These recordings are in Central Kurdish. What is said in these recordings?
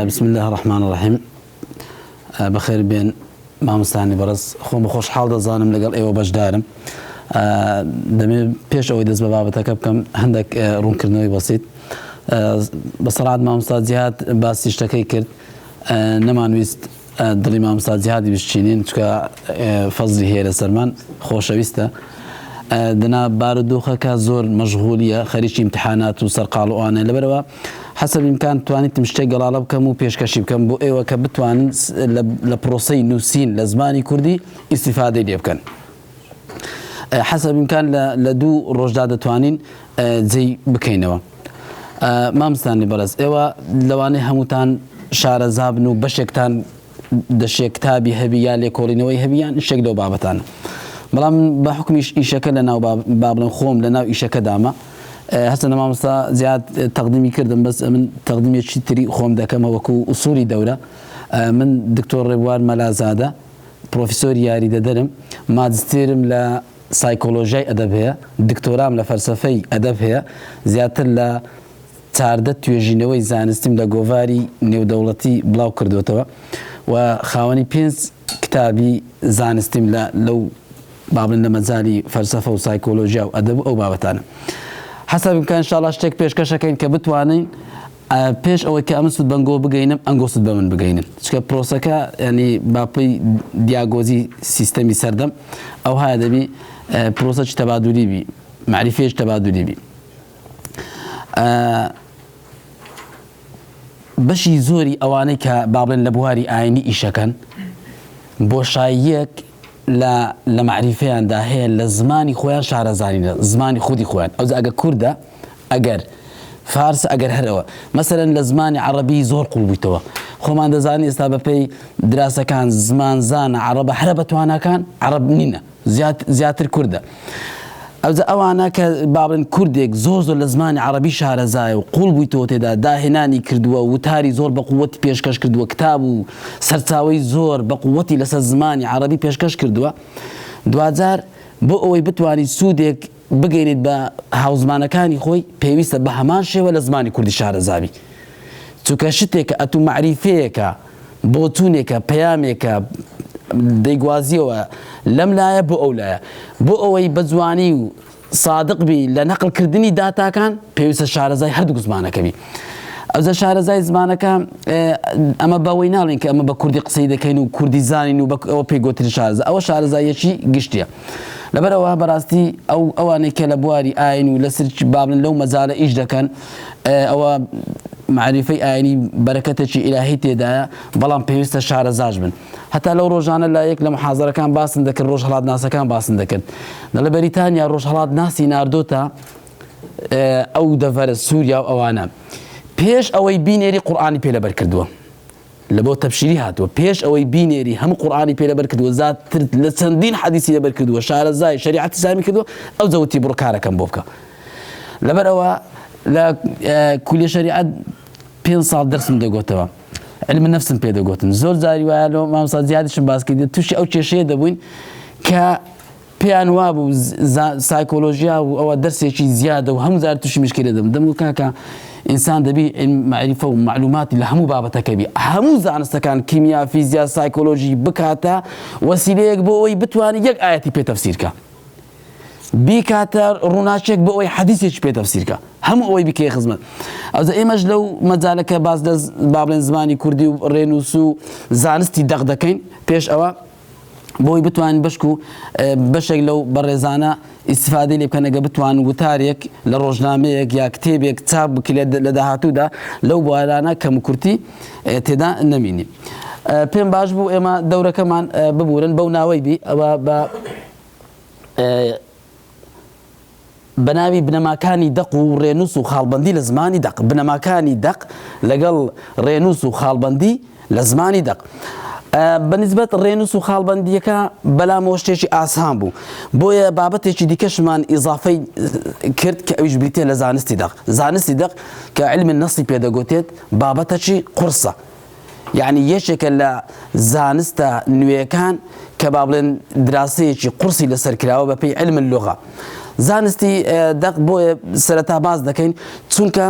بسم الله الرحمن الرحيم. بخير بين مامۆستانی بەڕێز خۆم بە خۆشحاڵ دەزانم لەگەڵ ئێوە بەشدارم. دەمێ پێش ئەوەی دەست بە بابەتەکە بکەم هەندێک ڕوونکردنەوەی بەسیط. بەسەرعات مامۆستا جیهاد باسی شتەکەی کرد، نەمانویست دڵی مامۆستا جیهادی بشچینین چکە فەزلی هەیە لەسەرمان خۆشەویستە. دنا بارودۆخەکە زۆر مەشغولیە، خەریکی امتحانات و سەرقاڵ و ئانێ، لەبەرەوە حەسەب ئیمکان توانیتم شتێک گەڵاڵە بکەم و پێشکەشی بکەم بۆ ئێوە کە بتوانن لە پرۆسەی نووسین لە زمانی کوردی ئیسیفادەی لێ بکەن. حەسەب ئیمکان لە دوو ڕۆژدا دەتوانین جێی بکەینەوە. مامۆستانی بەڕێز، ئێوە لەوانەیە هەمووتان شارەزابن و بەشێکتان دەشێک کتابی هەبی یا لێکۆڵینەوەی هەبی یان شتێک لەو بابەتانە. بەڵام بە حکمیش ئیشەکە لە ناو بابڵێن خۆم لە ناو ئیشەکە دامە. هەستە مامۆستا زیاد تەقدیمی کردم، بەس من تەقدیمێکی تری خۆم دەکەمە وەکو ئوسولی دەورە. من دکتۆر ڕێبوار مەلازادە، پرۆفیسۆری یاریدەدەرم، ماجستێرم لە سایکۆلۆژیای ئەدەب هەیە، دکتۆرام لە فەلسەفەی ئەدەب هەیە، زیاتر لە 14 توێژینەوەی زانستیم لە گۆڤاری نێودەوڵەتی بڵاو کردوێتەوە و خاوەنی 5 کتابی زانستیم لەو بابلن لە مەجای فەلسەفە و سایکۆلۆژیا و ئەدەب ئەو بابەتانە. حەسەب بکەن ئینشاڵڵا شتێک پێشکەشەکەین کە بتوانین پێش ئەوەی کە ئەمە سوود بەنگۆ بگەینم ئەنگۆ سوود بە من بگەینن، چکە پرۆسەکە ینی باپەی دیاگۆزی سیستەمی سەردەم ئەو هەیە دەبی پرۆسەی تەبادولی بی، معریفەیەکی تەبادولی بی. بەشی زۆری ئەوانەی کە بابلێن لە بواری ئاینی ئیشەکەن بۆشاییەک لە معریفەیاندا هەیە لە زمانی خۆیان شارەزانینە، زمانی خودی خۆیان. ئەوز ئەگە کووردە، ئەگەر فارس، ئەگەر هەرەوە مەسەرەن لە زمانی عەرەبی زۆر قوڵ بوویتەوە. خۆمان دەزانین ئێستا بەپێی دراسەکان زمانزانە عەرەبە هەرە بە تواناکان عەرەب نینە، زیاتر کووردە. ئەوزە ئەوانە کە بابن کوردێک زۆر لە زمانی عەرەبی شارەزایە و قوڵ بوویتەوە تێدا، داهێنانی کردووە، وتاری زۆر بە قووەتی پێشکەش کردووە، کتاب و سەرچاوەی زۆر بە قووەتی لەسەر زمانی عەرەبی پێشکەش کردووە. دوجار بۆ ئەوەی بتوانیت سوودێک بگەینیت بە هاوزمانەکانی خۆی پێویستە بە هەمان شێوە لە زمانی کوردی شارەزابی. چونکە شتێکە ئەتوو معریفەیەکە، بۆچوونێکە، پەیامێکە دەیگوازیەوە لەم لایە بۆ ئەو لایە، بۆ ئەوەی بە جوانی و سادق بی لە نەقلکردنی داتاکان پێویستە شارەزای هەردوو زمانەکە بی. ئەوزە شارەزای زمانەکە ئەمە بەوەی ناڵێن کە ئەمە بە کوردی قسەی دەکەین و کوردی زانین و ئەوە پێی گوتری شارەزا، ئەوە شارەزایەکی گشتیە. لەبەرەوە بەڕاستی ئەوانەی کە لە بواری ئاین و لەسەر بابن لەو مەجالە ئیش دەکەن، ئەوە معریفەی ئاینی بەرەکەتێکی ئیلاهی تێدایە، بەڵام پێویستە شارەزاش بن. هەتا لەو ڕۆژانە لە یەک لە محازەرەکان باسن دەکرد، ڕۆژهەڵات ناسەکان باسن دەکرد. لە بەریتانیا ڕۆژهەڵات ناسی ناردۆتە ئەو دەڤەرە سووریا و ئەوانە پێش ئەوەی بینێری قورئانی پێلەبەر کردووە، لە بۆ تەبشیری هاتووە، پێش ئەوەی بینێری هەموو قورئانی پێلەبەر کردووە، زیاتر لە چەندین حەدیسی لەبەر کردووە، شارەزای شەریعەتی ئیسلامی کردووە، ئەو جەوتی بڕۆ کارەکەم بۆ بکە. لەبەرەوە لە کولیە شەریعەت 5 ساڵ دەرسم دەگۆتەوە، علمی نەفسم پێ دەگوتن. زۆر جاری وایە لەو مامۆستا زیادیشم باس کردی تووشی ئەو کێشەیە دەبووین کە پێیان وابوو سایکۆلۆژیا و ئەوە دەرسێکی زیادە و هەموو جار تووشی مشکلە دەبن. دەمگوت کاکە ئینسان دەبی معریفە و معلوماتی لە هەموو بابەتەکە بی، هەموو زانستەکان کیمیا، فیزیا، سایکۆلۆژی بکاتە وەسیلەیەک بۆ ئەوەی بتوانێت یەک ئایەتی پێ تەفسیرکە، بیکاتە ڕووناچێک بۆ ئەوەی حەدیثێکی پێ تەفسیرکە، هەموو ئەوەی بکەیە خزمەت. ئەوزە ئێمەش لەو مەجالەکە باز لە بابلێن زمانی کوردی و ڕێنووس و زانستی دەق دەکەین پێش ئەوە بۆی بتوانین بەشک و بەشێک لەو بەڕێزانە ئیسیفادەی لێ بکەن ئەگە بتوانن وتارێک لە ڕۆژنامەیەک یا کتێبێک چاپ بکرێت لە داهاتوودا لەو بوارانە کەم و کورتی تێدا نەمینی. پێم باش بوو ئێمە دەورەکەمان ببورن بەو ناوەی بی، ئەوە بەناوی بنەماکانی دەق و ڕێنووس و خاڵبەندی لە زمانی دەق، بنەماکانی دەق لەگەڵ ڕێنووس و خاڵبەندی لە زمانی دەق. بەنسبەت ڕێنووس و خاڵبەندیەکە بەلامەوە شتێکی ئاسان بوو، بۆیە بابەتێکی دیکەشمان ئیزافەی کرد کە ئەویش بریتێ لە زانستی دەق. زانستی دەق کە علمی نەسی پێدەگوتێت بابەتەکی قورسە، یعنی یەکێکە لە زانستە نوێیەکان کە با بڵێن دراسەیەکی قورسی لەسەر کراوە بەپێی علم اللغە. زانستی دەق بۆیە سەرەتا باز دەکەین چونکە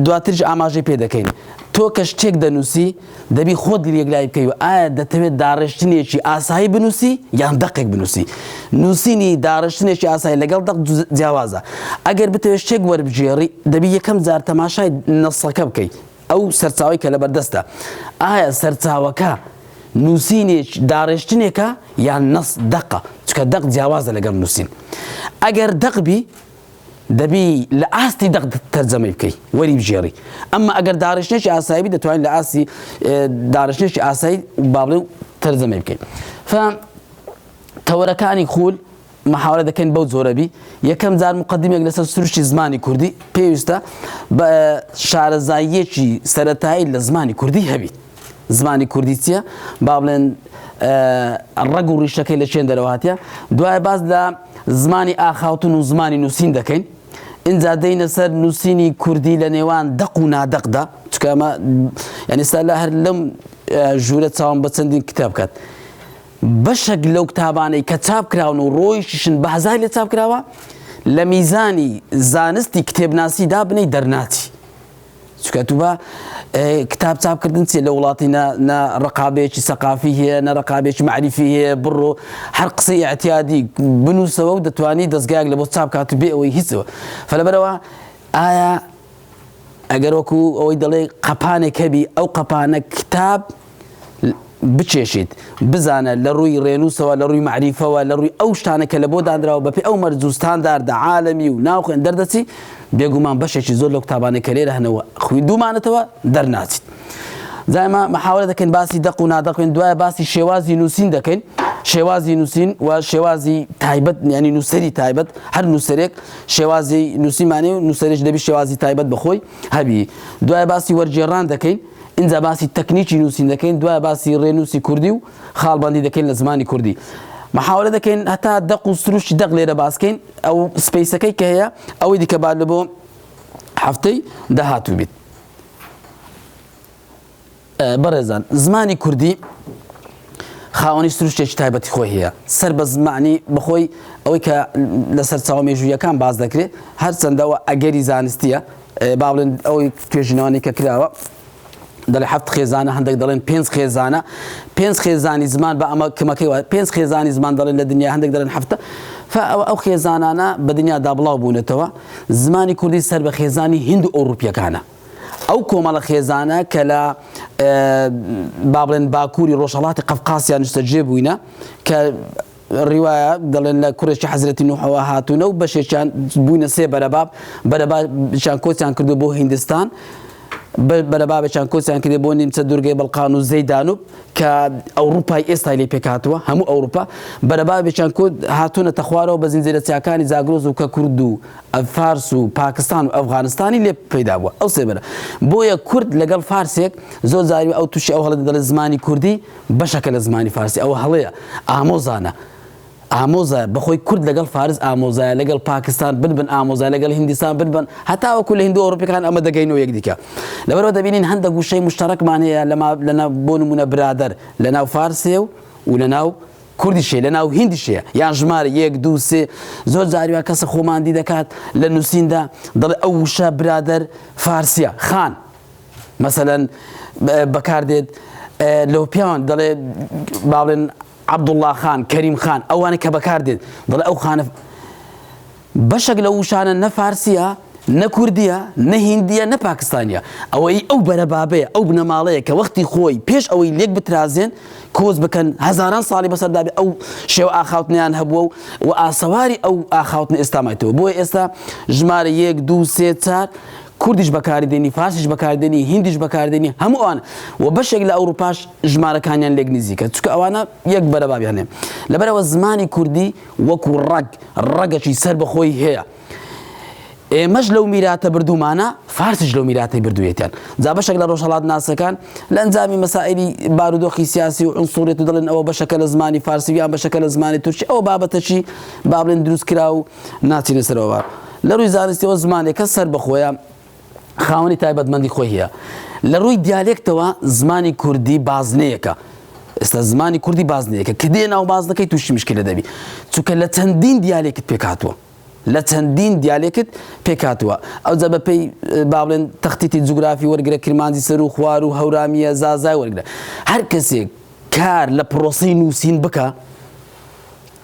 دواترش ئاماژەی پێ دەکەین. تۆ کە شتێک دەنووسی دەبی خۆت لێک بکەیەوە ئایا دەتەوێت داڕێژتنێکی ئاسایی بنووسی یان دەقێک بنووسی. نووسینی داڕێژتنێکی ئاسایی لەگەڵ دەق جیاوازە. ئەگەر بتەوێت شتێک وەربژێڕی دەبی یەکەم جار تەماشای نەسەکە بکەیت، ئەو سەرچاوی کە لەبەردەستە ئایا سەرچاوەکە نووسینێک داڕێژتنێکە یان نەس دەقە، چکە دەق جیاوازە لەگەڵ نووسین. ئەگەر دەقبی دەبی لە ئاستی دەق تەرجەمەی بکەیت وەری بژێڕی. ئەمما ئەگەر داڕێژتنێکی ئاسایی دەتوانین لە ئاستی داڕێژتنێکی ئاسایی با بڵێ تەرجەمەی بکەیت. تەوەرەکانی خول محاولە دەکەین بەو جۆرەبی. یەکەم جار مقدمێک لەسەر سروشتی زمانی کوردی پێویستە بە شارەزاییەکی سەرەتایی لە زمانی کوردی هەبیت. زمانی کوردی چییە؟ با بڵێن ڕەگ و ڕیشەکەی لە چێن دەرەواتە. دوایە باز لە زمانی ئاخاوتن و زمانی نووسین دەکەین. اینجا دەینە سەر نووسینی کوردی لە نێوان دەق و نادەقدا، چکە ئەمە یعنی ئێستا لە هەر لەم ژوورە چاوم بە چەندین کتاب بکات. بەشێک لەو کتابانەی کە چاپ کراون و ڕۆیشتن بە هەزار لێ چاپ کراوە لە میزانی زانستی کتێبناسیدا بنەی دەرناچی. چکە تو بە کتاب چاپکردن چیە لە وڵاتی نە ڕقابەیەکی سەقافی هەیە، نە ڕقابێکی معریفی هەیە، بڕۆ هەر قسەی ئەعتیادی بنووسەوە و دەتوانی دەستگایەک لە بۆ چاپ کات بێ ئەوەی هیچەوە. فلەبەرەوە ئایا ئەگەر وەکو ئەوەی دەڵێ قەپانێک هەبی ئەو قەپانە کتاب بچێشیت بزانە لە ڕووی ڕێنووسەوە، لە ڕووی معریفەوە، لە ڕووی ئەو شتانە کە لە بۆ دانراوە بەپێ ئەو مەرجوستانداردا عالەمی و ناوخێن دەردەچی بێگومان بەشێکی زۆر لەو کتابانە کە لێرە هەنەوە خوی دوومانێتەوە دەرناچیت. زایمە محاولە دەکەین باسی دەق و نادەقین. دوایە باسی شێوازی نووسین دەکەین. شێوازی نووسین و شێوازی تایبەت ینی نووسەری تایبەت. هەر نووسەرێک شێوازی نووسیمانێ و نووسەرێک دەبی شێوازی تایبەت بەخۆی هەبی. دوایە باسی وەرجێڕان دەکەین. اینجا باسی تەکنیکی نووسین دەکەین. دوایە باسی ڕێنووسی کوردی و خاڵبەندی دەکەین لە زمانی کوردی. محاولە دەکەین هەتا دەق و سروشتی دەق لێرە باسکەین. ئەو سپەیسەکەی کە هەیە ئەوەی دیکە بعد لە بۆ هەفتەی داهاتوو بیت. بەڕێزان زمانی کوردی خاوەنی سروشتێکی تایبەتی خۆی هەیە. سەر بە زمانی بەخۆی ئەوەی کە لەسەر چاوە مێژوویەکان باز دەکرێت هەرچەندەوە ئەگەری زانستیە. با بڵێن ئەوەی توێژینەوەی کە کراوە دەڵێ 7 خێزانە، هەندێک دەڵێن 5 خێزانە. 5 خێزانی زمان بە ئەمە کمەکەیەوە 5 خێزانی زمان دەڵێن لە دنیا، هەندێک دەڵێن 7. ئەو خێزانانە بە دنیادا بڵاو بوونێتەوە. زمانی کوردی سەر بە خێزانی هیند و ئەوروپیەکانە. ئەو کۆمەڵە خێزانە کە لە با بڵێن باکووری ڕۆژهەڵاتی قەفقاسیان نیشتەجێ بووینە کە ڕیوایە دەڵێن لە کوڕێکی حەزرەتی نوحەوە هاتوونە و بەشێکیان بووینە 3 بەرەباب. بەرەبابێکیان کۆچیان کردو بۆ هیندستان، بەرەبابێکیان کۆچیان کردێ بۆ نیمچە دوورگەی بەڵقان و زەیدانوب کە ئەوروپای ئێستا لێ پێکهاتووە هەموو ئەوروپا. بەرەبابێکیان هاتوونەتە خوارەوە بە زنجیرە چیاکانی زاگرۆز و کە کورد و فارس و پاکستان و ئەفغانستانی لێ پەیدا بووە. ئەو سێ بەرە بۆیە کورد لەگەڵ فارسێک زۆر جاری ئەو تووشی ئەو هەڵە دەڵێت زمانی کوردی بەشەکە لە زمانی فارسی. ئەوە هەڵەیە ئامۆزانە. ئامۆزای بەخۆی کورد لەگەڵ فارس ئامۆزایە، لەگەڵ پاکستان بنبن ئامۆزای، لەگەڵ هیندستان بنبن، هەتا وەکو لە هیندو ئەوروپیەکان ئەمە دەگەینەوە یەکدیکە. لەبەرەوە دەبینین هەندێک گوشەی مشتەرەکمان هەیە لەناو بۆ نمونە برادەر لەناو فارسێ و لەناو کوردیشێ، لەناو هیندیشەیە یان ژمارە 1 2 3. زۆر جاریوە کەسە خۆماندی دەکات لە نووسیندا دەڵێ ئەو وشە برادەر فارسیە خان مەسەلەن بەکاردێت لەو پیاوان دەڵێ باڵێن عەبدوڵڵا خان، کەریم خان، ئەوانە کە بەکاردێت دەڵێ ئەو خانە بەشێک لە وشانە نە فارسیە، نە کوردیە، نە هیندیە، نە پاکستانیە. ئەوەی ئەو بەرەبابەیە، ئەو بنەماڵەیە کە وەختی خۆی پێش ئەوەی لێک بترازێن کۆز بکەن هەزاران ساڵی بەسەردابێ ئەو شێوە ئاخاوتنیان هەبووە و ئاسەواری ئەو ئاخاوتنە ئێستا مایتەوە. بۆیە ئێستا ژمارە 1 2 3 4 کوردیش بەکاردێنی، فارسیش بەکاردێنی، هیندیش بەکاردێنی، هەموو ئەوانە و بەشێک لە ئەوروپاش ژمارەکانیان لێک نزیکە چونکە ئەوانە یەک بەرەبابیان هەیە. لەبەرەوە زمانی کوردی وەکو ڕەگەکی سەر بەخۆی هەیە. ئێمەش لەو میراتە بردومانە، فارسیش لەو میراتەی بردوویەتیان. جا بەشێک لە ڕۆژهەڵات ناسەکان لە ئەنجامی مەسائلی بارودۆخی سیاسی و عنسوریەت و دەڵێن ئەوە بەشەکە لە زمانی فارسی یان بەشەکە لە زمانی تورکی. ئەوە بابەتەکی با بڵێن دروستکرا و ناچینە سەرەوە. لە ڕووی زانستیەوە زمانێکە سەر بەخۆیە خاوەنی تایبەتمەندی خۆی هەیە. لە ڕووی دیالێکتەوە زمانی کوردی بازنەیەکە. ئێستا زمانی کوردی بازنەیەکە کە دێ ناو بازنەکەی تووشی مشکلە دەبی چونکە لە چەندین دیالێکت پێک هاتووە. لە چەندین دیالێکت پێکاتوە ئەو جە بەپێی با بڵێن تەختیتی جوگرافی وەرگرە کرمانجی سەر و خوار و هەورامە زازای وەرگرە هەر کەسێک کار لە پرۆسەی نووسین بکە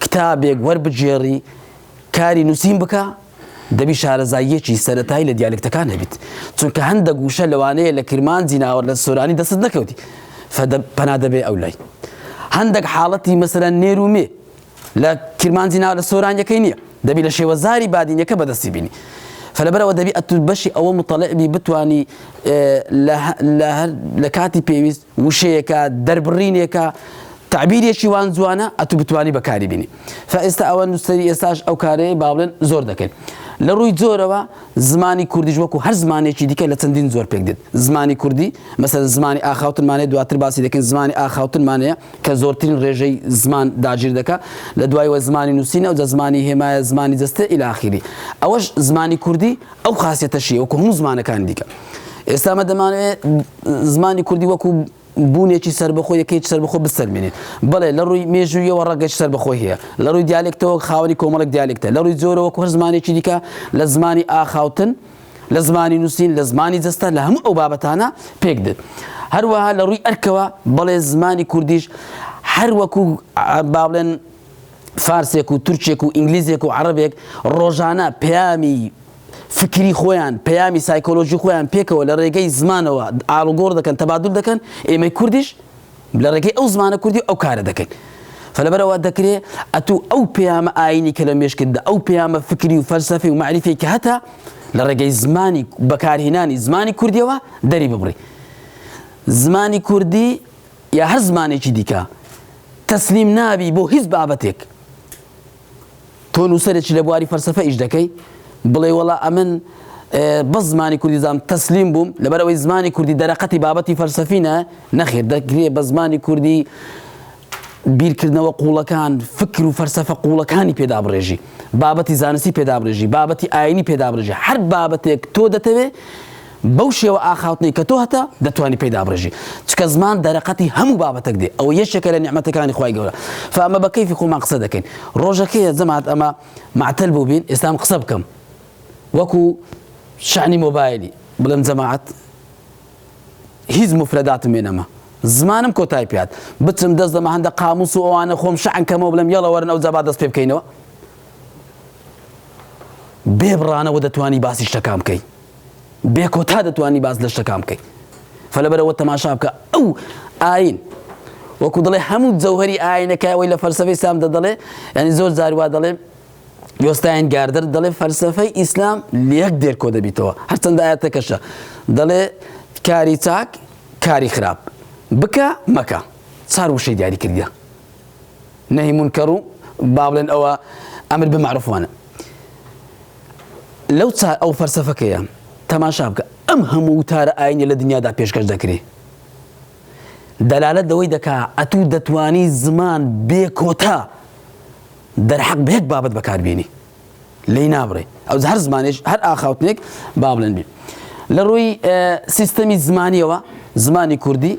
کتابێک وەربگێڕی کاری نووسین بکە دەبی شارەزاییەکی سەرەتایی لە دیالێکتەکان هەبیت چونکە هەندێک گوشە لەوانەیە لە کرمانجی ناوە لە سۆرانی دەست نەکەوتی پەنا دەبێ ئەو لای هەندێک حاڵەتی مەسەلەن نێرومێ لە کرمانجی ناوە لە سۆرانیەکەی نییە دەبی لە شێوەزاری بادینیەکە بەدەستی بینی فلەبەرەوە دەبی ئەتو بەشی ئەوە مطەڵعبی بتوانی لە کاتی پێویست وشەیەکە دەربڕینێکە تعبیرێکی وان جوانە ئەتو بتوانی بەکاری بینی فئێستا ئەوە نووسەری ئێستاش ئەو کارەیە با بڵێن زۆر دەکەین لە ڕووی جۆرەوە زمانی کوردیش وەکو هەر زمانێکی دیکە لە چەندین زۆر پێک دێت زمانی کوردی مەسەلەن زمانی ئاخاوتنمانەیە دواتر باسی دەکەین زمانی ئاخاوتنمانەیە کە زۆرترین ڕێژەی زمان داگیر دەکە لە دوایەوە زمانی نووسینە و زمانی هێمایە زمانی جەستە ئیلی ئاخیری ئەوەش زمانی کوردی ئەو خاسیەتەشیە وەکو هەموو زمانەکانی دیکە ئێستا مە دەمانوێت زمانی کوردی وەکو بوونێکی سەربەخۆ یەکەیەکی سەربەخۆ بسەلمێنێت بەڵێ لە ڕووی مێژوویەوە ڕەگەش سەربەخۆی هەیە لە ڕووی دیالێکتەوە خاوەنی کۆمەڵێک دیالێکتە لە ڕووی جۆرەوە هەر زمانێکی دیکە لە زمانی ئاخاوتن لە زمانی نووسین لە زمانی جەستە لە هەموو ئەو بابەتانە پێک دێت هەروەها لە ڕووی ئەرکەوە بەڵێ زمانی کوردیش هەر وەکو با بڵێن فارسێک و تورکێک و ئینگلیزێک و عەرەبێک ڕۆژانە پەیامی فکری خۆیان پەیامی سایکۆلۆژی خۆیان پێکەوە لە ڕێگەی زمانەوە ئاڵوگۆڕ دەکەن تەبادل دەکەن ئێمەی کوردیش لە ڕێگەی ئەو زمانە کوردی ئەو کارە دەکەین فلەبەرەوە دەکرێت ئەتوو ئەو پەیامە ئاینی کە لە مێشکتدا ئەو پەیامە فکری و فەلسەفی و معریفی کە هەتا لە ڕێگەی زمانی بەکارهێنانی زمانی کوردیەوە دەری ببڕی زمانی کوردی یا هەر زمانێکی دیکە تەسلیم نابی بۆ هیچ بابەتێک تۆ نووسەرێکی لە بواری فەلسەفە ئیش دەکەی بڵێ وەڵا ئەمن بەس زمانی کوردی زانم تەسلیم بووم لەبەرەوەی زمانی کوردی دەرەقەتی بابەتی فەلسەفینە نەخێر دەکرێت بە زمانی کوردی بیرکردنەوە قوڵەکان فکر و فەلسەفە قوڵەکانی پێدا بڕێژی بابەتی زانستی پێدا بڕێژی بابەتی ئاینی پێدا بڕێژی هەر بابەتێک تۆ دەتەوێت بەو شێوە ئاخاوتنەی کە تۆ هەتا دەتوانی پێدا بڕێژی چکە زمان دەرەقەتی هەموو بابەتێک دێ ئەوە یەکێکە لە نیعمەتەکانی خوای گەورە فەمە بە کەیفی خۆمان قسە دەکەین ڕۆژەکەیە جەماعەت ئەمە معتەل بوو بین ئێستا قسە بکەم وەکو شعنی مۆبایلی بڵێم جەماعەت هیچ مفرەداتم هێنەمە زمانم کۆتای پێات بچم دەست دەمە هەندە قاموس و ئەوانە خۆم شعن کەمەوە بڵێم یەڵە وەرن ئەو جەبا دەست پێ بکەینەوە بێ بڕانەوە دەتوانی باسی شتەکان بکەی بێ کۆتا دەتوانی باس لە شتەکان بکەی فلەبەرەوە تەماشا بکە ئەو ئاین وەکو دەڵێ هەموو جەوهەری ئاینەکەوەی لە فەلسەفەی ئیسلام دەڵێ ینی زۆر جار وا دەڵێ یۆستاین گاردەر دەڵێ فەلسەفەی ئیسلام لەیەک دێرکۆ دەبیتەوە هەرچەندە ئایەتەکەشە دەڵێ کاری چاک کاری خراپ بکە مەکە چار وشەی دیاری کردیە نەهی مونکەڕ و با بڵێن ئەوە ئەمر بمەعروفوانە لەو ئەو فەلسەفەکەیە تەماشا بکە ئەم هەموو وتارە ئاینی لە دنیادا پێشکەش دەکرێ دەلالەت دەوەی دەکا ئەتوو دەتوانی زمان بێ کۆتا دەرحەق بە یەک بابەت بەکاربێنی لێی نابڕێ ئەو هەر زمانێش هەر ئاخاوتنێک با بڵێن بێ لە ڕووی سیستەمی زمانیەوە زمانی کوردی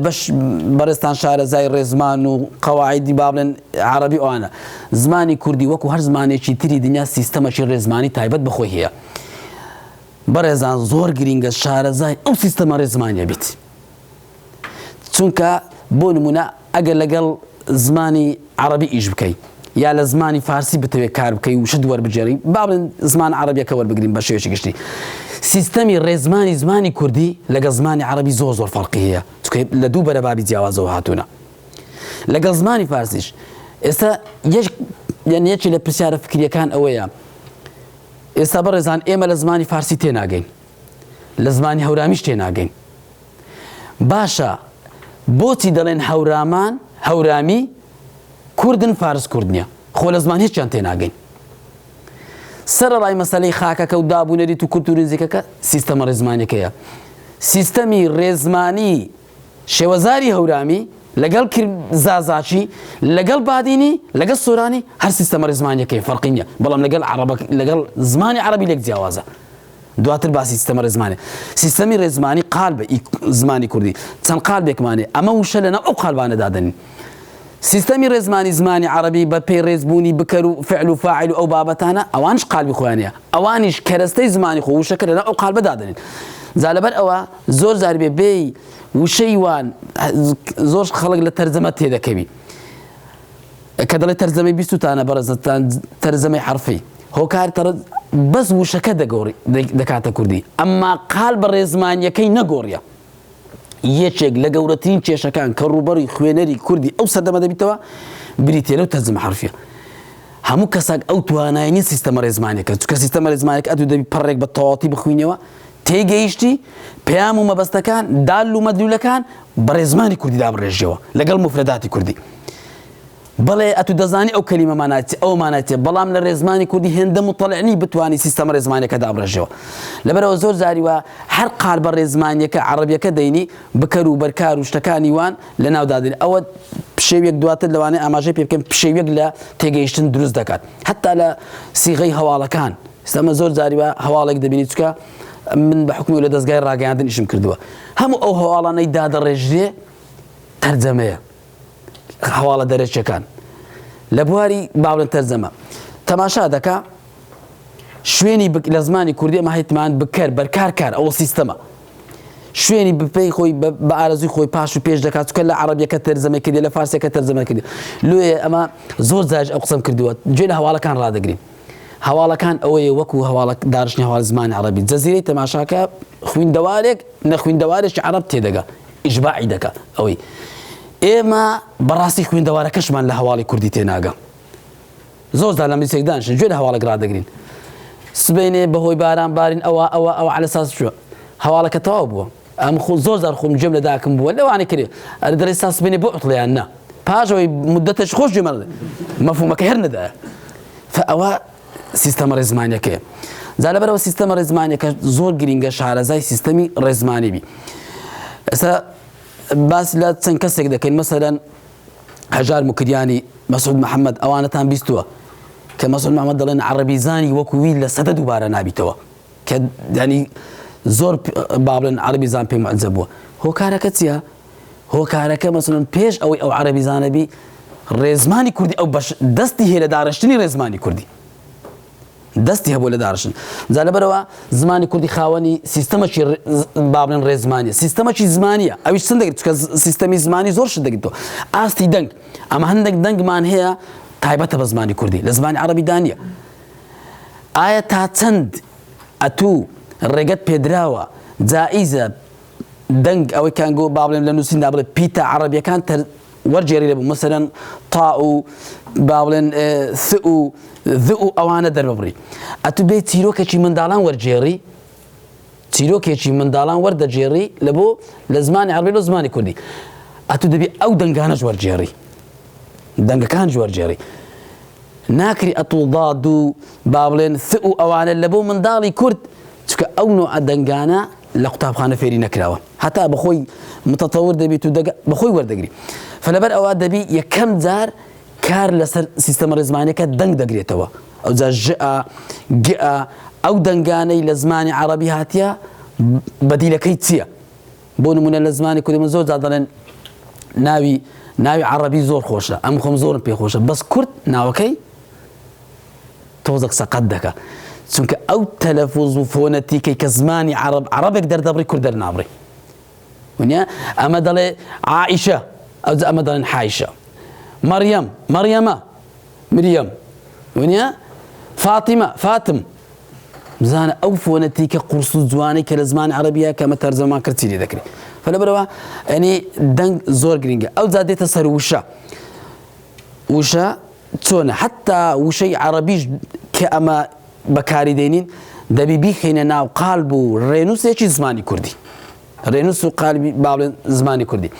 بەش بەڕێستان شارەزای ڕێزمان و قەواعیدی با بڵێن عەرەبی ئەوانە زمانی کوردی وەکو هەر زمانێکی تری دنیا سیستەمەکی ڕێزمانی تایبەت بەخۆی هەیە بەڕێزان زۆر گرینگە شارەزای ئەو سیستەمە ڕێزمانیە بیت چونکە بۆ نمونە ئەگەر لەگەڵ زمانی عەرەبی ئیش بکەیت یا لە زمانی فارسی بتەوێت کار بکەی و شت وەربگێڕی با بڵێن زمان عەرەبیەکە وەربگرین بە شێوەیەکی گشتی سیستەمی ڕێزمانی زمانی کوردی لەگەڵ زمانی عەرەبی زۆر زۆر فەرقی هەیە چونکە لە دوو بەرە بابی جیاوازەوە هاتوونە لەگەڵ زمانی فارسیش ئێستا یەکی لە پرسیارە فکریەکان ئەوەیە ئێستا بەڕێزان ئێمە لە زمانی فارسی تێناگەین لە زمانی هەورامیش تێناگەین باشە بۆچی دەڵێن هەورامان هەورامی کوردن فارس کورد نییە خۆ لە زمان هیچیان تێناگەین سەرەڕای مەسەلەی خاکەکە و دابوونەریت و کولتوری نزیکەکە سیستەمە ڕێزمانیەکەیە سیستەمی ڕێزمانی شێوەزاری هەورامی لەگەڵ زازاچی لەگەڵ بادینی لەگەڵ سۆرانی هەر سیستەمە ڕێزمانیەکەی فەرقی نییە بەڵام لەگەڵ زمانی عەرەبی لێک جیاوازە دواتر باسی سیستەمە ڕێزمانێ سیستەمی ڕێزمانی قالبە زمانی کوردی چەند قالبێکمانێ ئەمە وشە لەناو ئەو قالبانە دادەنین سیستەمی ڕێزمانی زمانی عەرەبی بە پێی ڕێزبوونی بکەر و فعل و فاعل و ئەو بابەتانە ئەوانش قالبی خۆیانەیە ئەوانیش کەرەستەی زمانی خۆ وشەکە لەناو ئەو قالبە دادەنێن جا لەبەر ئەوە زۆر جار بێ وشەی وان زۆر خەڵک لە تەرجەمە تێدەکەوی کە دەڵێ تەرجەمەی 20تانە بەڕێزتان تەرجەمەی حرفی هۆکار بەس وشەکە دەکاتە کوردی ئەمما قال بە ڕێزمانیەکەی نەگۆڕیە یەکێک لە گەورەترین کێشەکان کە ڕوبەڕی خوێنەری کوردی ئەو سەردەمە دەبیتەوە بریتێ لەو تەرجەمە حرفیە هەموو کەسێک ئەو توانایی نیە سیستەمە ڕێزمانیەکە چونکە سیستەمە ڕێزمانیەکە ئەتوو دەبی پەڕێک بە تەواوەتی بخوێنیەوە تێگەیشتی پەیام و مەبەستەکان دال و مەدلولەکان بە ڕێزمانی کوردی دابڕێژیەوە لەگەڵ مفرەداتی کوردی بەڵێ ئەتوو دەزانی ئەو کەلیمە ماناچێ ئەو ماناچێ بەڵام لە ڕێزمانی کوردی هێندە مطەڵعنی بتوانی سیستەمە ڕێزمانیەکە دابڕێژیەوە لەبەرەوە زۆر جاری وە هەر قال بە ڕێزمانیەکە عەرەبیەکە دەینی بکەر و بەرکار و شتەکانی وان لەناو دادن ئەوە پشێوێک دواتر لەوانەیە ئاماژەی پێ بکەن پشێوێک لە تێگەیشتن دروست دەکات حتا لە سیغەی هەواڵەکان ئێستامە زۆر جاری وە هەواڵێک دەبینی چکە من بە حکمی لە دەستگای ڕاگەیاندن ئیشم کردووە هەموو ئەو هەواڵانەی دادەڕێژرێ تەرجەمەیە هەواڵە دەرەچیەکان لە بواری باڵێن تەرجەمە تەماشا دەکا شوێنی لە زمانی کوردی ئەمە هەیتمان بکەر بەرکار ئەوە سیستەمە شوێنی بپەی خۆی بە ئارەزوی خۆی پاش و پێش دەکات چکە لە عەرەبیەکە تەرجەمە کردی لە فارسیەکە تەرجەمە کردی لێ ئەمە زۆر جاج ئەو قسەم کردووە گوێ لە هەواڵەکان ڕادەگرین هەواڵەکان ئەوەیە وەکو هەواڵە داڕشتنی هەواڵ زمانی عەرەبی جەزیرەی تەماشاکە خوێندەوارێک نەخوێندەوارێکی عەرەب تێدەگا ئیشباعی دەکا ئەوەی ئێمە بەڕاستی خوێندەوارەکەشمان لە هەواڵی کوردی تێناگە زۆر زار لە مەجلیسێک دانیشتن گوێ لە هەواڵێک ڕادەگرین سبەینێ بەهۆی باران بارین ئەوە عەلە ئەساس چووە هەواڵەکە تەواو بووە ئەم زۆر زار خۆم گوێم لە داکەم بووە لەوانەیە کرێ ئەرە دەڵێ ئێستا سبەینێ بۆ عوتڵیان نا پاشەوەی مودەتێک خۆش گوێمە مەفهومەکە هەر نەدایە ئەوە سیستەمە ڕێزمانیەکەیە جا لەبەرەوە سیستەمە ڕێزمانیەکە زۆر گرینگە شارەزای سیستەمی ڕێزمانی بی ئێستا باس لە چەند کەسێک دەکەین مەسەلەن هەژار موکریانی مەسعود محەممەد ئەوانەتان بیستووە کە مەسعود محەممەد دەڵێن عەرەبیزانی وەکووی لە سەدە دووبارە نابیتەوە کە ینی زۆر با بڵێن عەرەبیزان پێی معجەب بووە هۆکارەکە چییە؟ هۆکارەکە مەسەلەن پێش ئەوەی ئەو عەرەبیزانە بی ڕێزمانی کوردی ئەو دەستی هەیە لە داڕشتنی ڕێزمانی کوردی دەستی هەبوو لە داڕشتن جا لەبەرەوە زمانی کوردی خاوەنی سیستەمەکی با بڵێن ڕێزمانیە سیستەمەکی زمانیە ئەویش چەند دەگرێت چونکە سیستەمی زمانی زۆر شت دەگرێتەوە ئاستی دەنگ ئەمە هەندێک دەنگمان هەیە تایبەتە بە زمانی کوردی لە زمانی عەرەبیدا نییە ئایا تا چەند ئەتوو ڕێگەت پێدراوە جائیزە دەنگ ئەوەی کانگۆ با بڵێن لە نووسیندا بڵێ پیتە عەرەبیەکان وەرجێری لەبوو مەسەلەن تا و با بڵێن ث و ذ و ئەوانە دەرببڕی ئەتوو بێ چیرۆکێکی منداڵان وەرجێڕی چیرۆکێکی منداڵان وەردەجێڕی لە بۆ لە زمانی عەرەبی لە زمانی کوردی ئەتوو دەبێ ئەو دەنگانەش وەرجێڕی دەنگەکانش وەرجێڕی ناکری ئەتوو ضاد و با بڵێن ث و ئەوانە لە بۆ منداڵی کورد چونکە ئەو نوع دەنگانە لە قوتابخانە فێری نەکراوە هەتا بەخۆی متەتەور دەبیت و بەخۆی وەردەگری فلەبەر ئەوە دەبی یەکەم جار کار لەسەر سیستەمە ڕێزمانیەکە دەنگ دەگرێتەوە ئەو جا ژئە گئە ئەو دەنگانەی لە زمانی عەرەبی هاتیە بەدیلەکەی چییە بۆ نمونە لە زمانی کوردی من زۆر جار دەڵێن ناوی عەرەبی زۆر خۆشە ئەم خۆم زۆرم پێ خۆشە بەس کورد ناوەکەی تۆزێک سەقەت دەکە چونکە ئەو تەلەفوز و فۆنەتیکەی کە زمانی عەرەبێک دەردەبڕی کورد دەرنابڕی ونیە ئەمە دەڵێ عائیشە ئەوجا ئەمە دەڵێن حایشە مەریەم مەریەمە مریەم ونیە فاتیمە فاتم بزانە ئەو فۆنەتیکە قورس و جوانەی کە لە زمانی عەرەبیە کە ئەمە تەرجەمەمان کرد چیری دەکرێت فلەبەرەوە ئەنی دەنگ زۆر گرینگە ئەو جا دێتە سەر وشە چۆنە حتا وشەی عەرەبیش کە ئەمە بەکاری دێنین دەبی بیخینە ناو قالب و ڕێنووسێکی زمانی کوردی ڕێنووس و قالبی با بڵێن زمانی کوردی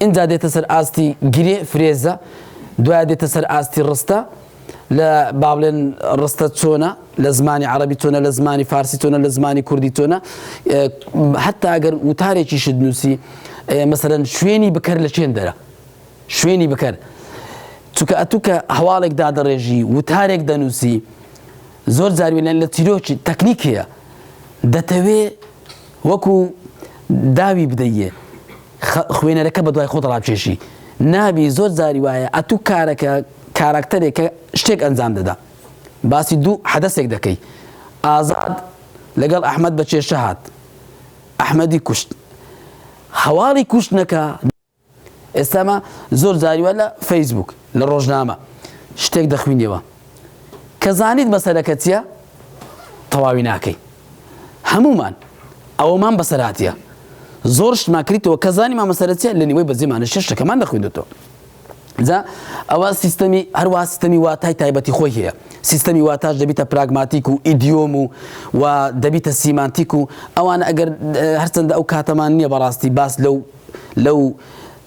اینجا دێتە سەر ئاستی گرێ فرێزە دوای دێتە سەر ئاستی ڕستە لە با بڵێن ڕستە چۆنە لە زمانی عەرەبی چۆنە لە زمانی فارسی چۆنە لە زمانی کوردی چۆنە حتا ئەگەر وتارێکی شت نووسی مەسەلەن شوێنی بکەر لە چێن دەرە شوێنی بکەر چونکە ئەتوو کە هەواڵێک دادەڕێژی وتارێک دەنووسی زۆر جاروێنیان لە چیرۆکی تەکنیک هەیە دەتەوێ وەکو داوی بدەیە خوێنەرەکە بە دوای خۆت ڕابچێشی نابی زۆر زاری وایە ئەتوو کارکتەرێکە شتێک ئەنجام دەدا باسی دوو حەدەسێک دەکەی ئازاد لەگەڵ ئەحمەد بە کێشە هات ئەحمەدی کوشت هەواڵی کوشتنەکە ئێستامە زۆر زاریوە لە فەیسبوک لە ڕۆژنامە شتێک دەخوێنیەوە کە زانیت مەسەلەکە چییە تەواوی ناکەی هەمومان ئەوەمان بەسەراتیە زۆر شتمان کردیتەوە کە زانیمان مەسەلە چییە لە نیوەی بەجێمانە شێش شتەکەمان دەخوێنێتەوە جا ئەوە سیستەمی هەروەها سیستەمی واتای تایبەتی خۆی هەیە سیستەمی واتاش دەبیتە پراگماتیک و ئیدیۆم و دەبیتە سیمانتیک و ئەوانە ئەگەر هەرچەندە ئەو کاتەمان نییە بەڕاستی باس لەو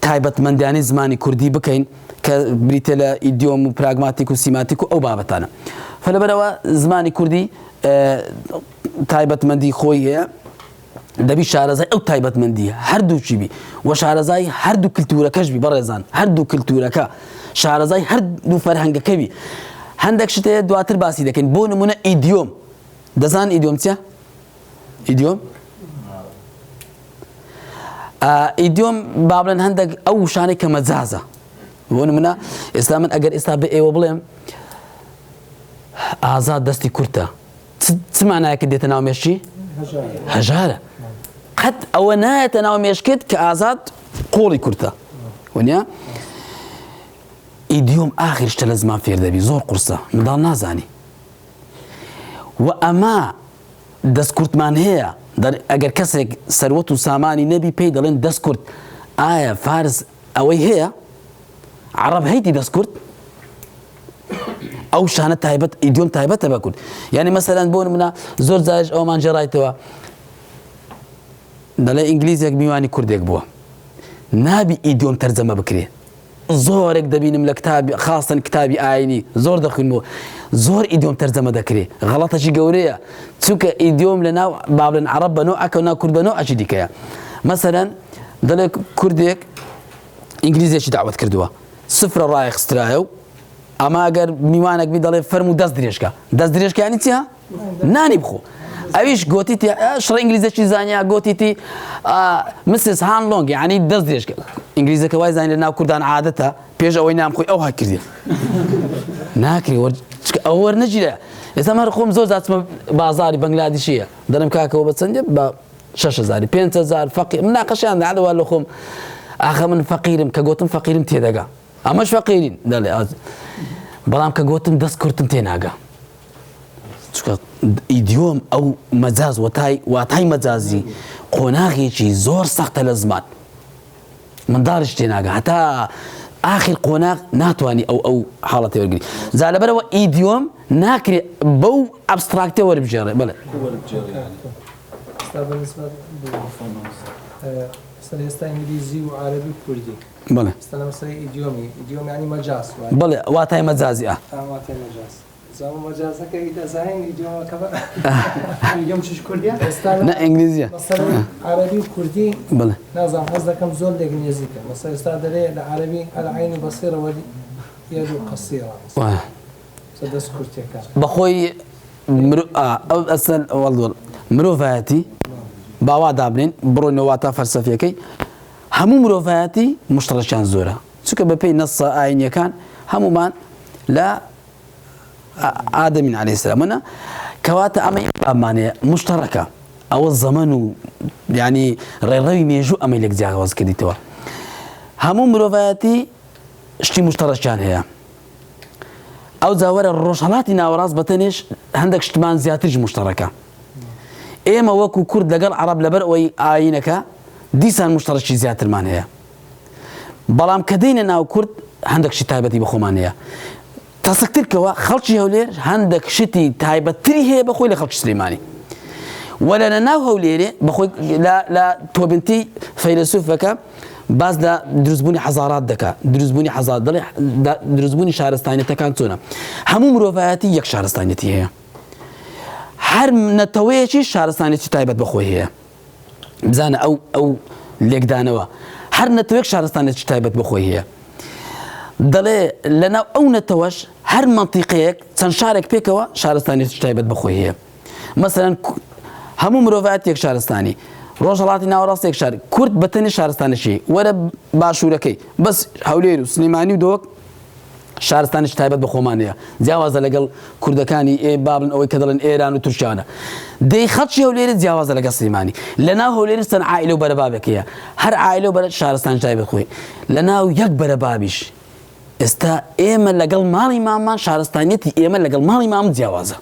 تایبەتمەندیانی زمانی کوردی بکەین کە بریتە لە ئیدیۆم و پراگماتیک و سیمانتیک و ئەو بابەتانە فلەبەرەوە زمانی کوردی تایبەتمەندی خۆی هەیە دەبی شارەزای ئەو تایبەتمەندی هەردووچی بی و شارەزای هەردوو کلتورەکەش بی بەڕێزان هەردوو کلتورەکە شارەزای هەردوو فەرهەنگەکە بی هەندێک شتەیە دواتر باسی دەکەین بۆ نمونە ئیدیۆم دەزان ئیدیۆم چییە؟ ئیدیۆم ئیدیۆم با بڵێن هەندێک ئەو شانێک کە مەجازە بۆ نمونە ئێستا من ئەگەر ئێستا بە ئێوە بڵێم ئازاد دەستی کورتە چ مانایە کە دێتە ناو مێشکی؟ هەژارە قەت ئەوە نایەتە ناو مێشکت کە ئازاد قۆڵی کورتە وانیا ئیدیۆم ئاخر شتە لە زمان فێر دەبی زۆر قورسە منداڵ نازانی و ئەمە دەستکورتمان هەیە ئەگەر کەسێک سەروەت و سامانی نەبی پێی دەڵێن دەستکورت ئایا فارس ئەوەی هەیە عەرەب هەیتی دەستکورت ئەو شانە تایبەت ئیدیۆم تایبەتە بە کورد یعنی مەسەلەن بۆ نمونە زۆر جارش ئەومان جێڕایتەوە دەڵێ ئینگلیزێک میوانی کوردێک بووە نابی ئیدیۆم تەرجەمە بکرێ زۆرێک دەبینم لە کتابی خاستن کتابی ئاینی زۆر دەخوێنمەوە زۆر ئیدیۆم تەرجەمە دەکرێ غەڵەتەشی گەورەیە چونکە ئیدیۆم لە ناو با بڵێن عەرەب بە نۆعەکە و ناو کورد بە نۆعەکی دیکەیە مەسەلەن دەڵێ کوردێک ئینگلیزێکی داوەت کردووە سفرە ڕایخسترایە و ئەمە ئەگەر میوانێک بی دەڵێ فەرموو دەست درێژکە دەست درێژکە یانی چییە؟ نانی بخۆ ئەویش گۆتیتی شڕە ئینگلیزێکی زانیا گۆتیتی مسز هانلۆنگ یعنی دەست درێژکە ئینگلیزەکە وای زانی لە ناو کوردان عادەتە پێش ئەوەی نامخۆی ئەو هاکردێ ناکرێ ئەوە وەرنەگیرە ئێستا هەر خۆم زۆر زاتمە بازاری بەنگلادیشیە دەڵێم کاکەوە بە چەندێ بە 6,000 5,000 فەقیر مناقەشیان دەعەوە لە خۆم ئاخە من فەقیرم کە گوتم فەقیرم تێدەگا ئەمەش فەقیرین دەڵێ بەڵام کە گوتم دەست کورتم تێناگا ئیدیۆم ئەو مەجاز واتای مەجازی قۆناغێکی زۆر سەختە لە زمان منداڵیش تێناگا هەتا ئاخر قۆناغ ناتوانانی ئەو حاڵەتی وەرگری جا لەبەرەوە ئیدیۆم ناکرێت بەو ئەبستراکتێ وەربژێڕێ بڵێ ئێستا ئینگلیزی و عەرەبی و کوردی بڵێ ئێستا لە مەسەلەی ئیدیۆمی ینی مەجاز بڵێ واتای مەجازی واتای مەجاز زعما مەجازەکە دەزانین ئیدیۆمەکە ئیدیۆم چش کوردیە ئێستا نە ئینگلیزیە مەسەلەی عەرەبی و کوردی بڵێ نازانم حەز دەکەم زۆر لێک نێزیکە مەسەلا ئێستا دەرێ لە عەرەبی العین بەصیرە وەلیەد قەصیرە دەست کورتیەکە بەخۆی ئەو ئەسەن مرۆڤایەتی باوا دابنین بڕۆینەوە واتە فەلسەفیەکەی هەموو مرۆڤایەتی مشتەرەکیان زۆرە چونکە بەپێی نەسە ئاینیەکان هەمومان لە ئادەمین عەلەیهی سەلامەنە کەواتە ئەمەی بابمانەیە مشتەرەکە ئەوە زەمەن و یعنی ڕێڕەوی مێژوو ئەمەی لێک جیاواز کردیتەوە هەموو مرۆڤایەتی شتی مشتەرەکیان هەیە ئەو جاوەرە ڕۆژهەڵاتی ناوەڕاست بەتەنێش هەندێک شتمان زیاتریش مشتەرەکە ئێمە وەکو کورد لەگەڵ عەرەب لەبەر ئەوەی ئاینەکە دیسان مشتەرەکی زیاترمان هەیە بەڵام کە دەینە ناو کورد هەندێک شتی تایبەتی بە خۆمان هەیە تەسەکترکەوە خەڵکی هەولێر هەندێک شتی تایبەتتری هەیە بەخۆی لە خەڵکی سلێمانی وەلە لە ناو هەولێرێ بەخۆی لە تۆبنتی فەیلسوفەکە باز لە دروستبوونی حەزارات دەکات دروستبوونی حەزارات دەڵێ دروستبوونی شارستانیەتەکان چۆنە هەموو مرۆڤایەتی یەک شارستانیەتی هەیە هەر نەتەوەیەکی شارستانێکی تایبەت بەخۆی هەیە بزانە ئەو لێکدانەوە هەر نەتەوەیەک شارستانێکی تایبەت بەخۆی هەیە دەڵێ لەناو ئەو نەتەوەش هەر مەنتیقەیەک چەند شارێک پێکەوە شارستانێکی تایبەت بەخۆی هەیە مەسەلەن هەموو مرۆڤایەت یەک شارستانی ڕۆژهەڵاتی ناوەڕاستێک شار کورد بەتەنی شارستانیشی وەرە باشوورەکەی بەس هەولێر و سلێمانی و دۆک شارستانیش تایبەت بە خۆمانەیە جیاوازە لەگەڵ کوردەکانی بابن ئەوەی کە دەڵێن ئێران و تورکیانە دەی خەڵکی هەولێرە جیاوازە لەگەڵ سلێمانی لەناو هەولێر چەند عائیلە و بەرەبابێکەیە هەر عائیلە و بەرە شارستان تایبەت خۆی لەناو یەک بەرەبابیش ئێستا ئێمە لەگەڵ ماڵی مامان شارستانیەتی ئێمە لەگەڵ ماڵی مام جیاوازە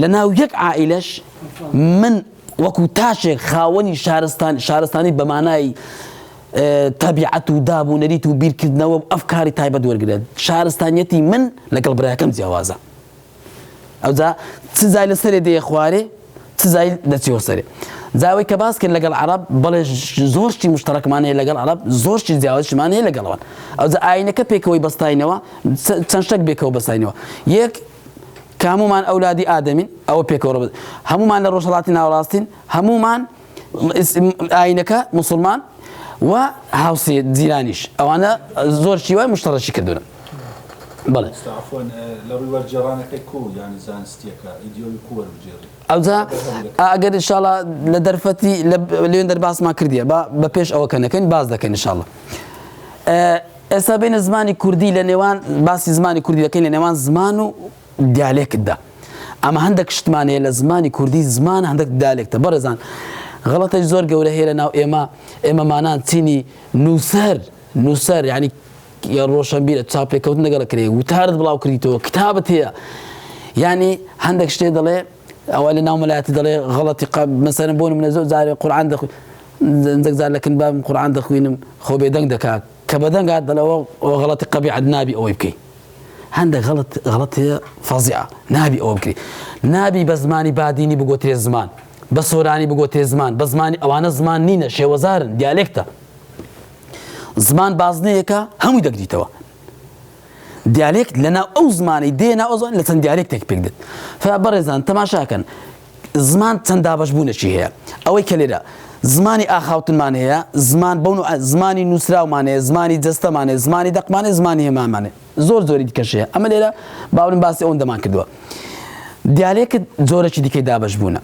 لەناو یەک عائیلەش من وەکو تاشێک خاوەنی شارستانی بەمانای تەبیعەت و دابوونەریت و بیرکردنەوە ئەفکاری تایبەت وەرگرێت شارستانیەتی من لەگەڵ برایەکەم جیاوازە ئەوجا چ زای لەسەرێ دێ خوارێ چ زای دەچیەوە سەرێ جاوەی کە باس کرد لەگەڵ عەرەب بەڵێ زۆرشتی مشتەرەکمان هەیە لەگەڵ عەرەب زۆرشتی جیاوازیشمان هەیە لەگەڵەوە ئەوجا ئاینەکە پێکەوەی بەستاینەوە چەند شتێک بێکەوە بەستاینەوە یەک کە هەمومان ئەولادی ئادەمین ئەوە پێکەوە هەمومان لە ڕۆژهەڵاتی ناوەڕاستین هەمومان ئاینەکە موسڵمان و هاوسێ جیرانیش ئەوانە زۆر شیوای مشتەڕەکی کردوونە بەڵێ لە ڕووی وەرجێڕانەکەی کو یانی زانستیەکە ئیدیۆی کو وەربژێڕی ئەوجا ئەگەر ئینشاڵڵا لە دەرفەتی لەوێن دەرباسمان کردیە بە پێش ئەوەکە نەکەین باز دەکەین ئینشاڵڵا ئێستا بینە زمانی کوردی لە نێوان باسی زمانی کوردی دەکەین لە نێوان زمان و دیالێکتدا ئەمە هەندێک شتمان هەیە لە زمانی کوردی زمان هەندێک دیالێکتە بەڕێزان غەڵەتەی زۆر گەورە هەیە لە ناو ئێمەمانان چینی نووسەر یعنی ڕۆشنبیرە چاپێکەوت نەگەڵەکرێ وتارت بڵاو کردیتەوە کتابت هەیە یعنی هەندێک شتێ دەڵێ ئەوە لە ناو مەلایەتی دەڵێ غەڵەتی مەسەرن بۆ منە زۆر جارێ قورئان دەخوێن هەندێک جار لەکن بابم قورئان دەخوێنم خۆ بێدەنگ دەکات کە بەدەنگات دەڵێەوە غەڵەتی قەبیعەت نابی ئەوەی بکەی هەندێک غەڵەت هەیە فەزیعە نابی ئەوە بکەی نابی بە زمانی بادینی بگۆترێ زمان بە سۆرانی بگۆتێ زمان بە زمانی ئەوانە زمان نینە شێوەزارن دیالێکتە زمان بازنەیەکە هەمووی دەگریتەوە دیالێکت لەناو ئەو زمانی دێنا ئەو زمان لە چەند دیالێکتێک پێک دێت بەڕێزان تەماشاکەن زمان چەند دابەشبوونێکی هەیە ئەوەی کە لێرە زمانی ئاخاوتنمان هەیە زمان بەون زمانی نووسراومان هەیە زمانی جەستەمان هەیە زمانی دەقمان هەیە زمانی هێمانمان هەیە زۆری دیکەش هەیە ئەمە لێرە باورم باسی ئەوەن دەمان کردووە دیالێکت جۆرەی دیکەی دابەشبوونە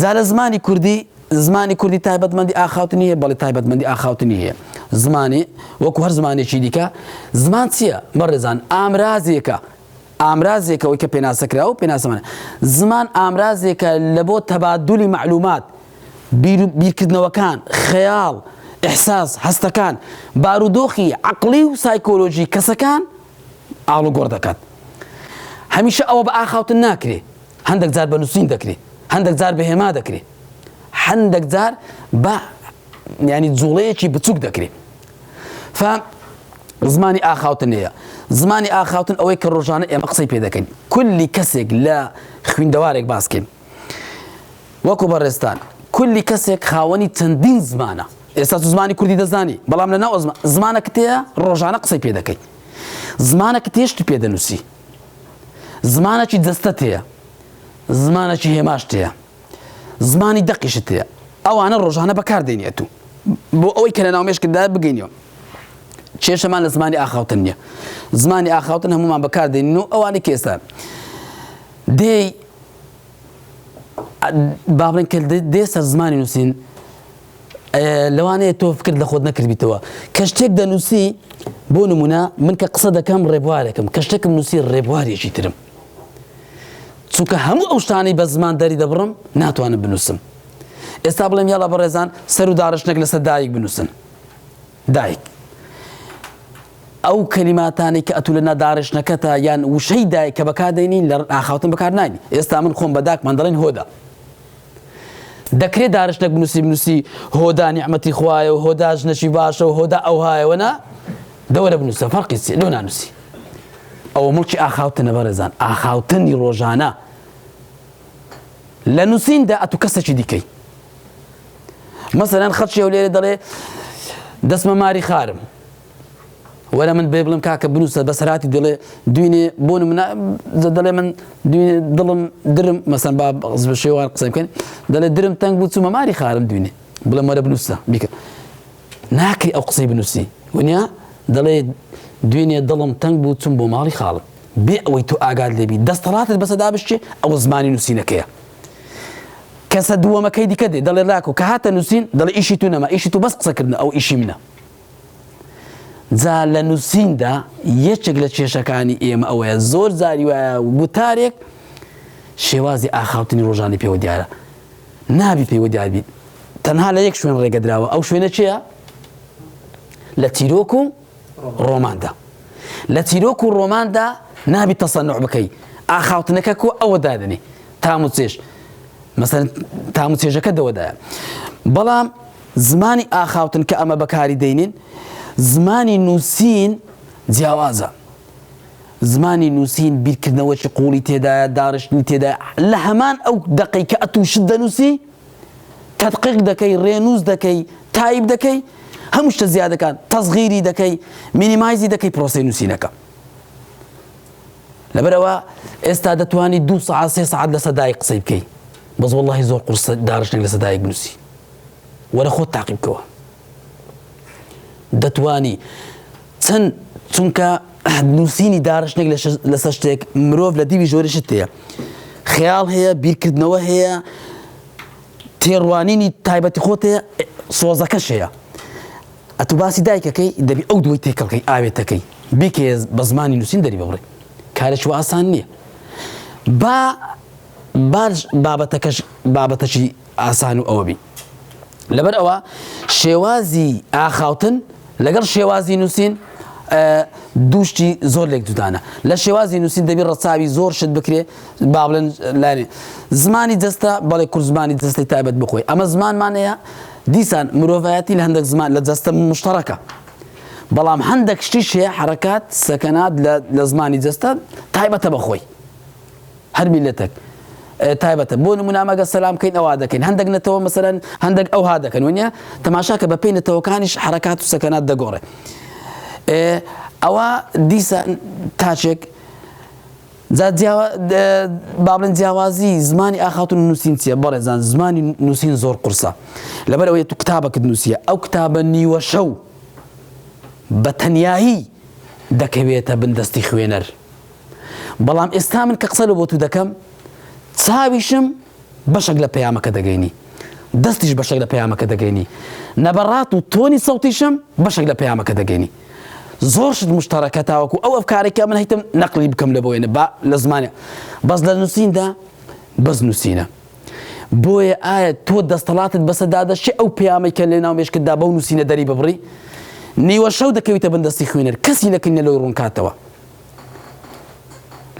جا لە زمانی کوردی تایبەتمەندی ئاخاوتنی هەیە بەڵێ تایبەتمەندی ئاخاوتنی هەیە زمانی وەکو هەر زمانێکی دیکە زمان چییە بەڕێزان ئامرازێکەوەی کە پێناسەکراوە و پێناسەمانە زمان ئامرازێکە لە بۆ تەبادولی معلومات بیرکردنەوەکان خەیاڵ ئیحساس هەستەکان بارودۆخی عەقڵی و سایکۆلۆژی کەسەکان ئاڵ و گۆڕ دەکات هەمیشە ئەوە بە ئاخاوتن ناکرێ هەندێک جار بە نووسین دەکرێت هەندێک جار بە هێما دەکرێت هەندێک جار بە ینی جوڵەیەکی بچووک دەکرێت زمانی ئاخاوتن هەیە زمانی ئاخاوتن ئەوەی کە ڕۆژانە ئێمە قسەی پێ دەکەین کولی کەسێک لە خوێندەوارێک باسکەین وەکو بەڕێستان کولی کەسێک خاوەنی چەندین زمانە ئێستا زمانی کوردی دەزانی بەڵام لەناو زمانەکەت هەیە ڕۆژانە قسەی پێ دەکەین زمانەکەت هێشت پێ دەنووسی زمانێکی دەستەت هەیە زمانێکی هێماشت هەیە زمانی دەقیشت هەیە ئەوانە ڕۆژانە بەکاردێنێت و بۆ ئەوەی کە لە ناو مێشکدا بگەینەوە کێشەمان لە زمانی ئاخاوتن نییە زمانی ئاخاوتن هەمومان بەکاردێنین و ئەوانەی کە ئێستا دێی با بڵێن کە دێ سەر زمانی نووسین لەوانەیە تۆ فکرت لە خۆت نەکردبیتەوە کە شتێک دەنووسی بۆ نمونە من کە قسە دەکەم ڕێبوارێکم کە شتێکم نووسی ڕێبوارێکی ترم چونکە هەموو ئەو شتانەی بە زمان دەری دەبڕم ناتوانم بنووسم ئێستا بڵێم یاڵا بەڕێزان سەر و داڕشتێک لەسەر دایک بنووسن دایک ئەو کەلیماتانی کە ئەتو لەنا داڕشتەکەتە یان وشەی دایک کە بەکاردێنین لە ئاخاوتن بەکار ناینی ئێستا من خۆم بە داکمان دەڵێن هۆدا دەکرێت داڕشتێک بنووسی هۆدا نیعمەتی خوایە و هۆدا ژنەشی باشە و هۆدا ئەو هایەوە نا دەوەرە بنووسە فەرقی چییە لەو نانووسی ئەوە مڵکی ئاخاوتنە بەڕێزان ئاخاوتنی ڕۆژانە لە نووسیندا ئەتو کەسێکی دیکەی مەسەلەن خەڵکی ئەو لێرە دەڵێ دەستمە ماری خارم وەرە من بێ بڵم کاکە بنووسە بەسەراتی دەڵێ دوێنێ بۆ نمونە دەڵێ من دوێنێ دڵم درم مەسەن با بە شێوان قسە بکەین دەڵێ درم تەنگ بوو چوومە ماری خارم دوێنێ بڵێم وەرە بنووسە بیکە ناکری ئەو قسەی بنووسی ونیا دەڵێ دوێنێ دڵم تەنگ بوو چوم بۆ ماڵی خاڵم بێ ئەوەی تۆ ئاگاد لێبی دەستەڵاتت بەسەدا بشتێ ئەوە زمانی نووسینەکەیە کەسە دووەمەکەی دیکە دێ دەڵێ لاکۆ کە هاتە نووسین دەڵێ ئیشی تو نەما ئیشی تو بەس قسەکردن ئەو ئیشی منە جا لە نووسیندا یەکێک لە کێشەکانی ئێمە ئەوەیە زۆر جاری وایە وتارێک شێوازی ئاخاوتنی ڕۆژانی پێوە دیارە نابی پێوە دیار بیت تەنها لە یەک شوێن ڕێگەدراوە ئەو شوێنە چییە؟ لە تیرۆک و ڕۆماندا لە تیرۆک و ڕۆماندا نابی تەسەنوع بکەی ئاخاوتنەکە کۆ ئەوە دادنێ تام و چێش مەسەلەن تام و چێژەکە دەوەدایە بەڵام زمانی ئاخاوتن کە ئەمە بەکاری دەینین زمانی نووسین جیاوازە زمانی نووسین بیرکردنەوەی قوڵی تێدایە داڕشتنی تێدایە لە هەمان ئەو دەقەی کە ئەتووشت دەنووسی تەدقیق دەکەی ڕێنووس دەکەی تایب دەکەی هەموو شتە زیادەکان تەزغیری دەکەی مینیمایزی دەکەی پرۆسەی نووسینەکە لەبەرەوە ئێستا دەتوانی 2 سەعات 3 سەعات لە سەدای قسەی بکەی بەس وەڵڵاهی زۆر قورس داڕشتێک لە سەدایەک بنووسی وەرە خۆت تاقیب بکەوە دەتوانی چەند چونکە نووسینی داڕشتێک لەسەر شتێک مرۆڤ لە دیوی ژۆرەشت هەیە خەیاڵ هەیە بیرکردنەوە هەیە تێڕوانینی تایبەتی خۆت هەیە سۆزەکەش هەیە ئەتو باسی دایکەکەی دەبی ئەو دوای تێکەڵکەی ئاوێتەکەی بیکێ بە زمانی نووسین دەری ببڕێ کارێکی ئاسان نییە باش بابەتەشی ئاسان و ئەوە بی لەبەر ئەوە شێوازی ئاخاوتن لەگەڵ شێوازی نووسین دووشتی زۆر لێک جودانە لە شێوازی نووسین دەبی ڕەچاوی زۆر شت بکرێ با بڵێن لای زمانی جەستە بەڵێ کورد زمانی جەستی تایبەت بخۆی ئەمە زمانمان هەیە دیسان مرۆڤایەتی لە هەندێک زمان لە جەستە مشتەڕەکە بەڵام هەندێک شتیش هەیە حرەکات سەکەنات لە زمانی جەستە تایبەتە بەخۆی هەر میلەتێک تایبەتە بۆ نمونە ئەگە سەلام بکەین ئەوا دەکەین هەندێک نەتەوە مەسەلەن هەندێک ئەوها دەکەن وانە تەماشاکە بە پێی نەتەوەکانیش حرەکات و سەکەنات دەگۆڕێ ئەوە دیسان تاچێک با بڵێن جیاوازی زمانی ئاخاوتن و نووسین چییە بەڕێزان زمانی نووسین زۆر قورسە لەبەر ئەوەیە تو کتابەکەت نووسیە ئەو کتابە نیوە شەو بە تەنیایی دەکەوێتە بندەستی خوێنەر بەڵام ئێستا من کە قسە لە بۆ تو دەکەم چاویشم بەشێک لە پەیامەکە دەگەینی دەستیش بەشێک لە پەیامەکە دەگەینی نەبەڕات و تۆنی سەوتیشم بەشێک لە پەیامەکە دەگەینی زۆر شت مشتەڕەکە تاوەکو ئەو ئەفکارێکە من هەیتم نەقلی بکەم لە بۆیە با لە زمانێ بەس لە نووسیندا بەس نووسینە بۆیە ئایا تۆ دەستەڵاتت بەسەدادەشی ئەو پەیامەی کە لێ ناو مێشکتدا بەو نووسینە دەری ببڕی نیوە شەو دەکەویتە بندەستی خوێنەر کەسی نەکەینە لەوەی ڕوونکاتەوە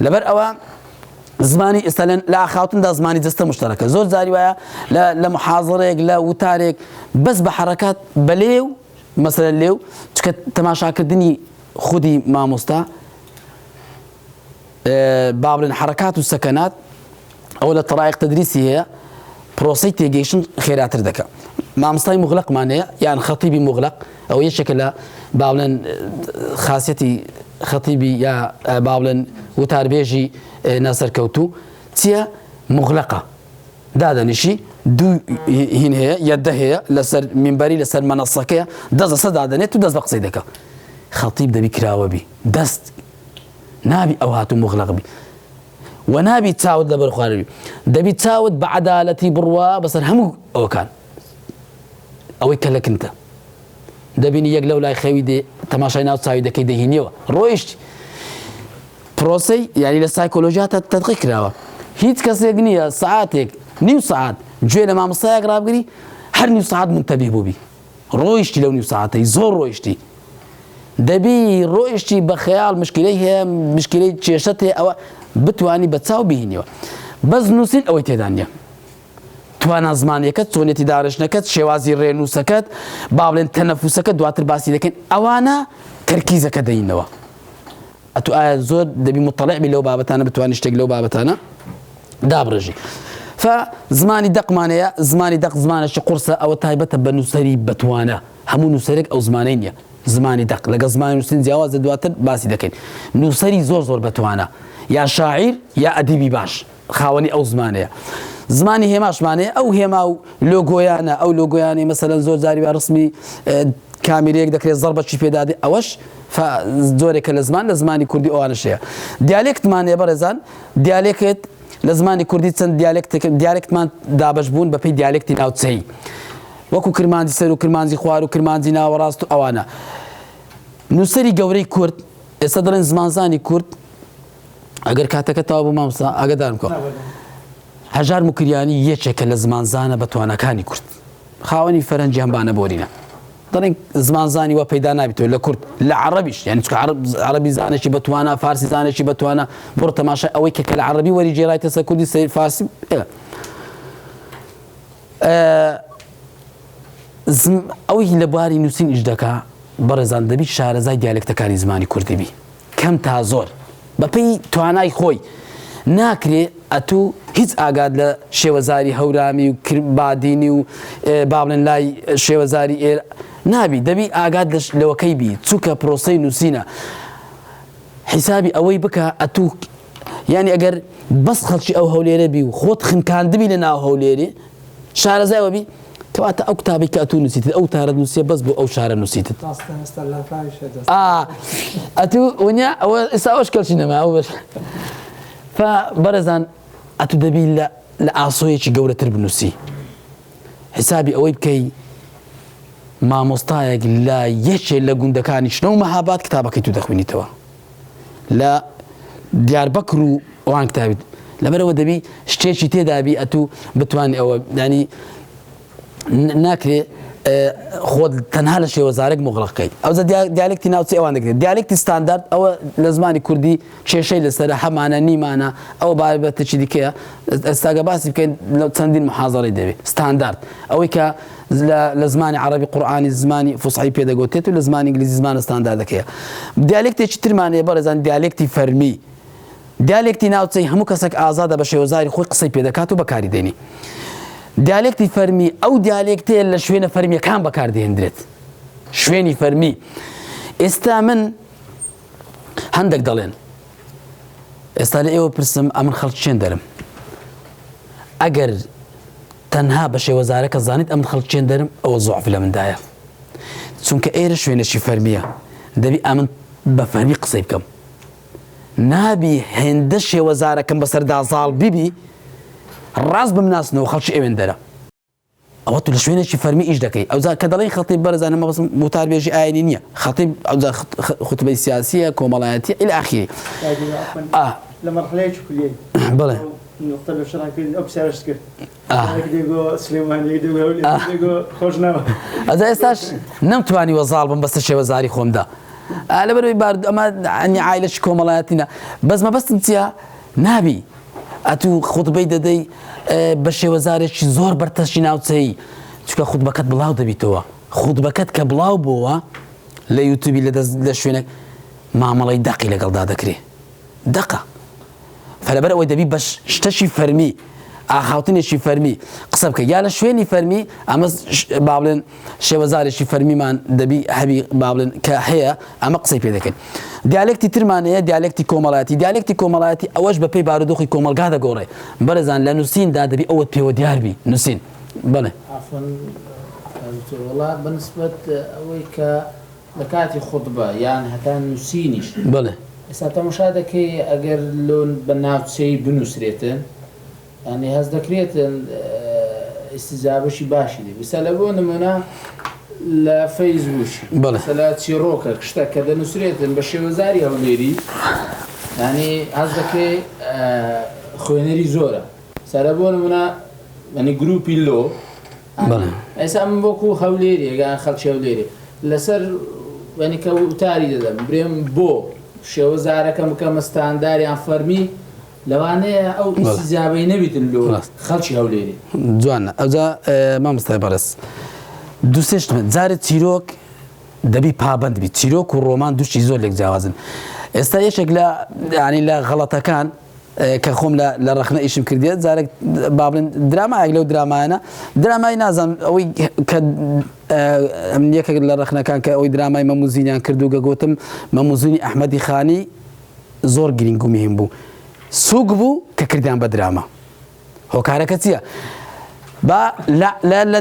لەبەر ئەوە زمانی ئێستا لە ئاخاوتندا زمانی جەستە مشتەڕەکە زۆر جاری وایە لە محاضەرێک لە وتارێک بەس بە حرەکات بەلێو مەسەلەن لێو چکە تەماشاکردنی خودی مامۆستا با بڵێن حرەکات و سەکەنات ئەوە لە تەڕایق تەدریسی هەیە پرۆسەی تێگەیشتن خێراتر دەکە مامۆستای مغلقمان هەیە یان خەتیبی مغلق ئەو یەکێکە لە با بڵێن خاسیەتی خەتیبی یا با بڵێن وتاربێژی ناسەرکەوتوو چییە مغلقە دادەنیشی دوو هین هەیە یەدە هەیە لەسەر مینبەری لەسەر مەنەسەکەیە دەست دادەنێت و دەست بە قسەی دەکە خەتیب دەبی کراوە بی دەست نابی ئەو هاتوو مغلق بی و نابی چاوت لەبەر خوارەوی دەبی چاوت بە عەدالەتی بڕوا بەسەر هەموو ئەوەکان ئەوەی کە لەکنتە دەبینی یەک لەو لای خەوی دێ تەماشای ناو چاوی دەکەی دەهینیەوە ڕۆیشتی پرۆسەی یعنی لە سایکۆلۆژیاتە تەدقیق کراوە هیچ کەسێک نییە سەعاتێک نیو سەعات گوێ لە مامۆستایەک ڕابگری هەر نیو سەعات منتەبیه بووبی ڕۆیشتی لەو نیو سەعاتەی زۆر ڕۆیشتی دەبی ڕۆیشتی بە خەیاڵ مشکلەی هەیە مشکلەی کێشەت هەیە ئەوە بتوانی بە چاو بهینیەوە بەس نووسین ئەوەی تێدا نییە توانە زمانیەکەت چۆنێتی داڕشنەکەت شێوازی ڕێنووسەکەت با بڵێن تەنەفوسەکە دواتر باسی دەکەین ئەوانە تەرکیزەکە دەینەوە ئەتو ئایا زۆر دەبی مطلعبی لەو بابەتانە بتوانانی شتێک لەو بابەتانە دابڕژی زمانی دەقمانەیە زمانی دەق زمانێکی قورسە ئەوە تایبەتە بە نووسەری بەتوانە هەموو نووسەرێک ئەو زمانەی نییە زمانی دەق لەگە زمانی نووسین جیاوازە دواتر باسی دەکەین نووسەری زۆر بەتوانە یا شاعیر یا ئەدیبی باش خاوەنی ئەو زمانەیە زمانی هێماشمانەیە ئەو هێما و لۆگۆیانە ئەو لۆگۆیانی مەسەلەن زۆر جاری ڕسمی کامیرەیەک دەکرێت زەربەچی پێدادێ ئەوەش زۆرێکە لە زمانی کوردی ئەوانەش هەیە دیالێکتمانەیە بەڕێزان دیالێکت لە زمانی کوردی چەند دیالێکتمان دابەش بوون بەپێی دیالێکتی ناوچەیی وەکو کرمانجی سەر و کرمانجی خوار و کرمانجی ناوەڕاست و ئەوانە. نووسەری گەورەی کورد ئێستا دەڵێن زمانزانی کورد ئەگەر کاتەکە تاوا بوو مامۆستا ئاگادارم کە هەژار مکریانی یەکێکە لە زمانزانە بە توانەکانی کورد خاوەنی فەرەنجیان بانە بۆرینە دەڵێن زمانزانی وە پەیدا نابێتەوە لە کورد لە عەرەبیش یعنی چونکە عەرەبی زانێکی بەتوانە فارسی زانێکی بەتوانە بڕۆ تەماشای ئەوەی کە لە عەرەبی وەریگێڕایتە سەر کوردی سەیر فارسی ئەوەی لە بواری نووسین ئیش دەکا بەڕێزان دەبی شارەزای دیالێکتەکانی زمانی کوردی بی کەم تا زۆر بەپێی توانای خۆی ناکرێ ئەتوو هیچ ئاگاد لە شێوەزاری هەورامی و بادینی و با بڵێن لای شێوەزاری ئێرە نابی دەبی ئاگاد لەوەکەی بی چووکە پرۆسەی نووسینە حیسابی ئەوەی بکە ئەتوو یعنی ئەگەر بەس خەڵکی ئەو هەولێرە بی و خۆت خنکاندبی لە ناو هەولێرێ شارەزایەوە بی کەواتە ئەو کتابی کە ئەتوو نووسیتت ئەو تارە نووسیە بەس بۆ ئەو شارە نووسیتت ئەتوو ونیا ئەوە ئێستا ئەوش کەلچی نەما ئەو بەش بەڕێزان ئەتوو دەبی لە ئاسۆیەکی گەورەتر بنووسی حیسابی ئەوەی بکەی مامۆستایەک لە یەکێک لە گوندەکانی شنە و مەهاباد کتابەکەی تو دەخوێنیتەوە لە دیاربەکر و ئەوان کتابیت لەبەرەوە دەبی شتێکی تێدابی ئەتوو بتوانێت ئەوە ینی ناکرێ خۆت تەنها لە شێوەزارێک مغڵقەکەیت ئەوزە دیالێکتی ناوچەی ئەوان دەکرێت دیالێکتی ستاندارد ئەوە لە زمانی کوردی کێشەی لەسەرە هەمانە نیمانە ئەو بابەتێکی دیکەیە ئێستاگە باسی بکەین لە چەندین محاضەڕی دەبێت ستاندارد ئەوەی کە لە زمانی عەرەبی قورئانی زمانی فوسحی پێدەگوتێت و لە زمانی ئینگلیزی زمانە ستانداردەکەیە دیالێکتێکی ترمانەیە بەڕێزان دیالێکتی فەرمی دیالێکتی ناوچەی هەموو کەسێک ئازادە بە شێوەزاری خۆی قسەی پێدەکات و بەکاری دێنی دیالێکتی فەرمی ئەو دیالێکتەیە لە شوێنە فەرمیەکان بەکاردێنرێت شوێنی فەرمی ئێستا من هەندێک دەڵێن ئێستا لە ئێوە پرسم ئەمن خەڵکی چێن دەرم ئەگەر تەنها بە شێوەزارەکە زانیت ئەمن خەڵکی چێن دەرم ئەوە زوعف لە مندایە چونکە ئێرە شوێنێکی فەرمیە دەبی ئەمن بە فەرمی قسەی بکەم نابی هێندە شێوەزارەکەم بەسەردا زاڵ بیبی ڕاست بمناسنەوە خەڵکی ئێوێن دەرە ئەوە تو لە شوێنێکی فەرمی ئیش دەکەی ئەوجا کە دەڵێن خەتیب بەرزانە مەبەستم وتاربێژی ئاینی نییە خەتیب ئەوجا خوتبەی سیاسیە کۆمەڵایەتیە ئیلی ئاخیری لە مەرحەلەیەکی کولیەی بەڵێ نقطە بەشڕاکردن ئەو پرسیارش کرد دێگۆ سلێمانی دێگۆ خۆش ناوە ئەجا ئێستاش نەمتوانی وەزاڵ بم بەستە شێوەزاری خۆمدا لەبەرەوەی ئەمە عایلەشی کۆمەڵایەتینە بەس مەبەستم چییە نابی ئەتوو خوتبەی دەدەی بە شێوەزارێکی زۆر بەرتەشی ناوچەیی چونکە خوتبەکەت بڵاو دەبیتەوە خوتبەکەت کە بڵاو بووە لە یوتیوبی لە شوێنێک مامەڵەی دەقی لەگەڵدا دەکرێ دەقە فەلەبەر ئەوەی دەبی بە شتەشی فەرمی ئاخاوتنێکی فەرمی قسە بکە یا لە شوێنی فەرمی ئەمە با بڵێن شێوەزارێکی فەرمیمان دەبی هەبی با بڵێن کە هەیە ئەمە قسەی پێ دەکەین دیالێکتی ترمانەیە دیالێکتی کۆمەڵایەتی دیالێکتی کۆمەڵایەتی ئەوەش بەپێی بارودۆخی کۆمەلگا دەگۆڕێ بەرەزان لە نووسیندا دەبی ئەوەت پێوە دیاربی نووسین بڵێ وڵا بەنسبەت ئەوەی کە لە کاتی خوتبە یان هەتا نووسینیش بڵێ ئێستا تەماشا دەکەی ئەگەر لۆن بە ناوچەی بنووسرێتن ینی هەز دەکرێتن ئیستیزابەشی باشی دێ ویسا لە بۆ نمونە لە فەیسبووکی لە چیرۆکە شتە کە دەنووسرێتن بە شێوەزاری هەولێری ینی هەز دەکەی خوێنەری زۆرە سەرە بۆ نمونە ینی گروپی لۆ ئێستا من بۆکو هەولێری ئەگەیان خەڵکی هەولێری لەسەر ینی کە وتاری دەدەم برێم بۆ شێوەزارەکەم بکەمە ستانداریان فەرمی لەوانەیە ئەو ئیستیزابەی نەبیتن لۆ خەڵکی هەولێری جوانە ئەوجا مامۆستای بەڕێز دوو سێ شت جارێک چیرۆک دەبی پابەند بی چیرۆک و ڕۆمان دووشی زۆر لێک جیاوازن ئێستا یەکێک لە ینی لە غەڵەتەکان کە خۆم لە ڕخنە ئیشم کردێت جارێک با بڵێن درامایەک لەو درامایانە درامای نازانم ئەوەی کە یەکێک لە ڕخنەکان کە ئەوەی درامای مەموزینیان کردو گەگوتم مەموزینی ئەحمەدی خانی زۆر گرنگ و مهم بوو سووک بوو کە کردیان بە دراما هۆکارەکە چییە لە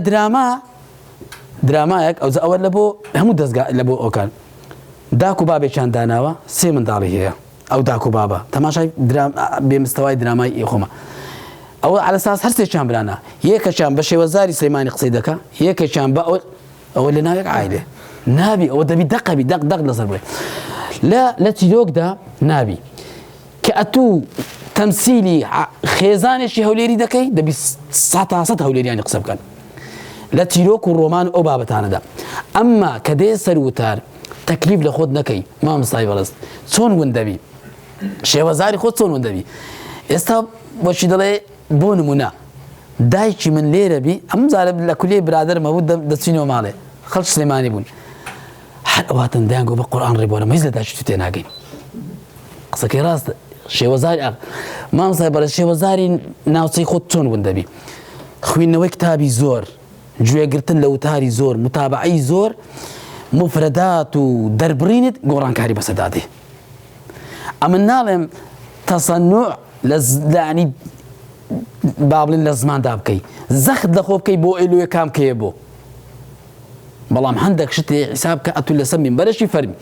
درامایەک ئەوە لە بۆ هەموو دەستگا لە بۆ ئۆکان داک و بابێکیان داناوە سێ منداڵی هەیە ئەو داک و بابە تەماشای بێمستەوای درامای خۆمە ئەوە على ئەساس هەرسێکیان برانە یەکەشیان بە شێوەزاری سلەیمانی قسەی دەکە یەکێکیان بە ئەوە لە ناوێک عایلێ نابی ئەوە دەبی دەقەبی دەق لەسەر بڵێ لە چیرۆکدا نابی کە ئەتوو تەمسیلی خێزانێکی هەولێری دەکەی دەبی 100% هەولێریانی قسە بکەن لە تیرۆک و ڕۆمان ئەو بابەتانەدا ئەمما کە دێ سەر وتار تەکلیف لە خۆت نەکەی مامۆستای بەڕست چۆن ون دەبی شێوەزاری خۆت چۆن ون دەبی ئێستا بۆچی دەڵێ بۆ نمونە دایکی من لێرە بی ئەم جارە لە کولێ برادەرمە بوو دەچینەوە ماڵێ خەڵک سلێمانی بوون هەر ئەواتن دایان گۆ بە قورئان ڕێبوەرە مەیز لە دایکی تو تێناگەین قسەکەی ڕاستە شێوەزاری مامۆستای بەڕست شێوەزاری ناوچەی خۆت چۆن ون دەبی خوێندنەوەی کتابی زۆر گوێگرتن لە وتاری زۆر متابعەی زۆر مفردات و دەربڕینت گۆڕانکاری بەسەدادێ ئەمن ناڵێم تەسەنوع لەعنی با بڵێن لە زماندا بکەی زەخت لە خۆ بکەی بۆ ئێلوێ کام کەیە بۆ بەڵام هەندێک شتێ حیساب کە ئەتوو لەسەر مینبەرەشی فەرمی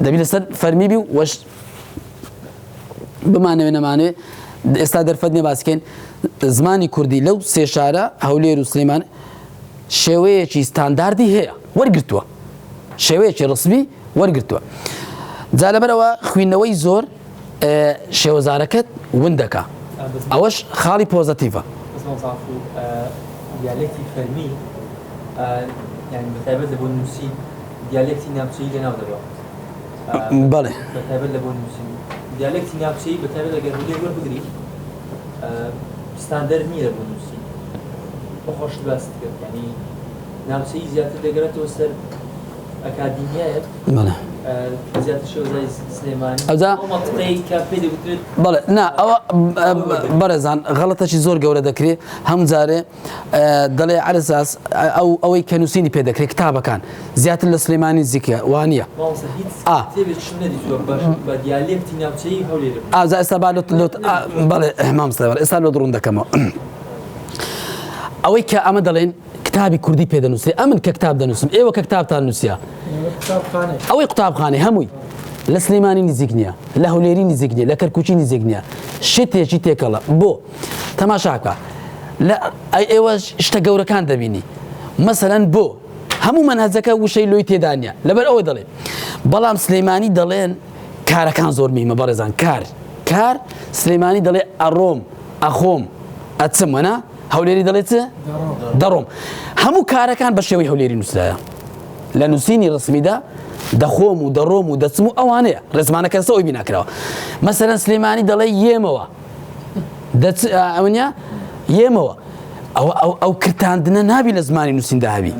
دەبی لەسەر فەرمی بی وەش بمانەوێ نەمانوێ ئێستا دەرفەت نێ باسکەین زمانی کوردی لەو سێ شارە هەولێر و سلێمان شێوەیەکی ستانداردی هەیە وەرگرتووە شێوەیەکی ڕسمی وەرگرتووە جا لەبەرەوە خوێندنەوەی زۆر شێوەزارەکەت ون دەکا ئەوەش خاڵی پۆزەتیڤە دیالێکتی فەرمی یعنی بەتایبەت لە بۆ نووسی دیالێکتی ناوچەیی لەناو دەبێت بەڵێ بەتایبەت لە بۆ نووسی دیالێکتی ناوچەیی بەتایبەت ئەگەر هەولێر وەربگریت ستاندەرد نییە لە بۆ نووسی بە خۆش باست کرد یعنی ناوچەیی زیاتر دەگەرێتەوە سەر ئەکادیمیایەت زیاتر شێوەزاری سلێمانی مەنتیقەی کە پێی دەگوترێت بەڵێ نا ئەوە بەڕێزان غەڵەتەکی زۆر گەورە دەکرێت هەم جارێ دەڵێ عەلە ئەساس ئەوەی کە نووسینی پێ دەکرێت کتابەکان زیاتر لە سلێمانی نزیکە وانە بە دیالێکتی ناوچەیی هەولێر ئازا ئێستا بەڵێ مامۆستای ئێستا لۆ دڕوون دەکەمەوە ئەوەی کە ئەمە دەڵێن کتابی کوردی پێ دەنووسێ ئەمن کە کتاب دەنووسم ئێوە کە کتابتان نووسیا ئەوەی قوتابخانەی هەمووی لە سلێمانی نزیک نییە لە هەولێری نزیک نییە لە کەرکوچی نزیک نییە شتێکی تێکەڵە بۆ تەماشا بکە ئێوە شتە گەورەکان دەبینی مەسەلەن بۆ هەموو مەنهەجەکە وشەی لۆی تێدا نییە لەبەر ئەوە دەڵێ بەڵام سلێمانی دەڵێن کارەکان زۆر میمە بەڕێزان کار سلێمانی دەڵێ ئەڕۆم ئەخۆم ئەچم وەنا هەولێری دەڵێت دەڕۆم هەموو کارەکان بە شێوەی هەولێری نووسرایە لە نووسینی ڕسمیدا دەخۆم و دەڕۆم و دەچم و ئەوانەیە ڕێزمانەکە سەوەی بیناکراوە مەسەلەن سلێمانی دەڵێ یێمەوە ئەوەنیا یێمەوە ئەو کرتاندنە نابی لە زمانی نووسیندا هەبی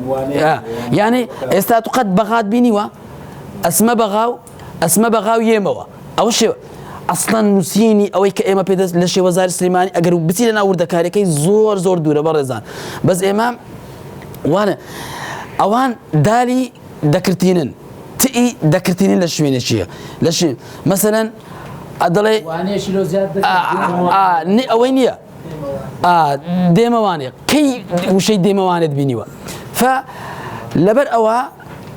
یانێ ئێستا تو قەت بەغات بینیوە ئەسمە بەغاو یێمەوە ئەو شێوە ئەسڵەن نووسینی ئەوەی کە ئێمە پێدەست لە شێوەزاری سلێمانی ئەگەر بچی لە ناوردەکارەکەی زۆر دوورە بەڕێزان بەس ئێمە وانە ئەوان دالی دەکرتینن تئی دەکرتینن لە شوێنێکیە لە مەسەلەن ئەدەڵێ ئەوەی نییە دێمەوانێ کەی وشەی دێمەوانێت بینیوە لەبەر ئەوە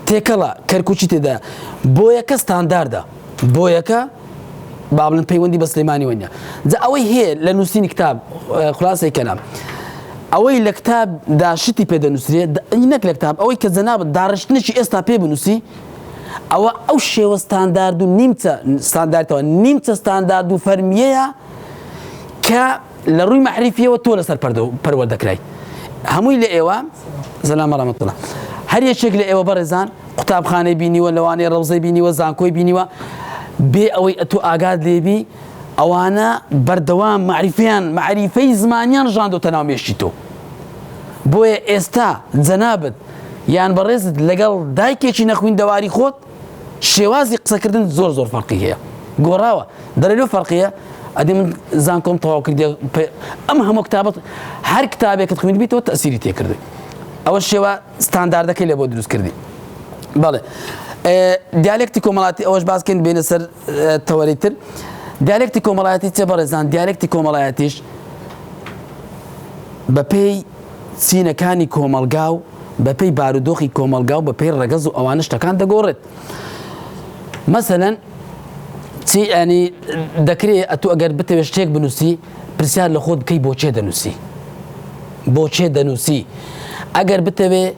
تێکەڵە کەرکوچی تێدا بۆیەکە ستانداردە بۆیەکە با بڵێن پەیوەندی بە سلێمانی وەنیە جا ئەوەی هەیە لە نووسینی کتاب خولاسەی کەلام ئەوەی لە کتابدا شتی پێ دەنووسرێت نەک لە کتاب ئەوەی کە جەنابەت داڕشتنێکی ئێستا پێ بنووسی ئەوە ئەو شێوە ستاندارد و نیمچە ستانداردەوە نیمچە ستاندارد و فەرمیەیە کە لە ڕووی مەعریفیەوە تۆ لەسەر پەروەردەکرای هەمووی لە ئێوە زەلام ڕەحمەتوڵڵاه هەر یەکێک لە ئێوە بەڕێزان قوتابخانەی بینیوە لەوانەیە ڕەوزەی بینیوە زانکۆی بینیوە بێ ئەوەی ئەتۆ ئاگاد لێبی ئەوانە بەردەوام معریفەی زمانیان ژاندۆتە ناو مێشتی تۆ بۆیە ئێستا جەنابەت یان بەڕێزت لەگەڵ دایکێکی نەخوین دەواری خۆت شێوازی قسەکردن زۆر فەرقی هەیە گۆڕاوە دەڵێ لێ فەرقیە ئەدی من زانکۆم تەواو کردی ئەم هەموو کتابەت هەر کتابێکت خوێنی بیتەوە تەسیری تێکردی ئەوە شێوە ستانداردەکەی لێ بۆ دروست کردی بەڵێ دیالێکتی کۆمەڵایەتی ئەوەش باسکەین بێنە سەر تەوەرەی تر دیالێکتی کۆمەڵایەتی چێ بەڕێزان دیالێکتی کۆمەڵایەتیش بەپێی چینەکانی کۆمەلگا و بەپێی بارودۆخی کۆمەلگا و بەپێی ڕەگەز و ئەوانە شتەکان دەگۆڕێت مەسەلەن چی ینی دەکرێت ئەتو ئەگەر بتەوێت شتێک بنووسی پرسیار لە خۆت بکەی بۆچێ دەنووسی بۆچێ دەنووسی ئەگەر بتەوێت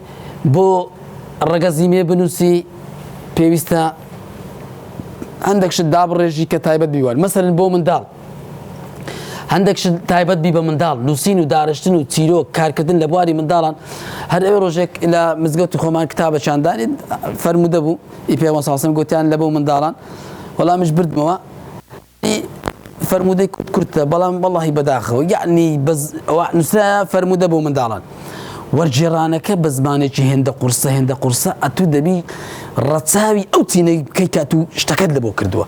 بۆ ڕەگەزیمێ بنووسی پێویستە هەندێک شت دابڕێژی کە تایبەت بیوان مەسەرن بۆ منداڵ هەندێک شت تایبەت بی بە منداڵ نووسین و دارشتن و چیرۆک کارکردن لە بواری منداڵان هەر ئەوێ ڕۆژێک لە مزگەوتی خۆمان کتابەچاندانی فەرموودە بوو ئی پێ ساسم گوتیان لە بۆ منداڵان وەڵامش بردمەوە فەرموودەی کورتە بەڵام وەڵاهی بەداخەوە یعنی نووسرا فەرموودە بۆ منداڵان وەرجێڕانەکە بە زمانێکی هێندە قورسە ئەتوو دەبی ڕەچاوی ئەو تینەی بکەی کە تو شتەکەت لە بۆ کردووە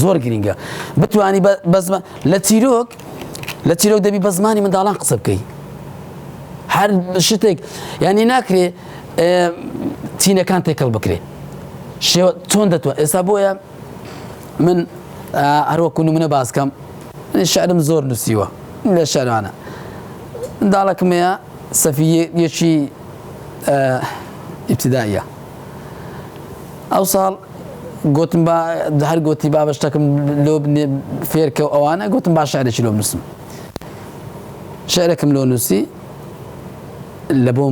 زۆر گرینگە بتوانی لە چیرۆک دەبی بە زمانی منداڵان قسە بکەی هەر شتێک یعنی ناکرێ تینەکان تێکەڵ بکرێ چۆن دەتوە ئێستا بۆیە من هەروەکو نمونە باسکەم شعرم زۆر نووسیوە لە شعرانە منداڵێکم هەیە سەفیەکی ئیبتیدائیە ئەو ساڵ گوتم هەر گوتی با بە شتەکەم لۆ فێرکە و ئەوانە گوتم با شعرێکی لۆ بنووسم شعرێکم لۆ نووسی لە بۆ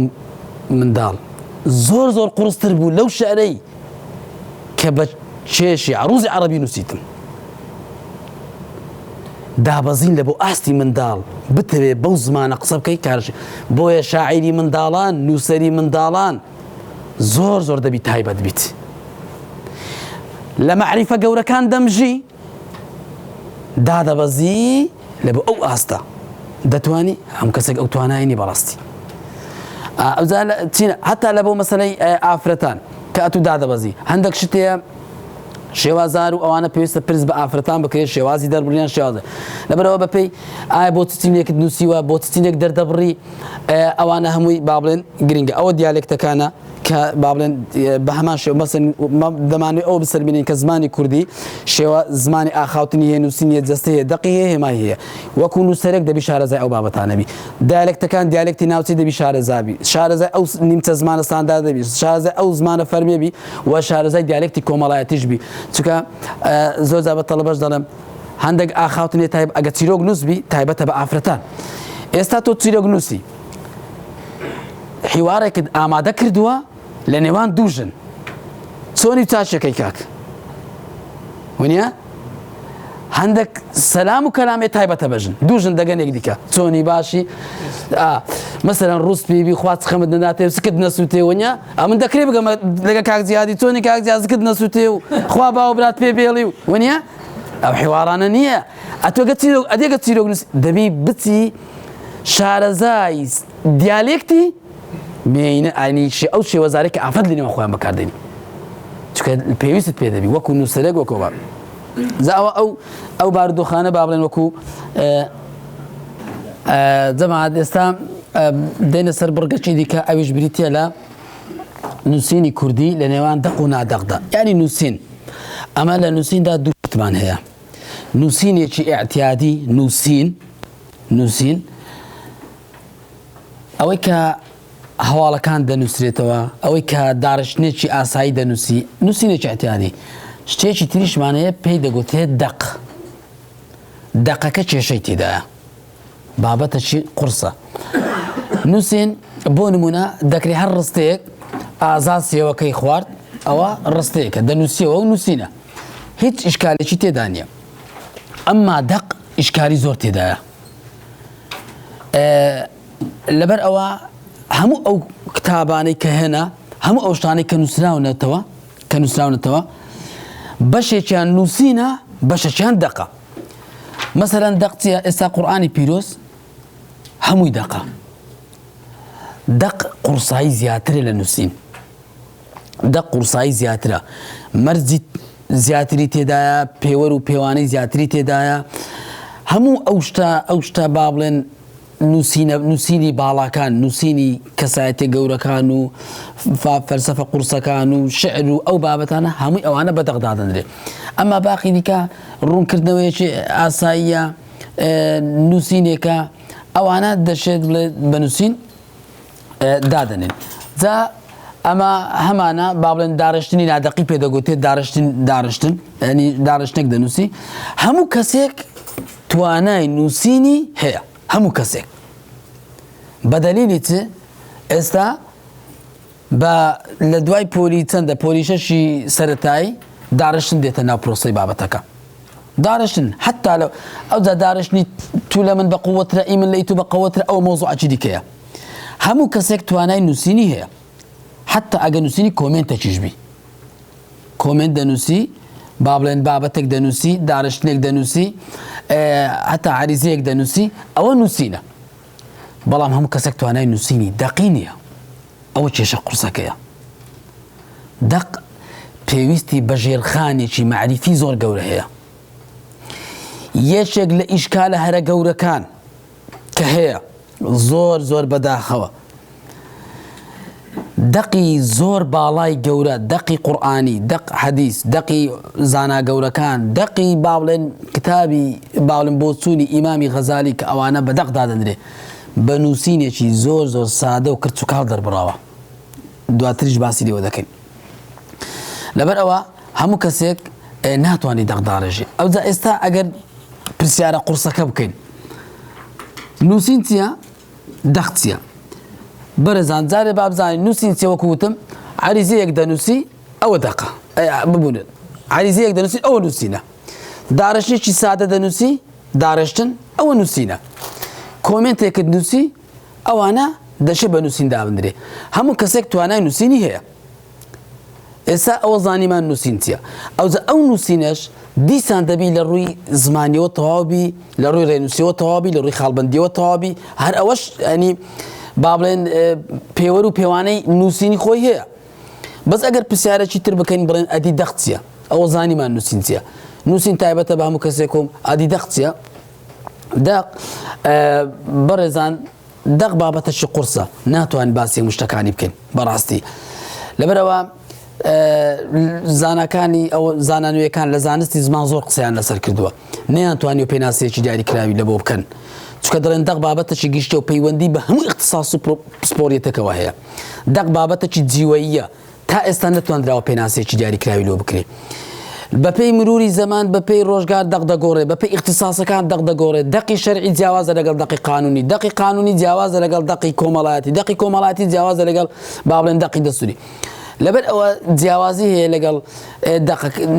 منداڵ زۆر قورستر بوو لەو شعرەی کە بە چێشی عروزی عەرەبی نووسیتم دابەزین لە بۆ ئاستی منداڵ بتەوێ بەو زمانە قسە بکەی کارش بۆیە شاعیری منداڵان نووسەری منداڵان زۆر دەبی تایبەت بیت لە مەعریفە گەورەکان دەمژی دادەبەزی لە بۆ ئەو ئاستە دەتوانی هەم کەسێک ئەو توانایانی بەڕاستی هەتا لە بۆ مەسەلەی ئافرەتان کە ئەتوو دادەبەزی هەندێک شتەیە شێوازار و ئەوانە پێویستە پرس بە ئافرەتان بکرێت شێوازی دەربڕیان شێوازە لەبەرەوە بەپێی ئایا بۆ چچینێکت نووسیوە بۆ چچینێک دەردەبڕی ئەوانە هەمووی با بڵێن گرنگە ئەوە دیالێکتەکانە کە با بڵێن بە هەمان شێوە مەسەن دەمانوێت ئەوە بسەربینین کە زمانی کوردی شێوە زمانی ئاخاوتنی هەیە نووسینیە جەستە هەیە دەقی هەیە هێمای هەیە وەکو نووسەرێک دەبی شارەزای ئەو بابەتانەبی دیالێکتەکان دیالێکتی ناوچەی دەبی شارەزابی شارەزای ئەو نیمچە زمانە ستاندار دەبی شارەزای ئەو زمانە فەرمیێبی و شارەزای دیالێکتی کۆمەڵایەتیش بی چونکە زۆر جار بە تەڵەبەش دەڵێم هەندێک ئاخاوتنێ ئەگە چیرۆک نووسبی تایبەتە بە ئافرەتان ئێستا تۆ چیرۆک نووسی حیوارێکت ئامادە کردووە لە نێوان دووژن چۆنی چاچەکەی کاک وانە هەندێک سەلام و کەلامێ تایبەتە بەژن دووژن دەگەنێک دیکە چۆنی باشی مەسەلەن ڕووس پێبی خوات خەمت نەداتێ سکت نەسووتێ وانە من دەکرێ بگەم لەگە کاک زیادی چۆنی کاک زیاد سکت نەسووتێ و خوا باوە برات پێ بێڵی و وانە ئەو حیوارانە نییە ئەدێگە چیرۆک نووسی دەبی بچی شارەزای دیالێکتی مێینە ئاینیشی ئەو شێوەزارێک کە ئافرەت لە نێوان خۆیان بەکاردێنی چونکە پێویستت پێ دەبی وەکو نووسەرێک وەکو باب زاوە ئەو بارودۆخانە با بڵێن وەکو جەماعەت ئێستا دێنە سەر بڕگەچی دیکە ئەویش بریتە لە نووسینی کوردی لە نێوان دەق و نادەقدا یعنی نووسین ئەمە لە نووسیندا دوو شتمان هەیە نووسینێکی ئیعتیادی نووسین ئەوەی کە هەواڵەکان دەنووسرێتەوە ئەوەی کە داڕشتنێکی ئاسایی دەنووسی نووسینێکی ئەتیانی شتێکی تریشمانەیە پێی دەگوتێت دەقەکە کێشەی تێدایە بابەتە چی قورسە نووسین بۆ نمونە دەکرێت هەر ڕستەیەک ئازاد سێوەکەی خوارد ئەوە ڕستەیەکە دەنووسیەوە و نووسینە هیچ ئیشکالێکی تێدا نییە ئەمما دەق ئیشکالی زۆر تێدایە لەبەر ئەوە هەموو ئەو کتابانەی کە هێنا هەموو ئەو شتانەی کە نووسراونەتەوە بەشێکیان نووسینە بەشێکیان دەقە مەسەلەن دەق چییە ئێستا قورئانی پیرۆز هەمووی دەقە دەق قورسایی زیاترە لە نووسین دەق قورسایی زیاترە مەرجی زیاتری تێدایە پێوەر و پێوانەی زیاتری تێدایە هەموو ئەو شتە با بڵێن نووسینی باڵاکان نووسینی کەسایەتی گەورەکان و فەلسەفە قورسەکان و شعر و ئەو بابەتانە هەمووی ئەوانە بە دەقدا دەنرێت ئەمما باقی دیکە ڕوونکردنەوەیەکی ئاساییە نووسینێکە ئەوانە دەشێت بڵێت بە نووسین دادەنێن جا ئەمە هەمانە با بڵێن داڕشتنی نادەقی پێدەگوتێت داڕشتن ینی داڕشتێک دەنووسی هەموو کەسێک توانای نووسینی هەیە هەموو کەسێک بەدەلیلی چ ئێستا بە لە دوای پۆلی چەندە پۆلی شەشی سەرەتایی داڕشتن دێتە ناو پرۆسەی بابەتەکە داڕشتن حتا لەو ئەوجا داڕشتنی تو لە من بە قووەترە ئیمن لەی تو بە قەوەترە ئەو مۆزوعەکی دیکەیە هەموو کەسێک توانای نووسینی هەیە حتا ئەگە نووسینی کۆمنتێکیش بی کۆمنت دەنووسی با بڵێن بابەتێک دەنووسی داڕشتنێک دەنووسی حتا عریزەیەک دەنووسی ئەوە نووسینە بەڵام هەموو کەسێک توانای نووسینی دەقی نییە ئەوە کێشە قورسەکەیە دەق پێویستی بە ژێرخانێکی معریفی زۆر گەورە هەیە یەکێک لە ئیشکالە هەرە گەورەکان کە هەیە زۆر بەداخەوە دەقی زۆر باڵای گەورە دەقی قورئانی دەق حەدیث دەقی زانا گەورەکان دەقی با بڵێن کتابی با بڵێن بۆ چوونی ئیمامی غەزالی کە ئەوانە بە دەق دادەنرێ بە نووسینێکی زۆر سادە و کرچ و کاڵ دەربڕاوە دواتریش باسی لێوە دەکەین لەبەر ئەوە هەموو کەسێک ناتوانێت دەقداڕێژێ ئەوجا ئێستا ئەگەر پرسیارە قورسەکە بکەین نووسین چییە؟ دەق چییە؟ بەرەزان جارێ بابزانین نووسین چییە وەکو وتم عەریزەیەک دەنووسی ئەوە دەقە ببوونێت عەریزەیەک دەنووسی ئەوە نووسینە داڕشتێکی سادە دەنووسی داڕشتن ئەوە نووسینە کۆمنتێکت نووسی ئەوانە دەشێ بە نووسین دابدرێ هەموو کەسێک توانای نووسینی هەیە ئێستا ئەوە زانیمان نووسین چییە ئەوجا ئەو نووسینەش دیسان دەبی لە ڕووی زمانیەوە تەواوبی لە ڕووی ڕێنووسیەوە تەواوبی لە ڕووی خاڵبەندیەوە تەواوبی هەر ئەوەش ئەنی با بڵێن پێوەر و پێوانەی نووسینی خۆی هەیە بەس ئەگەر پرسیارێکی تر بکەین بڵێن ئەدی دەق چییە ئەوە زانیمان نووسین چییە نووسین تایبەتە بە هەموو کەسێکم ئەدی دەق چییە دەق بەڕێزان دەق بابەتەشی قورسە ناتوانین باسی مشتەکانی بکەین بەڕاستی لەبەرەوە زانەکانی ئەو زانانوێکان لە زانستی زمان زۆر قسەیان لەسەر کردووە نەیانتوانی و پێناسەیەکی دیاریکراوی لە بۆ بکەن چونکە دەڵێن دەق بابەتەکی گشتە و پەیوەندی بە هەموو اختصاص و پسپۆریەتەکەوە هەیە دەق بابەتەکی جیوەییە تا ئێستا نەتوانراوە پێناسەیەکی دیاریکراوی لۆ بکرێ بەپێی مروری زەمان بەپێی ڕۆژگار دەق دەگۆڕێ بەپێی اختصاسەکان دەق دەگۆڕێ دەقی شەرعی جیاوازە لەگەڵ دەقی قانونی دەقی قانونی جیاوازە لەگەڵ دەقی کۆمەڵایەتی دەقی کۆمەڵایەتی جیاوازە لەگەڵ با بڵێن دەقی دەستوری لەبەر ئەوە جیاوازی هەیە لەگەڵ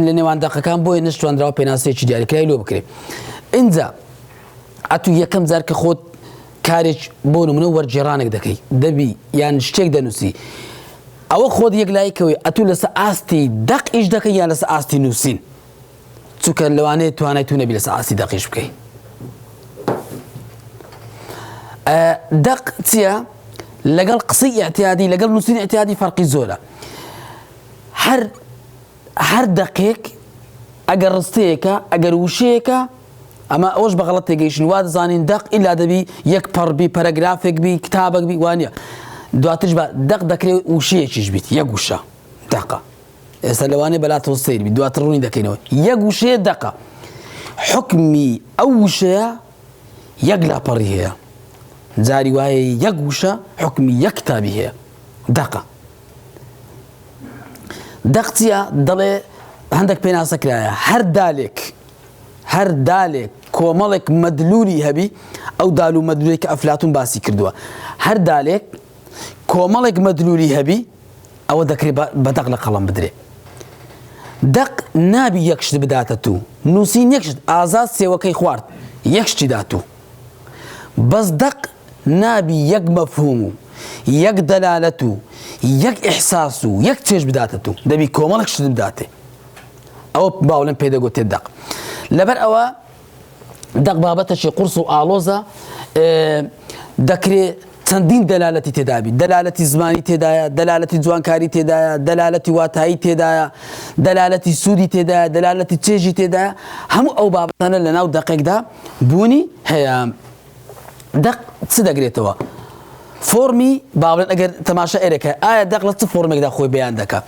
لە نێوان دەقەکان بۆیە نەشتوانراوە پێناسەیەکی دیاریکراوی لۆ بکرێ اینجا ئەتو یەکەم جار کە خۆت کارێک بۆ نمونە وەرگێڕانێک دەکەی دەبی یان شتێک دەنووسی ئەوە خۆت یەک لایەکەوەی ئەتو لەسەر ئاستی دەق ئیش دەکەی یان لەسەر ئاستی نووسین چونکە لەوانەیە توانای تو نەبی لەسەر ئاستی دەقیش بکەی دەق چییە؟ لەگەڵ قسەی ئیعتیادی لەگەڵ نووسین ئیعتیادی فەرقی زۆرە هەر دەقێک ئەگەر ڕستەیەکە ئەگەر وشەیەکە ئەمە ئەوەش بە غەڵەت تێگەیشتن وا دەزانین دەق ئیلا دەبی یەک پەڕبی پەرەگرافێک بی کتابێک بی وانە دواترش بە دەق دەکرێت وشەیەکیش بیت یەک وشە دەقە ئێستا لەوانەیە بەلاتەوە سەیر بیت دواتر ڕوونی دەکەینەوە یەک وشەیە دەقە حوکمی ئەو وشەیە یەک لاپەڕی هەیە جاری وایە یەک وشە حوکمی یەک کتابی هەیە دەقە دەق چییە؟ دەڵێ هەندێک پێناسەکرایە هەر دالێک کۆمەڵێک مەدلولی هەبی ئەو دال و مەدلولێک کە ئەفلاتون باسی کردووە هەر دالێک کۆمەڵێک مەدلولی هەبی ئەوە دەکرێت بە دەق لە قەڵەم بدرێ دەق نابی یەک شت بداتە تو نووسین یەک شت ئازاد سێوەکەی خوارد یەک شتی داتوو بەس دەق نابی یەک مەفهوم و یەک دەلالەت و یەک ئیحساس و یەک چێژ بداتە تو دەبی کۆمەڵێک شت بداتێ ئەوە باوڵێن پێدەگوتێت دەق لەبەر ئەوە دەق بابەتەشی قورس و ئاڵۆزە دەکرێت چەندین دەلالەتی تێدابی دەلالەتی زمانی تێدایە دەلالەتی جوانکاری تێدایە دەلالەتی واتایی تێدایە دەلالەتی سوودی تێدایە دەلالەتی چێژی تێدایە هەموو ئەو بابەتانە لە ناو دەقێکدا بوونی هەیە دەق چ دەگرێتەوە فۆرمی با بڵێن ئەگەر تەماشا ئێرەکە ئایا دەق لە چ فۆرمێکدا خۆی بەیان دەکە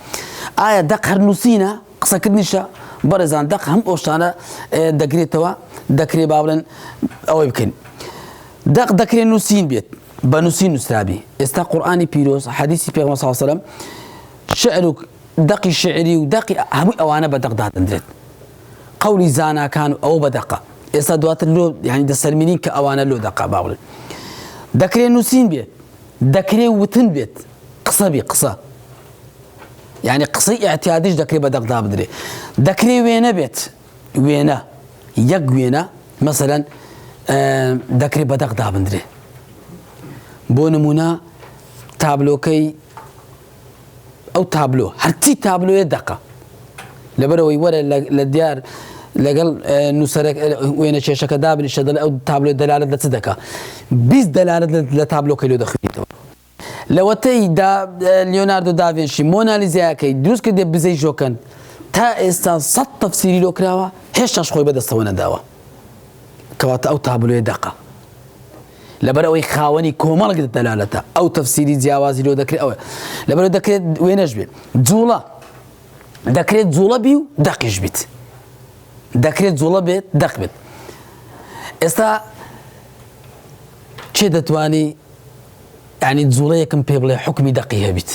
ئایا دەق هەر نووسینە قسەکردنیشە بەڕێزان دەق هەم ئەو شتانە دەگرێتەوە دەکرێت با بڵێن ئەوەی بکەین دەق دەکرێت نووسین بێت بە نووسین نووسرابی ئێستا قورئانی پیرۆز حەدیسی پێغەمبەر صلی الله علیه و سلم شعر و دقی شعری و دقی هەمووی ئەوانە بە دەقدا دەندرێت قەولی زاناکان ئەو بە دەقە ئێستا دواتر لۆ یعنی دەسەرمێنین کە ئەوانە لۆ دەقا باوڵێن دەکرێت نووسین بێت دەکرێت وتن بێت قسە بێ قسە یعنی قسەی ئاعتیادیش دەکرێت بە دەقدا بدرێت دەکرێت وێنە بێت وێنە یەک وێنە مەسەلەن دەکرێت بە دەقدا بندرێ بۆ نمونە تابلۆکەی ئەو تابلۆ هەرچی تابلۆیە دەقە لەبەرەوەی وەرە لە دیار لەگەڵ نووسەرێک وێنە کێشەکە دابنیشە دەڵێ ئەو تابلۆ دەلالت لە چ دەکا 20 دەلالت لە تابلۆکەی لێ دەخوێنیتەوە لەوەتەی لیۆناردۆ داڤینشی مۆنالیزایەکەی دروست کردێ بزەی ژۆکەن تا ئێستا 100 تەفسیری لۆ کراوە هێشتاش خۆی بەدەستەوە نەداوە کەواتە ئەو تابلۆیە دەقە لەبەرەوەی خاوەنی کۆمەڵێک دەلالەتە ئەو تەفسیری جیاوازی لۆ دەکرێت ئەوە لەبەرەوە دەکرێت وێنەش بێت جوڵە دەکرێت جوڵە بی و دەقیش بیت دەکرێت جوڵە بێت دەق بێت ئێستا چێ دەتوانی یعنی جوڵە یەکم پێ بڵێ حکمی دەقی هەبیت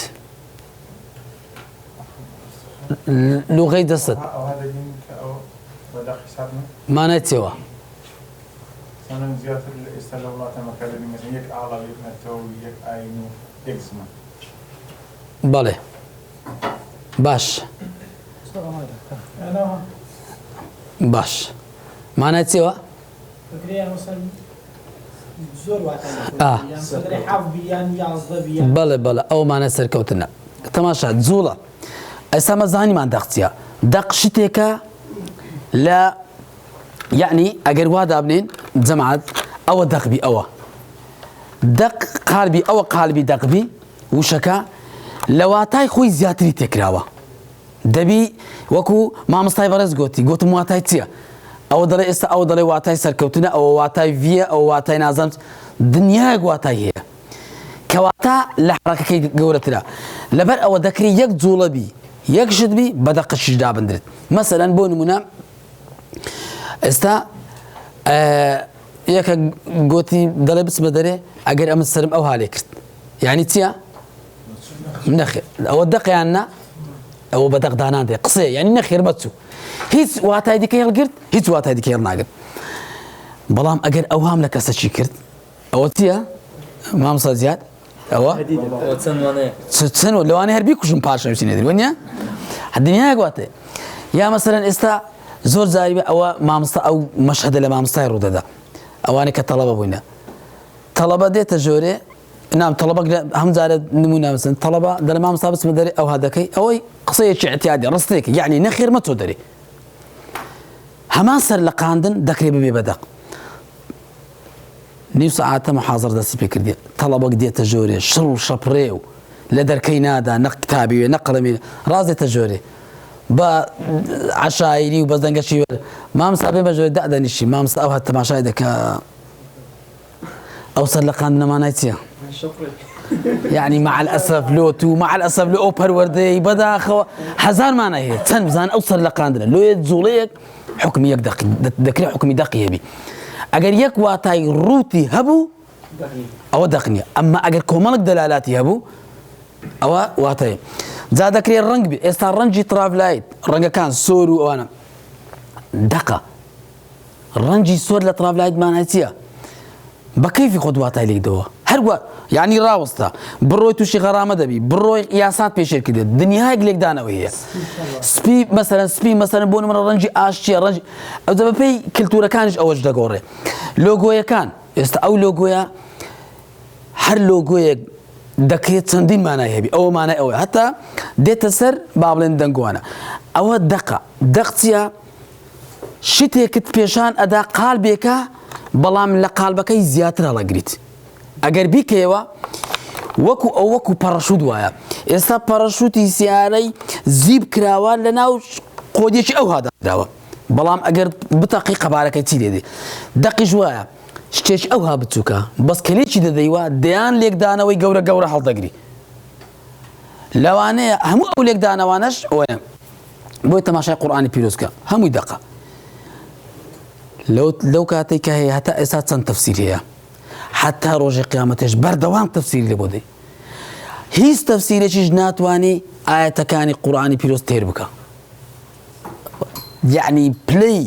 لوغەی دەستت مانای چێوە زیاتر ئێستا لە وڵاتەمەکە دەبین یەک ئاڵا یەک نەتەوە و یەک ئاین و یەک زمان بەڵێ باش باش مانای چێوە بەڵێ بەڵێ ئەو مانە سەرکەوتنە تەماشا جوڵە ئێستا مەزانیمان دەق چییە دەق شتێکە لە یعنی ئەگەر وا دابنێن جەماعەت ئەوە دەقبی ئەوە دەق قالبی ئەوە قالبی دەقبی وشەکە لە واتای خۆی زیاتری تێکراوە دەبی وەکو مامۆستای بەڕێز گوتم واتای چییە ئەوە دەڵێ ئێستا ئەوە دەڵێ واتای سەرکەوتنە ئەوە واتای ڤیە ئەوە واتای نازانم دنیایەک واتای هەیە کەواتە لە حڕەکەکەی گەورەترە لەبەر ئەوە دەکرێت یەک جوڵە بی یەک شت بی بە دەقەشیش دابندرێت مەسەلەن بۆ نمونە ئێستا یەکە گوتی دەڵێ بچمە دەرێ ئەگەر ئەمە سرم ئەو هالێ کرد یعنی چییە نەخێر ئەوە دەقیان نا ئەوە بە دەقدانان دێ قسەیە یعنی نەخێر مەچوو هیچ واتای دیکە هەڵگرت هیچ واتای دیکە هەڵ ناگرت بەڵام ئەگەر ئەوهام لە کەسەچی کرد ئەوە چییە مامۆستا زیاد ئەوە چەند لەوانەیە هەر بیکوژم پاشە نووسینێ وەنیە دنیایەک واتێ یا مەسەلەن ئێستا زۆر جاری بێ ئەوە مامۆستا ئەو مەشهەدە لە مامۆستای ڕوودەدا ئەوانەی کە تەڵەبە بووینە تەڵەبە دێتە ژۆرێ نام تەڵەبە هەم جارە نمونە مەسەلەن تەڵەبە دەڵێ مامۆستا بچمە دەرێ ئەو هادەکەی ئەوەی قسەیەکی اعتیادی ڕستێکی یعنی نەخێر مەچۆ دەرێ هەمان سەر لە قاندن دەکرێت ببێ بە دەق نیو سەعاتە محازەر دەستی پێ کردێ تەڵەبەک دێتە ژۆرێ شڕ و شەپڕێ و لە دەرکەی نادا نەق کتابی وێ نەق قەڵەمی ڕازێتە ژۆرێ بە عەشایری و بە دەنگەشی وەر مامۆستا بێ بە ژۆرێ دادەنیشی مامۆستا ئەو هات تەماشای دەکا ئەو سەر لە قاندنەمانای چییە يعني مع الأسف لوتو مع الأسف لو أوبر وردي بدأ هزار معناه هي تن بزان أوصل لقاندنا لو يتزوليك حكم يك دقي ذكر حكم دقي بي أجر يك واتاي روتي هبو أو دقني أما أجر كومالك دلالاتي هبو أو واتاي زاد ذكر الرنج بي استار رنجي ترافلايت رنج كان سورو وأنا دقة رنجي سور لترافلايت معناه تيا بكيف خدواتاي ليك دوا هەروە یعنی ڕاوەستە بڕۆی تووشی غەرامە دەبی بڕۆی یاسات پێشێر کردێت دنیایەک لێکدانەوە هەیە سپی مەسەلەن بۆ نمونە ڕەنجی ئاشتیە ڕەنجی ئەو دەبە پێی کللتورەکانیش ئەوەش دەگۆڕێ لۆگۆیەکان ئێستا ئەو لۆگۆیە هەر لۆگۆیەک دەکرێت چەندین مانای هەبی ئەوە مانای ئەوە هەتا دێتە سەر با بڵێن دەنگوانە ئەوە دەقە دەق چییە شتێکت پێشان ئەدا قالبێکە بەڵام لە قالبەکەی زیاتر هەڵەگریت ئەگەر بیکەوە وەکو پەڕەشوت وایە ئێستا پەڕەشوتی سیارەی زیب کراوە لە ناو قۆدێکی ئەو هاداراوە بەڵام ئەگەر بتەقی قەبارەکەی چی لێدێ دەقیش وایە شتێک ئەوها بچووکە بەس کلێکی دەدەیوە دەیان لێکدانەوەی گەورە هەڵدەگری لەوانەیە هەموو ئەو لێکدانەوانەش ئەوەیە بۆی تەماشای قورئانی پیرۆزکە هەمووی دەقە لەو کاتێک کە هەیە هەتا ئێستا چەند تەفسیر هەیە حتى ڕۆژی قیامەتێش بەردەوام تەفسیری لێ بۆ دەی هیچ تەفسیرێکیش ناتوانێ ئاەتەکانی قورآانی پیرۆز تێر بکە یعنی پلەی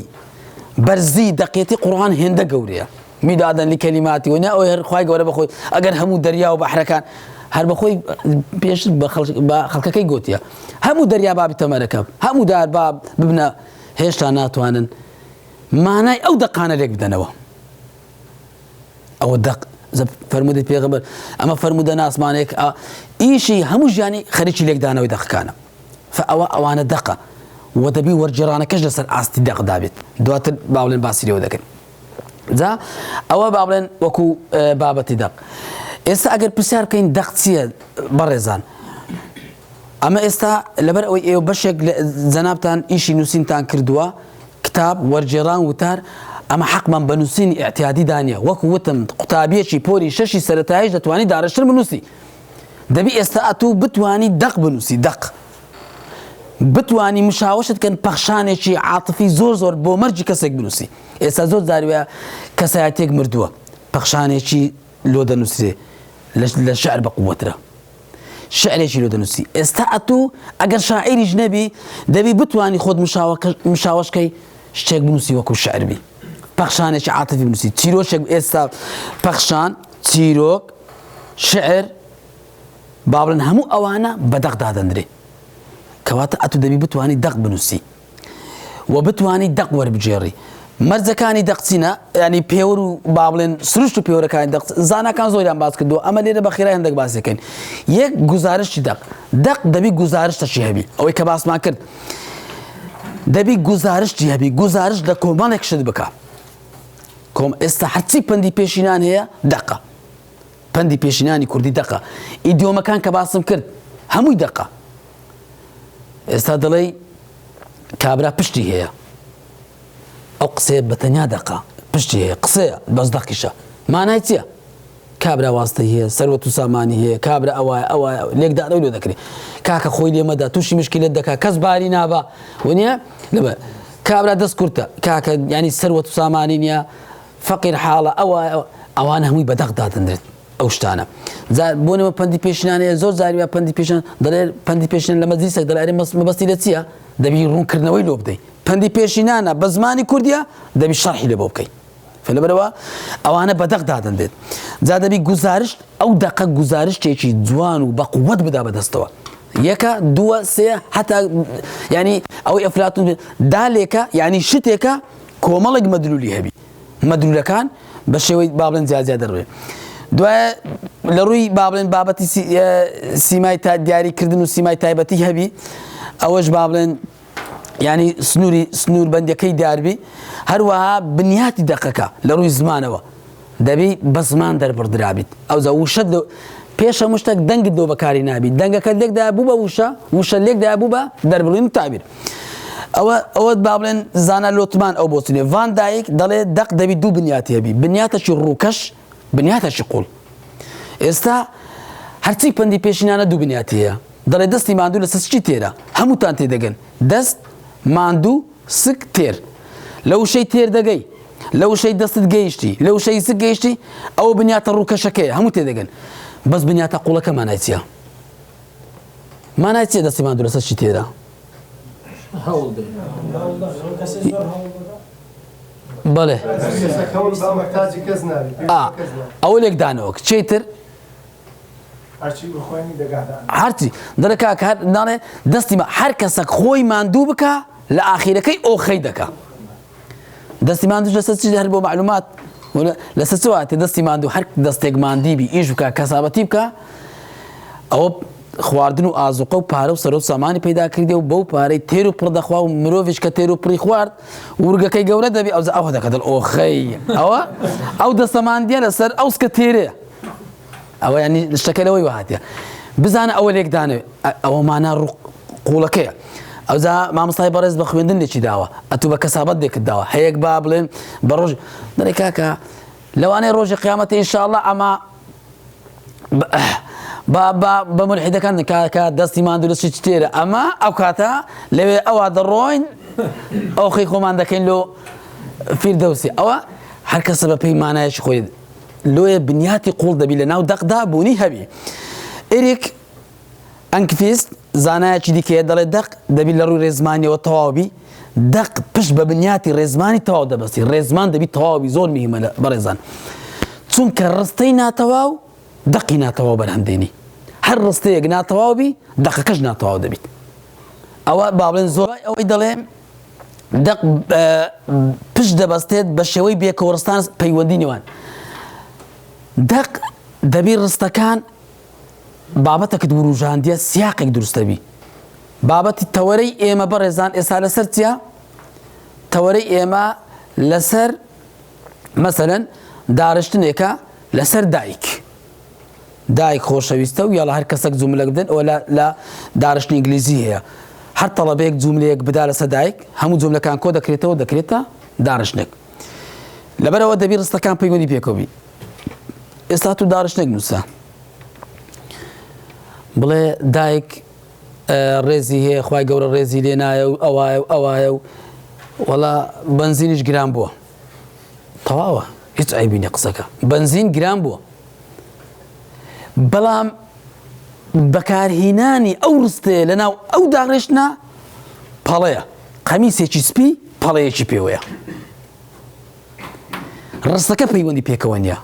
بەرزی دەقێتی قورآن هێندە گەورەیە میدادن لکەلیماتی و نە ئەوەی هەر خوای گەورە بەخۆی ئەگەر هەموو دەریا و بەحرەکان هەر بەخۆی پێش بە خەڵکەکەی گوتیە هەموو دەریا بابی تەمەرەکە هەموو دار با ببنە هێشتا ناتوانن مانای ئەو دەقانە لێک بدەنەوە ئەوە دەق فەرمودی پێغەمبەر ئەمە فەرمودە ناسمانێک ئیشی هەموو ژیانی خەریکی لێکدانەوەی دەقەکانە ئەوانە دەقە و دەبی وەرجێڕانەکەش لەسەر ئاستی دەق دابێت دواتر با بڵێن باسی لێوە دەکەین جا ئەوە با بڵێن وەکو بابەتی دەق ئێستا ئەگەر پرسیار بکەین دەق چییە بەڕێزان ئەمە ئێستا لەبەر ئەوەی ئێوە بەشێک جەنابتان ئیشی نووسینتان کردووە کتاب وەرجێڕان وتار ئەمە حەقمان بە نووسینی ئەعتیادی دانیە وەکو وتم قوتابیەکی پۆلی شەشی سەرەتاییش دەتوانی دارەشتر بنووسی دەبی ئێستا ئەتوو بتوانی دەق بنووسی دەق بتوانی مشاوەشت کەن پەخشانێکی عاتفی زۆر بۆ مەرجی کەسێک بنووسی ئێستا زۆر جاروایە کەسایەتێک مردووە پەخشانێکی لۆ دەنووسێ لە شعر بە قووەترە شعرێکی لۆ دەنووسی ئێستا ئەتوو ئەگەر شاعیریش نەبی دەبی بتوانی خۆت مشاوەشکەی شتێک بنووسی وەکو شعربی پەخشانێکی عاتفی بنووسی چیرۆشێک ئێستا پەخشان چیرۆک شعر با بڵێن هەموو ئەوانە بە دەق دادەندرێ کەواتە ئەتوو دەبی بتوانی دەق بنووسی و بتوانی دەق وەربجێڕی مەرجەکانی دەقچینە ینی پێوە و با بڵێن سروشت و پێوەەکانی دەق زانکان زۆریان باس کردو ئەمە لێرە بە خێرا هەندێک باسەکەین یەک گزارشی دەق دەبی گزارشتەشی هەبی ئەوەی کە باسمان کرد دەبی گزارشتی هەبی گزارش لە کۆمەڵێک شت بکە ئێستا هەرچی پەندی پێشینان هەیە دەقە پەندی پێشینانی کوردی دەقە ئیدیۆمەکان کە باسم کرد هەمووی دەقە ئێستا دەڵێ کابرا پشتی هەیە ئەو قسەیە بەتەنیا دەقا پشتی هەیە قسەیە بەس دەقیشە مانای چییە کابرا واستەی هەیە سەروەت و سامانی هەیە کابرا ئەوە لێکدانەوەی لۆ دەکرێت کاکە خۆی لێمەدا تووشی مشکلت دەکات کەس باری نابا وانە لەبەر کابرا دەست کورتە کاکە ینی سەروەت و سامانی نییە فەقیر حاڵە ئەوانە هەمووی بە دەق دادەندرێت ئەو شتانە بۆنەوە پەندی پێشینانەیە زۆر زاریوە پەندی پێشان دەڵێ پەندی پێشیان لە مەجلیسێک دەڵێ مەبەستی لە چییە دەبی ڕوونکردنەوەی لۆ بدەیت پەندی پێشینانە بە زمانی کوردیە دەبی شەرحی لە بۆ بکەیت لەبەرەوە ئەوانە بە دەق دادەندێت جا دەبی گزارش ئەو دەقە گزارشتێکی جوان و بە قووەت بدا بەدەستەوە یەکە دووە سێ هەتا ینی ئەوەی ئەفلاتون دالێکە ینی شتێکە کۆمەڵێک مەدلولی هەبی مەدلولەکان بە شێوەی با بڵێن جیاجیا دەڕوێ دوایە لە ڕووی با بڵێن بابەتی سیمای دیاریکردن و سیمای تایبەتی هەبی ئەوەش با بڵێن ینی سنوور بەندەکەی دیاربی هەروەها بنیاتی دەقەکە لە ڕووی زمانەوە دەبی بە زمان دەربڕدرابیت ئەوزە وشە پێش هەموو شتێک دەنگت دۆ بەکاری نابی دەنگەکە لێکدا بوو بە وشە لێکدا بوو بە دەربڵین و تابیر ئەوە با بڵێن زانە لۆتمان ئەو بۆچنێ ڤان دایک دەڵێ دەق دەبی دوو بنیاتی هەبی بنیاتەشی ڕووکەش بنیاتەشی قوڵ ئێستا هەرچی پەندی پێشینانە دوو بنیاتی هەیە دەڵێ دەستی ماندوو لە سەسکی تێرە هەمووتان تێدەگەن دەست ماندوو سک تێر لە وشەی تێر دەگەی لە وشەی دەستت گەیشتی لە وشەی سک گەیشتی ئەوە بنیاتە ڕووکەشەکەیە هەموو تێدەگەن بەس بنیاتە قوڵەکە مانای چییە مانای چییە دەستی ماندوو لە سەسکی تێرە بەڵێ ئەوە لێکدانەوە چیتر هەرچی دەڵێ کاکە ناڵێ دەستی هەر کەسەک خۆی ماندوو بکە لە ئاخیرەکەی ئۆخەی دەکا دەستی ماندووش لەسەر چی هەر بۆ معلومات لەسەر چ واتێ دەستی ماندوو هەر دەستێک ماندیبی ئیش بکە کەسابەتی بکە ئەوە خواردن و ئازوقە و پارە و سەرۆ سامانی پەیدا کردێ و بەو پارەی تێر و پڕ دەخوا و مرۆڤش کە تێر و پڕی خوارد ورگەکەی گەورە دەبی ئەو دەکەدڵ ئۆخەی ئەو دەستەماندیە لەسەر ئەوسکە تێرەیە ئەوە ینی شتەکە لەوەی وهاتیە بزانە ئەوە لێکدانێ ئەوە مانا قوڵەکەیە ئەوزا مامۆستای بەڕێز بە خوێندن لێکی داوە ئەتوو بە کەسابەت دێکت داوە هەیەک با بڵێن بە ڕۆژ دەڵێ کاکە لەوانەیە ڕۆژی قیامەتە ئینشاءڵڵا ئەمە بە مولحیدەکان کاکە دەستی ماندوو لە چی تێرە ئەمە ئەو کاتە لەوێ ئەوە دەڕۆین ئەوخەی خۆمان دەکەین لۆ فیردەوسی ئەوە هەر کەسە بە پێی مانایەکی خۆی لۆیە بنیاتی قوڵ دەبی لە ناو دەقدا بوونی هەبی ئێریک ئەنکفیست زانایەکی دیکەیە دەڵێ دەق دەبی لە ڕووی ڕێزمانیەوە تەواوبی دەق پشت بە بنیاتی ڕێزمانی تەواو دەبەستی ڕێزمان دەبی تەواوی زۆر میهمە بەڕێزان چونکە ڕستەی ناتەواو دەقی ناتەواو بەرهەمدێنی هەر ڕستەیەک ناتەواوبی دەقەکەش ناتەواو دەبیت ئەوە با بڵێن زۆر ئەوەی دەڵێ دەق پشت دەبەستێت بە شێوەی بێکەوەڕستان پەیوەندی نێوان دەق دەبی ڕستەکان بابەتەکەت وروژاندیە سیاقێک دروستەبی بابەتی تەوەرەی ئێمە بەڕێزان ئێستا لەسەر چییە؟ تەوەرەی ئێمە لەسەر مەسەلەن داڕشتنێکە لەسەر دایک خۆشەویستە و یاڵە هەر کەسێک جوملە بدەن ئەوە لە داڕشتنی ئینگلیزی هەیە هەر تەڵەبەیەک جوملەیەک بدا لەسەر دایک هەموو جوملەکان کۆ دەکرێتەوە دەکرێتە داڕشتنێک لەبەرەوە دەبی ڕستەکان پەیوەندی پێکەوە ئێستا تو داڕشتنێک نووسە بڵێ دایک ڕێزی هەیە خوای گەورە ڕێزی لێ نایە و ئەوایە و وەڵا بەنزینیش گران بووە تەواوە هیچ عیبی نییە قسەکە بەنزین گران بووە بەڵام بەکارهێنانی ئەو ڕستەیە لەناو ئەو داڕێژتنە پەڵەیە قەمیسێکی سپی پەڵەیەکی پێوەیە ڕستەکە پەیوەندی پێکەوە نییە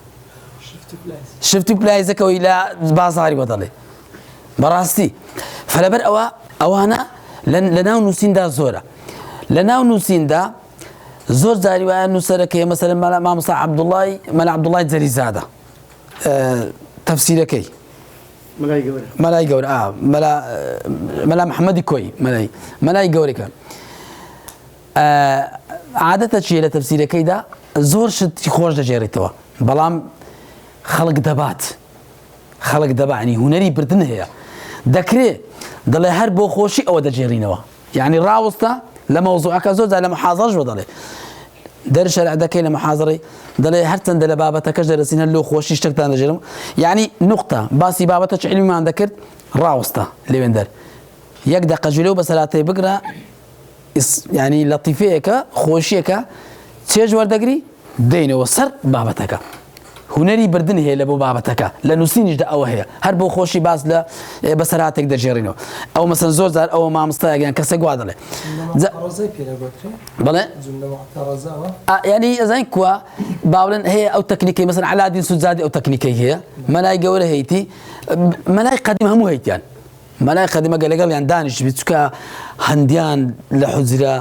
شفتی پلایزەکەەوەی لە بازاری وە دەڵێ بەڕاستی فەلەبەر ئەوانە لە ناو نووسیندا زۆرە لە ناو نووسیندا زۆر جاری وایە نووسەرەکەی مەسەلەن مامۆستا مەلا عەبدوڵڵای جەلیزادە تەفسیرەکەی مەلای گەورە مەلا محەممەدی کۆی مەلای گەورەکە عادەتە چیە لە تەفسیرەکەیدا زۆر شتی خۆش دەژێڕێتەوە بەڵام خەڵک دەبانی هونەری بردن هەیە دەکرێت دەڵێ هەر بۆ خۆشی ئەوە دەجێڕینەوە یعنی ڕاوەستە لە مەوزوعەکە زۆر لە محاضەش بۆ دەڵێ دەرشەرع دەکەی لە محاضەڕی دەڵێ هەرچەندە لە بابەتەکەش دەرەسین هەر لۆ خۆشی شتێکتان دەژێرم یعنی نوقتە باسی بابەتە علمیمان دەکرد ڕاوەستە لێوێندەر یەک دەقە جلۆ بەسەراتەی بگرە ینی لەتیفەیەکە خۆشیەکە چێژ وەردەگری دێنەوە سەر بابەتەکە هونەری بردن هەیە لە بۆ بابەتەکە لە نووسینیشدا ئەوە هەیە هەر بۆ خۆشی باس لە بەسەراتێک دەژێڕینەوە ئەو مەسەن زۆر جار ئەوە مامۆستایەکیان کەسێک وا دەڵێ بڵێ ینی ئەزانین کووە با بڵێن هەیە ئەو تەکنیکەی مەسەن عەلادین سوجادی ئەو تەکنیکەی هەیە مەلای گەورە هەیەی مەلای قەدیم هەموو هەیتیان مەلای قەدیمەگە لەگەڵیان دانیشت چکە هەندیان لە حوجرە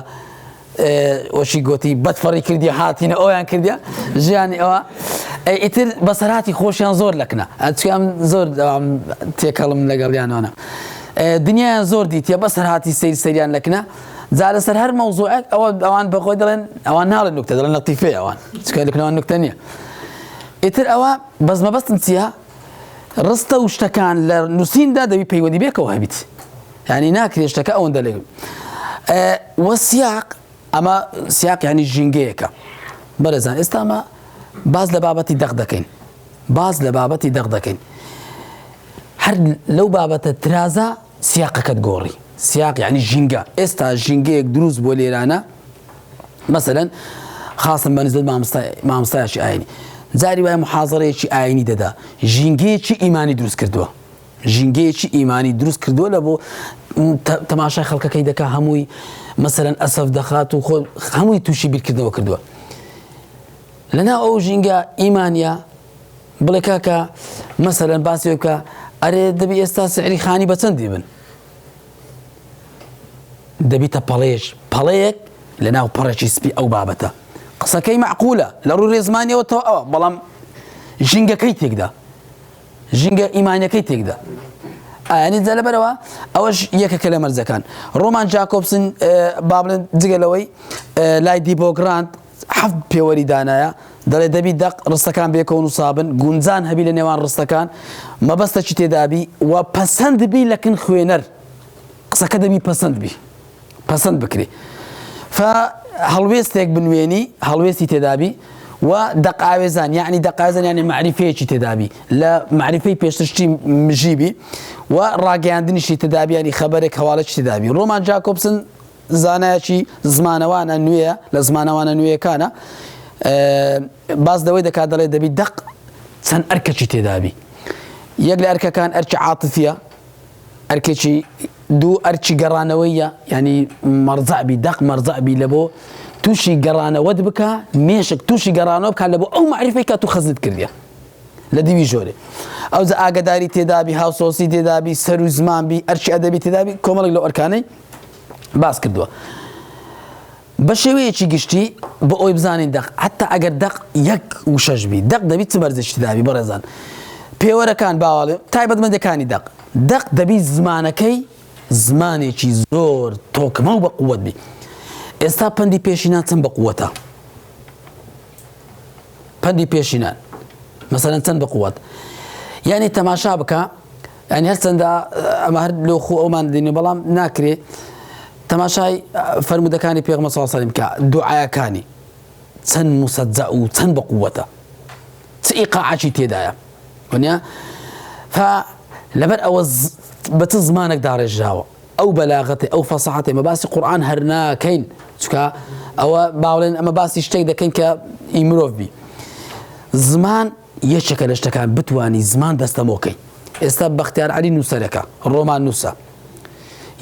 وەشی گوتی بەدفەڕی کردی هاتینە ئەویان کردیە ژیانی ئەوە ئیتر بەسەراتی خۆشیان زۆر لەکنە چیان زۆر تێکەڵم لەگەڵیانوانە دنیایان زۆر دیتە بەسەرهاتی سەیریان لەکنە جا لەسەر هەر مەوزوعێک ئەوان بەخۆی دەڵێن ئەوان ناڵێن نوکتە دەڵێن لەتیفەیە ئەوان چکە لەکنەوە نوکتە نییە ئیتر ئەوە بەزمەبەستم چییە ڕستە و شتەکان لە نووسیندا دەبی پەیوەندی بێکەوە هەبیت ینی ناکرێت شتەکە ئەوەندە لێ وە سیاق ئەمە سیاق ینی ژینگەیەکە بەرەزان ئێستا ئەمە باز لە بابەتی دەق دەکەین هەر لەو بابەتە ترازە سیاقەکەت گۆڕی سیاق ینی ژینگە ئێستا ژینگەیەک دروست بۆ لێرانە مەسەلەن خاصم بەنسبەت مامۆستایەکی ئاینی جاری وایە محاضەرەیەکی ئاینی دەدا ژینگەیەکی ئیمانی دروست کردووە لە بۆ تەماشای خەڵکەکەی دەکا هەمووی مەسەلەن ئەسەف دەخات و هەمووی تووشی بیرکردنەوە کردووە لەناو ئەو ژینگە ئیمانیا بڵێ کاکە مەسەلەن باسی بکە ئەرێ دەبی ئێستا سعری خانی بە چەند دیبن دەبیتە پەڵەیەک لەناو پەڕێکی سپی ئەو بابەتە قسەکەی معقولە لە ڕووی ڕێزمانیەوەتەوە ئەوە بەڵام ژینگەکەی تێکدا ژینگە ئیمانیەکەی تێکدا ئەنی جا لەبەرەوە ئەوەش یەکێکە لە مەرجەکان ڕۆمان جاکۆبسن با بڵێن جگەلەوەی لای دیبۆگراند حەفت پێوەری دانایە دەڵێ دەبی دەق ڕستەکان بێکەون و سابن گونجان هەبی لە نێوان ڕستەکان مەبەستەکی تێدابی و پەسەند بی لەکن خوێنەر قسەکە دەبی پەسەند بکری هەڵوێستێک بنوێنی هەڵوێستی تێدابی و دەقاوێزان یعنی دەقاوێزان یعنی معریفەیەکی تێدابی لە معریفەی پێشترشتی مژیبی و ڕاگەیاندنیشی تێدابی ینی خەبەرێک هەواڵەکی تێدابی ڕۆمان جاکۆبسن زانایەکی زمانەوانە نوێیە لە زمانەوانە نوێیەکانە باز دەوەی دەکات دەڵێ دەبی دەق چەند ئەرکەکی تێدابی یەک لە ئەرکەکان ئەرکی عاتفیە ئەرکێکی دوو ئەرچی گەڕانەوەیە ینی مەرزعبی دەق مەرزعبی لە بۆ تووشی گەڕانەوەت بکە مێشک تووشی گەڕانەوە بکە لە بۆ ئەو معریفەی کە تو خەزت کردیە لە دیوی ژۆرێ ئەوجا ئاگداری تێدابی هاوسۆسی تێدابی سەر و زمانبی ئەرچی ئەدەبی تێدابی کۆمەڵێک لەو ئەرکانەی باس کردووە بە شێوەیەکی گشتی بۆ ئەوی بزانین دەق حتا ئەگەر دەق یەک وشەشبی دەق دەبیت چ بەرزشتی دابی بەڕێزان پێوەرەکان باوەڵێ تایبەتمەندەکانی دەق دەبی زمانەکەی زمانێکی زۆر تۆکمە و بە قووەت بی ئێستا پەندی پێشینان چەند بە قووەتە پەندی پێشینان مەسەلەن چەند بە قووەت یعنی تەماشا بکە ینی هەرچەندە ئەمە هەر لۆ خۆ ئەومان دێنێ بەڵام ناکرێ تەماشای فەرمودەکانی پێغەمبەر صلی الله علیه و سلم کە دوعایەکانی چەند موسەجە و چەند بە قووەتە چ ئیقاعەکی تێدایە وانیا لەبەر ئەوە بە چ زمانێک داڕێژراوە ئەو بەلاغەتێ ئەو فەسەحەتێ مە باسی قورئان هەر ناکەین چونکە ئەوە باوڵێن ئەمە باسی شتێک دەکەین کە ئی مرۆڤ بی زمان یەکێکە لە شتەکان بتوانی زمان دەستەمۆکەی ئێستا بەختیار عەلی نووسەرەکە ڕۆمان نووسە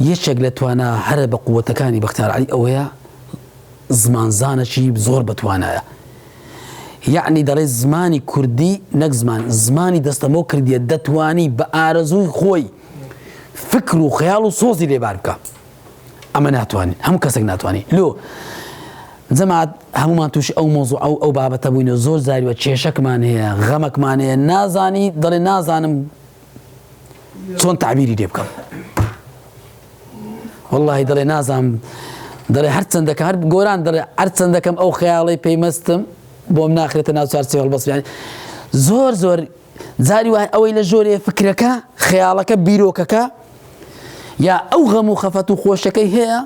یەکێک لە توانە هەرە بە قووەتەکانی بەختیار عەلی ئەوەیە زمانزانێکی زۆر بەتوانایە یعنی دەڵێ زمانی کوردی نەک زمانی دەستەمۆ کردیە دەتوانی بە ئارەزووی خۆی فکر و خەیاڵ و سۆزی لێبار بکە ئەمە ناتوانین هەموو کەسێک ناتوانین لۆ جەماعەت هەمومان تووشی ئەو مۆزوع ئەو بابەتە بووینە زۆر زاریوە کێشەکمان هەیە غەمەکمان هەیە نازانی دەڵێ نازانم چۆن تعبیری لێ بکەم وەڵڵاهی دەڵێ نازانم دەڵێ هەرچەندەکە هەر گۆران دەڵێ هەرچەندەکەم ئەو خەیاڵەی پێیمەستم بۆم ناخرێتە ناو چارچێ هەڵبەستیانی زۆر جاری وای ئەوەی لە ژۆرێ فکرەکە خەیاڵەکە بیرۆکەکە یا ئەو غەم و خەفەت و خۆشەکەی هەیە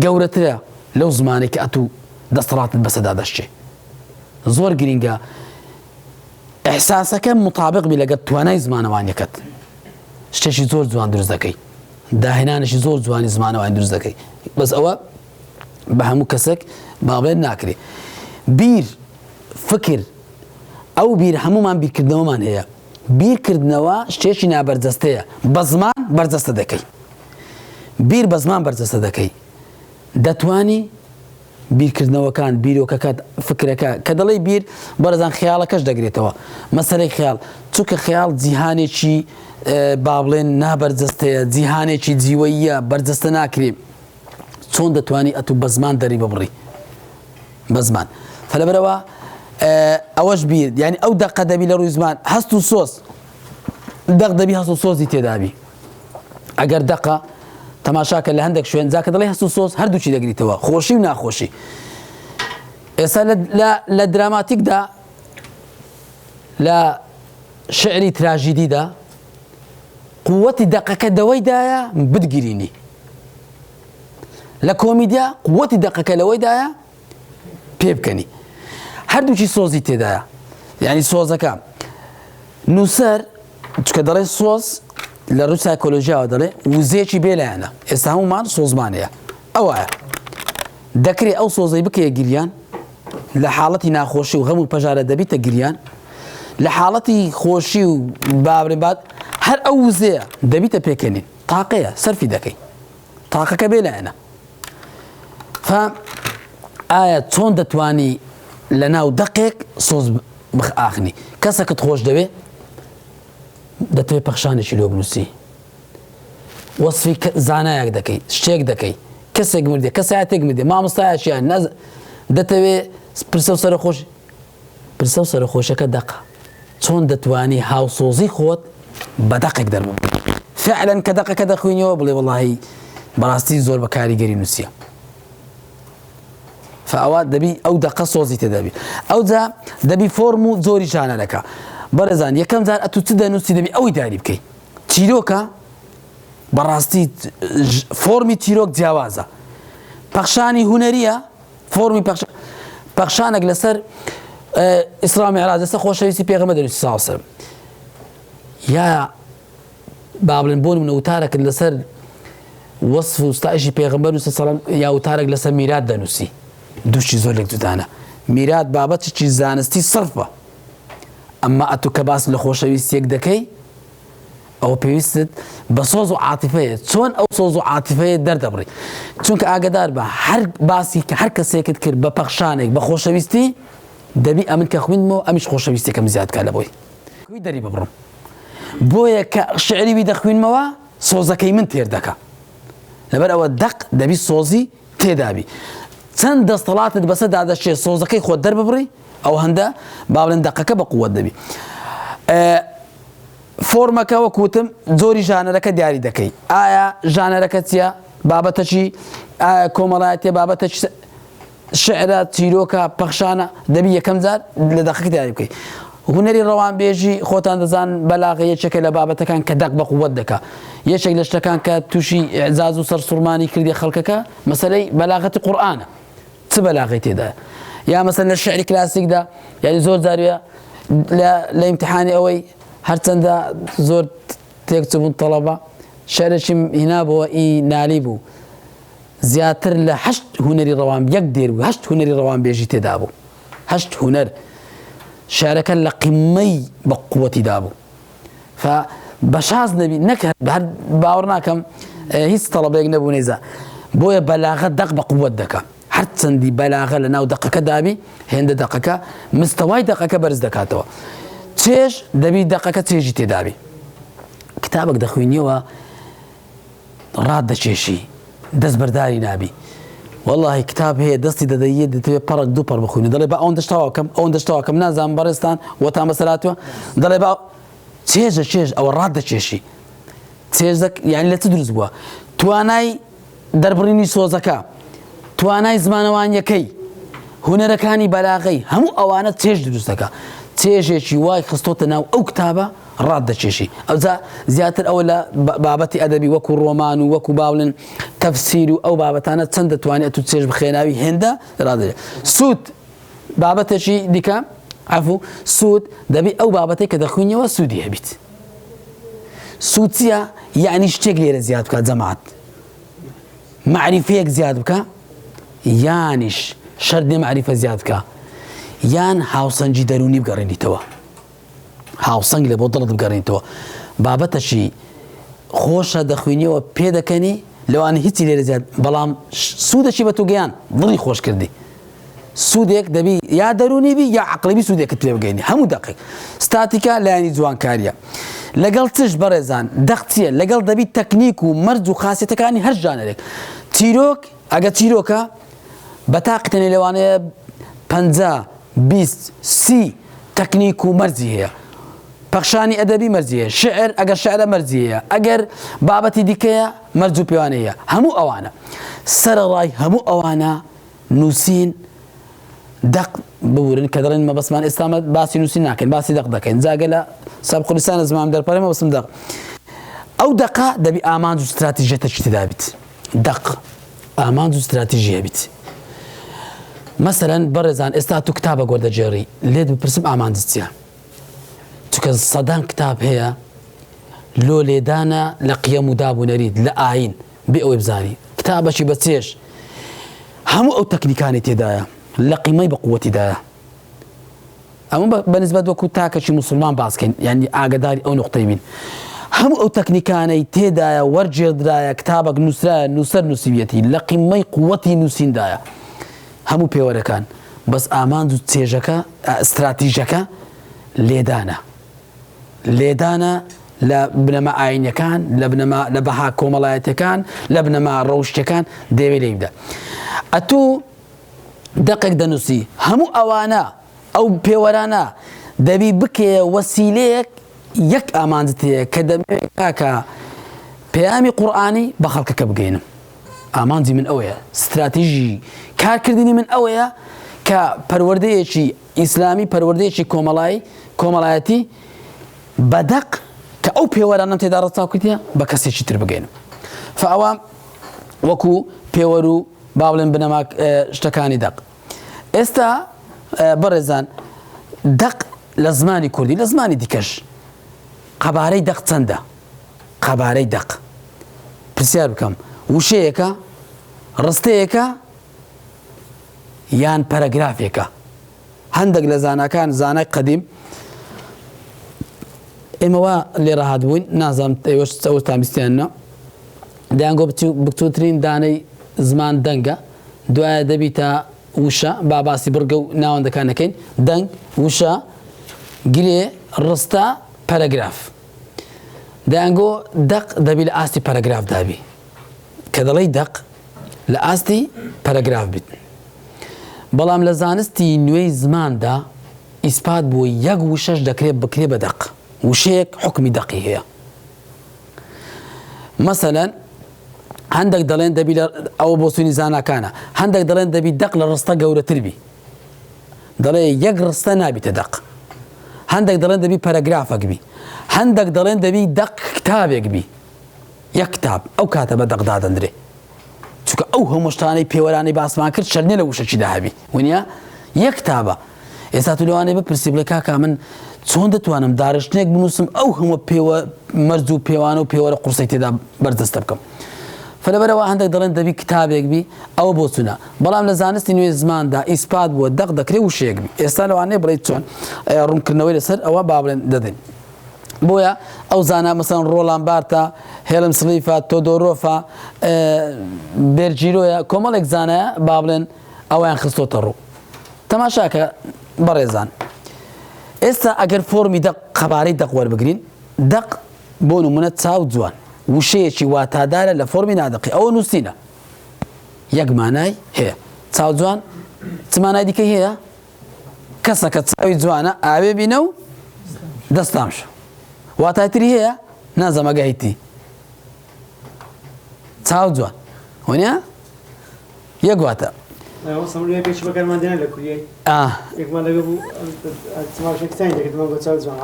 گەورەترە لەو زمانێک کە ئەتوو دەسەڵاتت بەسەدا دەشتێ زۆر گرینگە ئەحساسەکە مطابق بی لەگەڵ توانای زمانەوانیەکەت شتێکی زۆر جوان دروست دەکەی داهێنانێکی زۆر جوانی زمانەوانی دروست دەکەی بەس ئەوە بە هەموو کەسێک باڵێن ناکرێ بیر فکر ئەو بیر هەمومان بیرکردنەوەمان هەیە بیرکردنەوە شتێکی نابەرجەستەیە بە زمان بەرجەستە دەکەی بیر بە زمان بەرجەستە دەکەی دەتوانی بیرکردنەوەکان بیرۆکەکەت فکرەکە کە دەڵێ بیر بەرەزان خەیاڵەکەش دەگرێتەوە مەسەلەی خەیاڵ چونکە خەیاڵ جیهانێکی با بڵێن نابەرجەستەیە جیهانێکی جیوەییە بەرجەستە ناکرێ چۆن دەتوانی ئەتوو بە زمان دەری ببڕی بە زمان فلەبەرەوە ئەوەش بیر یعنی ئەو دەقە دەبی لە ڕووی زمان هەست و سۆز دەق دەبی هەست و سۆزی تێدابی ئەگەر دەقە تەماشاکە لە هەندێک شوێن جاکە دەڵێ هەست و سۆز هەردووچی دەگریتەوە خۆشی و ناخۆشی ئێستا لە دراماتیکدا لە شعری تراژیدیدا قووەتی دەقەکە دەوەیدایە بتگرینی لە کۆمیدیا قووەتی دەقەکە لەوەیدایە پێ بکەنی هەردووچی سۆزی تێدایە یعنی سۆزەکە نووسەر چکە دەڵێ سۆز لە ڕووی سایکۆلۆژیاوە دەڵێ وزەیەکی بێلایەنە ئێستا هەمومان سۆزمانەیە ئەوایە دەکرێت ئەو سۆزەی بکەیە گریان لە حاڵەتی ناخۆشی و غەم و پەژارە دەبیتە گریان لە حاڵەتی خۆشی و بابرێبات هەر ئەو وزەیە دەبیتە پێکەنین تاقەیە سەرفی دەکەی تاقەکە بێلایەنە ئایا چۆن دەتوانی لە ناو دەقێک سۆز ئاخنی کەسەکەت خۆش دەوێ دەتوێت پەخشانێکی لۆ بنووسی وەسفی زانایەک دەکەی شتێک دەکەی کەسێک مردێ کەسایەتێک مردێ مامۆستایەکیان دەتەوێت پرسە و سەرخۆش پرسە و سەرخۆشەکە دەقە چۆن دەتوانی هاوسۆزی خۆت بە دەقێک دەرمە فعلەن کە دەقەکە دەخوێنیەوە بڵێ وەڵاهی بەڕاستی زۆر بە کاریگەری نووسیە فەئەوە دەبی ئەو دەقە سۆزی تێدەبی ئەوجا دەبی فۆرم و زۆری شانەرەکە بەڕێزان یەکەم جار ئەتوو چ دەنووسی دەبی ئەوەی داری بکەیت چیرۆکە بەڕاستی فۆرمی چیرۆک جیاوازە پەخشانی هونەریە فۆرمی پەخشانێک لەسەر ئیسرا میعراج لەسەر خۆشەویستی پێغەمبەر دەنووسی صلی الله علیه و سلم یا با بڵێن بۆ نمونە وتارێکت لەسەر وەصف و ستایشی پێغەمبەر صلی الله علیه و سلم یا وتارێک لەسەر میرات دەنووسی دووشی زۆر لێک جودانە میرات بابەتێکی زانستی سەرفە ئەمما ئەتوو کە باس لە خۆشەویستیەک دەکەی ئەو پێویستت بە سۆز و عاتیفەیە چۆن ئەو سۆز و عاتیفەیە دەردەبڕی چونکە ئاگدار بە هەر باسی کە هەر کەسێکت کرد بە پەخشانێک بە خۆشەویستی دەبی ئەمن کە خوێنمەوە ئەمیش خۆشەویستێکم زیادکە لە بۆی دەری ببڕم بۆیە کە شعریوی دەخوێنمەوە سۆزەکەی من تێر دەکا لەبەر ئەوە دەق دەبی سۆزی تێدابی چەند دەستەڵاتت بەسەر دادەشێ سۆزەکەی خۆت دەرببڕی ئەو هەندە با بڵێن دەقەکە بە قووەت دەبی فۆرمەکە وەکوتم زۆری ژانەرەکە دیاری دەکەی ئایا ژانەرەکە چییە بابەتەچی ئایا کۆمەڵایەتیە بابەتە شعرە چیرۆکە پەخشانە دەبی یەکەم جار لە دەقەکە دیاری بکەیت هونەری ڕەوانبێژی خۆتان دەزان بەلاغە یەکێکە لە بابەتەکان کە دەق بە قووەت دەکا یەکێک لە شتەکان کە تووشی ئێعجاز و سەرسوڕمانی کردی خەڵکەکە مەسەلەی بەلاغەتی قورئانە چ بەلاغەی تێدایە یا مەسەلەن لە شعری کلاسیکدا یعنی زۆر جارویە لە ئیمتیحانی ئەوەی هەرچەندە زۆر تێکچوون تەڵەبە شعرێکی هێنابەوە ئی نالی بوو زیاتر لە 8 هونەری ڕەوان یەک دێر بوو 8 هونەری ڕەوانبێژی تێدا بوو 8 هونەر شعرەکە لە قیمەی بە قووەتیدا بوو بەشاز نەبی نەک هەر باوەڕ ناکەم هیچ تەڵەبەیەک نەبوو نەیزا بۆیە بەلاغە دەق بە قووەت دەکا هەر چەندی بەلاغە لە ناو دەقەکە دابی هێندە دەقەکە مستەوای دەقەکە بەرز دەکاتەوە چێژ دەبی دەقەکە چێژی تێدابی کتابێک دەخوێنیەوە ڕات دەچێشی دەست بەرداری نابی والله کتاب هەیە دەستی دەدەیە دەتەوێت پەڕک دوو پەڕ بخوێنی دەڵێ بە ئەوەن دەشتاوەکەم ئەوەن دەشتاوەکەم نازانم بەڕێستان وەتا مەسەلاتوە دەڵێ بە چێژە چێژ ئەوە ڕات دەچێشی چێژەک یعنی لە چ دروست بووە توانای دەربڕینی سۆزەکە توانای زمانەوانیەکەی هونەرەکانی بەلاغەی هەموو ئەوانە چێژ دروست دەکا چێژێکی وای خستۆتە ناو ئەو کتابە ڕات دەچێشی ئەوجا زیاتر ئەوە لە بابەتی ئەدەبی وەکو ڕۆمان و وەکو باڵن تەفسیر و ئەو بابەتانە چەند دەتوانێت تو چێژ بخێناوی هێندە ڕادێت سوود بابەتێکی دیکە عفو سوود دەبی ئەو بابەتەی کە دەخوێنیەوە سوودی هەبیت سوود چییە یعنی شتێک لێرە زیاد بکات جەماعەت معریفەیەک زیاد بکە یانیش شەردێ معریفە زیاد بکە یان هاوسەنگی دەرونی بگەڕێنیتەوە هاوسەنگ لە بۆ دڵت بگەڕێنیتەوە بابەتەشی خۆشە دەخوێنیەوە پێ دەکەنی لەوانە هیچی لێرە زیاد بەڵام سوودەشی بە تو گەیان دڵی خۆش کردی سوودێک دەبی یا دەرونی بی یا عەقڵیبی سوودێکت پێ بگەینی هەموو دەقیق ستاتیکە لایانی جوانکاریە لەگەڵ چش بەڕێزان دەق چییە لەگەڵ دەبی تەکنیک و مەرج و خاسیەتەکانی هەر ژانەرێک چیرۆک ئەگە چیرۆکە بەتاقیتەنێ لەوانەیە 50 20 30 تەکنیک و مەرجی هەیە پەخشانی ئەدەبی مەرجی هەیە شعر ئەگەر شعرە مەرجی هەیە ئەگەر بابەتی دیکەیە مەرج و پێوانە هەیە هەموو ئەوانە سەرەڕای هەموو ئەوانە نووسین دەق بورن کە دەڵێن مەبەسمان ئێستامە باسی نووسین ناکەین باسی دەق دەکەین جاگە لە سابقولیستانە زمام دەرپەڕێمە بەسم دەق ئەو دەقا دەبی ئامانج و استراتیژیەتێکی تێدا بیت دەق ئامانج و استراتیژی هەبیت مەسەلەن بەڕێزان ئێستا تو کتابە گۆردەجێڕی لێت بپرسم ئامانجت چییە چونکە سەدان کتاب هەیە لۆ لێدانە لە قیەم و دابوونەریت لە ئاین بێ ئەوەی بزانی کتابەشی بە چێش هەموو ئەو تەکنیکانی تێدایە لە قیمەی بە قووەتیدایە ئەمە بەنسبەت وەکو تاکەشی موسڵمان باسکەین یعنی ئاگداری ئەو نقطەی بین هەموو ئەو تەکنیکانەی تێدایە وەرجێدرایە کتابێک نووسرایە نووسەر نووسیویەتی لە قیمەی قووەتی نووسیندایە هەموو پێوەرەکان بەس ئامانج و چێژەکە استراتیژەکە لێدانە لە بنەما ئاینەکان لە بەها کۆمەڵایەتەکان لە بنەما ڕەوشتەکان دەوێت لێیدا ئەتوو دەقێک دەنووسی هەموو ئەوانە ئەو پێوەرانە دەبی بکێ وەسیلەیەک یەک ئامانجت هەیە کە دەبێت کاکە پەیامی قورئانی بە خەڵکەکە بگەینم ئامانجی من ئەوەیە استراتیژی کارکردنی من ئەوەیە کە پەروەردەیەکی ئیسلامی پەروەردەیەکی کۆمەڵایەتی بەدەق کە ئەو پێوەرانەم تێدا ڕەچاو کردیە بە کەسێکی تر بگەینم فەئەوە وەکو پێوەر و با بڵێن بنەما شتەکانی دەق ئێستا بەڕێزان دەق لە زمانی کوردی لە زمانی دیکەش قەبارەی دەق چەندە قەبارەی دەق پرسیار بکەم وشەیەکە ڕستەیەکە یان پەرەگرافێکە هەندێک لە زاناکان زانای قەدیم ئێمەوە لێرە هاتبووین نازانم ئێوەش چەوەتان بیستیانە دەیانگۆ بکتوترین دانەی زمان دەنگە دوایە دەبیتە وشە باسی بڕگە و ناوەندەکان نەکەین دەنگ وشە گرێ ڕستە پەرەگراف دەیانگۆ دەق دەبی لە ئاستی پەرەگراف دابی کە دەڵێی دەق لە ئاستی پەرەگراف بیت بەڵام لە زانستی نوێی زماندا ئیسپات بووە یەک وشەش دەکرێت بکرێ بە دەق وشەیەک حکمی دەقی هەیە مەسەلەن هەندێک دەڵێن دەبی ئەوە بۆ سوینی زاناکانە هەندێک دەڵێن دەبی دەق لە ڕستە گەورەتر بی دەڵێ یەک ڕستە نابیتە دەق هەندێک دەڵێن دەبی پەرەگرافێک بی هەندێک دەڵێن دەبی دەق کتابێک بی یەک کتاب ئەو کاتە بە دەقدا دەندرێ چونکە ئەو هەموو شتانەی پێوەرانی باسمان کرد شەرنێ لە وشەچیدا هەبی وانە یەک کتابە ئێستا تو لەوانەیە بپرسی بڵێ کاکا من چۆن دەتوانم داڕشتنێک بنووسم ئەو هەموو مەرج و پێوانە و پێوەرە قورسەی تێدا بەردەستە بکەم فلەبەرەوە هەندێک دەڵێن دەبی کتابێک بی ئەوە بۆ چونە بەڵام لە زانستی نوێی زماندا ئیسپات بووە دەق دەکرێت وشەیەک بی ئێستا لەوانەیە بڵێیت چۆن ڕوونکردنەوەی لەسەر ئەوە با بڵێن دەدەین بۆیە ئەو زانە مەسەڵەن ڕۆڵان بارتە هێلم سلیفە تۆدۆرۆفە بێرجیرۆیە کۆمەڵێک زانایە با بڵێن ئەویان خستۆتە ڕوو تەماشاکە بەڕێزان ئێستا ئەگەر فۆرمی دەق قەبارەی دەق وەربگرین دەق بۆ نمونە چاو جوان وشەیەکی واتادارە لە فۆرمی نادەقی ئەوە نووسینە یەک مانای هەیە چاو جوان چ مانای دیکەی هەیە کەسەکە چاوی جوانە ئاوێ بینە و دەستامش واتاتری هەیە نازەمەگەیتی چاو جوان وانە یەک واتە پێش بەکارماندێنە لە کوریای یەکمان لەگە بوو چماشێکستانی دەکردمان بۆ چاو جوان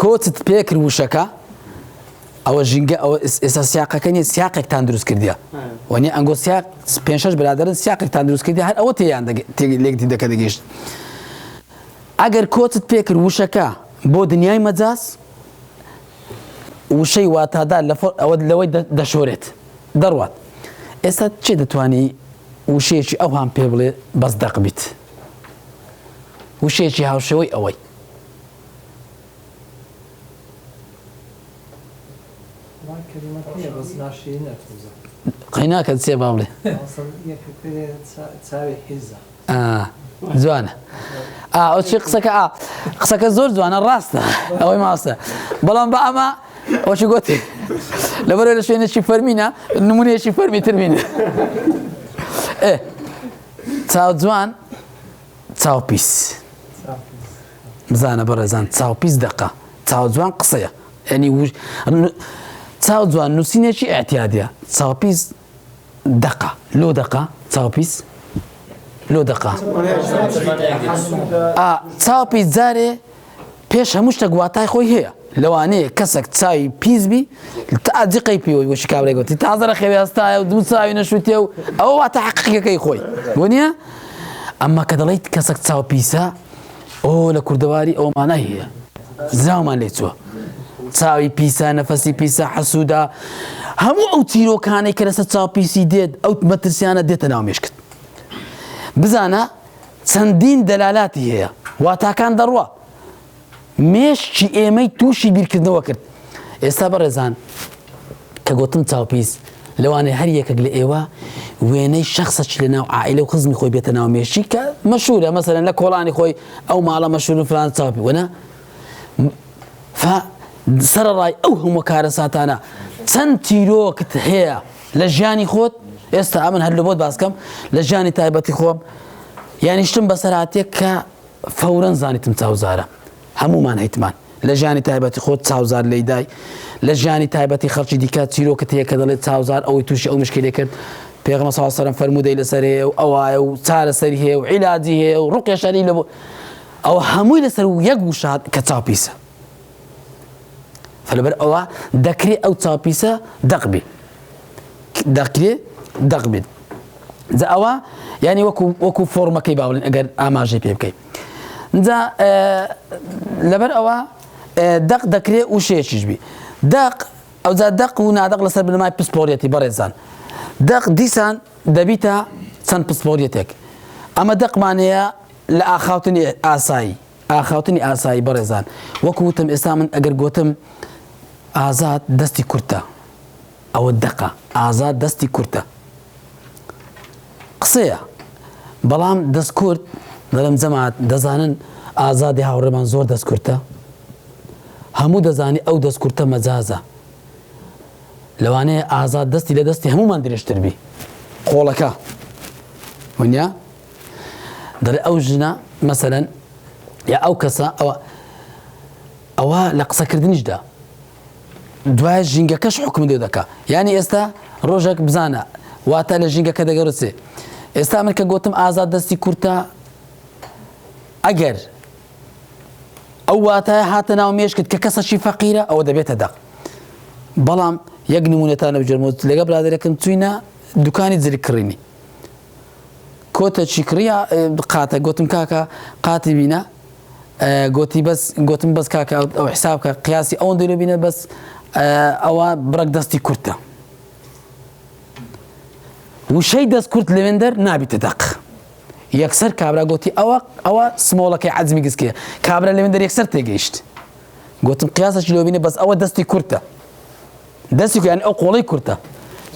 کۆچت پێکرد وشەکە ئەوە ژینگە ئەوە ئێستا سیاقەکەنی سیاقێکتان دروست کردیە وانە ئەنگۆ سیاق 5-6 برادرن سیاقێکتان دروست کردی هەر ئەوە تێیان لێکتی دەکە دەگەیشت ئەگەر کۆچت پێکرد وشەکە بۆ دنیای مەجاز وشەی واتادار ئەوە لەوەی دەشۆرێت دەڕوات ئێستا چێ دەتوانی وشەیەکی ئەو هەم پێ بڵێ بەس دەق بیت وشەیەکی هاوشێوەی ئەوەی قەیناکەت چێ با بڵێ جوانە ئەو چی قسەکە زۆر جوانە ڕاستە ئەوەی ماستە بەڵام بە ئەمە ئەوچی گوتی لەبەرەوەی لە شوێنێکی فەرمینە نمونەیەکی فەرمی تربینە چاو جوان چاو پیس بزانە بەڕێزان چاو پیس دەقە چاو جوان قسەیە ینی چاو جوان نووسینێکی ئەتیادیە چاو پیس دەقە لۆ دەقە چاو پیس لۆ دەقا چاو پیس جارێ پێش هەموو شتە گواتای خۆی هەیە لەوانەیە کەسێک چاوی پیسبی تا جقەی پێوەی وەشی کابرای گوتی تازە لە خێوی هەستایە و دوو چاوی نەشوتێ و ئەوە واتە حەقیقەکەی خۆی وانە ئەمما کە دەڵێیت کەسێک چاو پیسە ئۆ لە کوردەواری ئەوە مانای هەیە زراومان لێ چووە چاوی پیسە نەفەسی پیسە حەسوودا هەموو ئەو تیرۆکانەی کە لەسەر چاو پیسی دێت ئەو مەترسیانە دێتە ناو مێشکت بزانە چەندین دەلالاتی هەیە واتاکان دەڕوە مێشکی ئێمەی تووشی بیرکردنەوە کرد ئێستا بەڕێزان کە گوتم چاوپیس لەوانەیە هەر یەکێک لە ئێوە وێنەی شەخسەچ لە ناو عائیلە و خزمی خۆی بێتە ناو مێشکی کە مەشهورە مەسەلەن لە کۆڵانی خۆی ئەو ماڵە مەشهور فلان چاوپی وەنە سەرەڕای ئەو هەموو کارە ساتانە چەند تیرۆکت هەیە لە ژیانی خۆت ئێستا ئەمن هەر لە بۆت باسکەم لە ژیانی تایبەتی خۆم یانی شتم بەسەرهاتێک کە فەورەن زانیتم چاوزارە هەمومان هەیتمان لە ژیانی تایبەتی خۆت چاوزار لەیدای لە ژیانی تایبەتی خەڵکی دیکە چیرۆکت هەیە کە دەڵێت چاوزار ئەوەی تووشی ئەو مشکلێ کرد پێغەمبەر صلی الله علیه و سلم فەرموودەی لەسەر هەیە و ئەوایە و چارەسەری هەیە و عیلاجی هەیە و ڕوقیە شەرعی لە بۆ ئەوە هەمووی لەسەر یەک وشات کە چاوپیسە فلەبەر ئەوە دەکرێت ئەو چاوپیسە دەقبی دەکرێت دەقبێت جا ئەوە یعنی وەکو فۆرمەکەی با بڵێن ئەگەر ئاماژەی پێ بکەیت جا لەبەر ئەوە دەق دەکرێت وشەیەکیش بی دەق ئەوجا دەق و نادەق لەسەر بنەمای پسپۆریەتی بەڕێزان دەق دیسان دەبیتە چەند پسپۆریەتێک ئەمە دەقمانەیە لە ئاخاوتنی ئاسایی بەڕێزان وەکو وتم ئێستا من ئەگەر گوتم ئازاد دەستی کورتە ئەوە دەقە ئازاد دەستی کورتە قسەیە بەڵام دەست کورت لەم جەماعەت دەزانن ئازادی هاوڕێمان زۆر دەست کورتە هەموو دەزانی ئەو دەست کورتە مەجازە لەوانەیە ئازاد دەستی لە دەستی هەمومان درێژتر بی قۆڵەکە ونیا دەڵێ ئەو ژنە مەسەلەن یا ئەو کەسە ئەوە لە قسەکردنیشدا دوای ژینگەکەش حکم لێ دەکا یعنی ئێستا ڕۆژێک بزانە واتە لە ژینگەکە دەگەڕێ ئێستا من کە گوتم ئازاد دەستی کورتە ئەگەر ئەو واتایە هاتە ناو مێشکت کە کەسەشی فەقیرە ئەوە دەبێتە دەق بەڵام یەک نمونەتانە بجێرمەوە لەگە برادێرەکەم چوینە دوکانی جلی کڕینی کۆتە چی کڕیا قاتە گوتم کاکە قاتی بینە گوتم بەس کاکە ئەو حسابکە قیاسی ئەوەن دەیلۆ بینە بەس ئەوە بڕک دەستی کورتە وشەی دەست کورت لەوێندەر نابیتە دەق یەکسەر کابرا گوتی ئەوە سمۆڵەکەی عەزمی گسکەیە کابرا لەوێندەر یەکسەر تێگەیشت گوتم قیاسەشی لێ بینێ بەس ئەوە دەستی کورتە دەستی یعنی ئەو قۆڵەی کورتە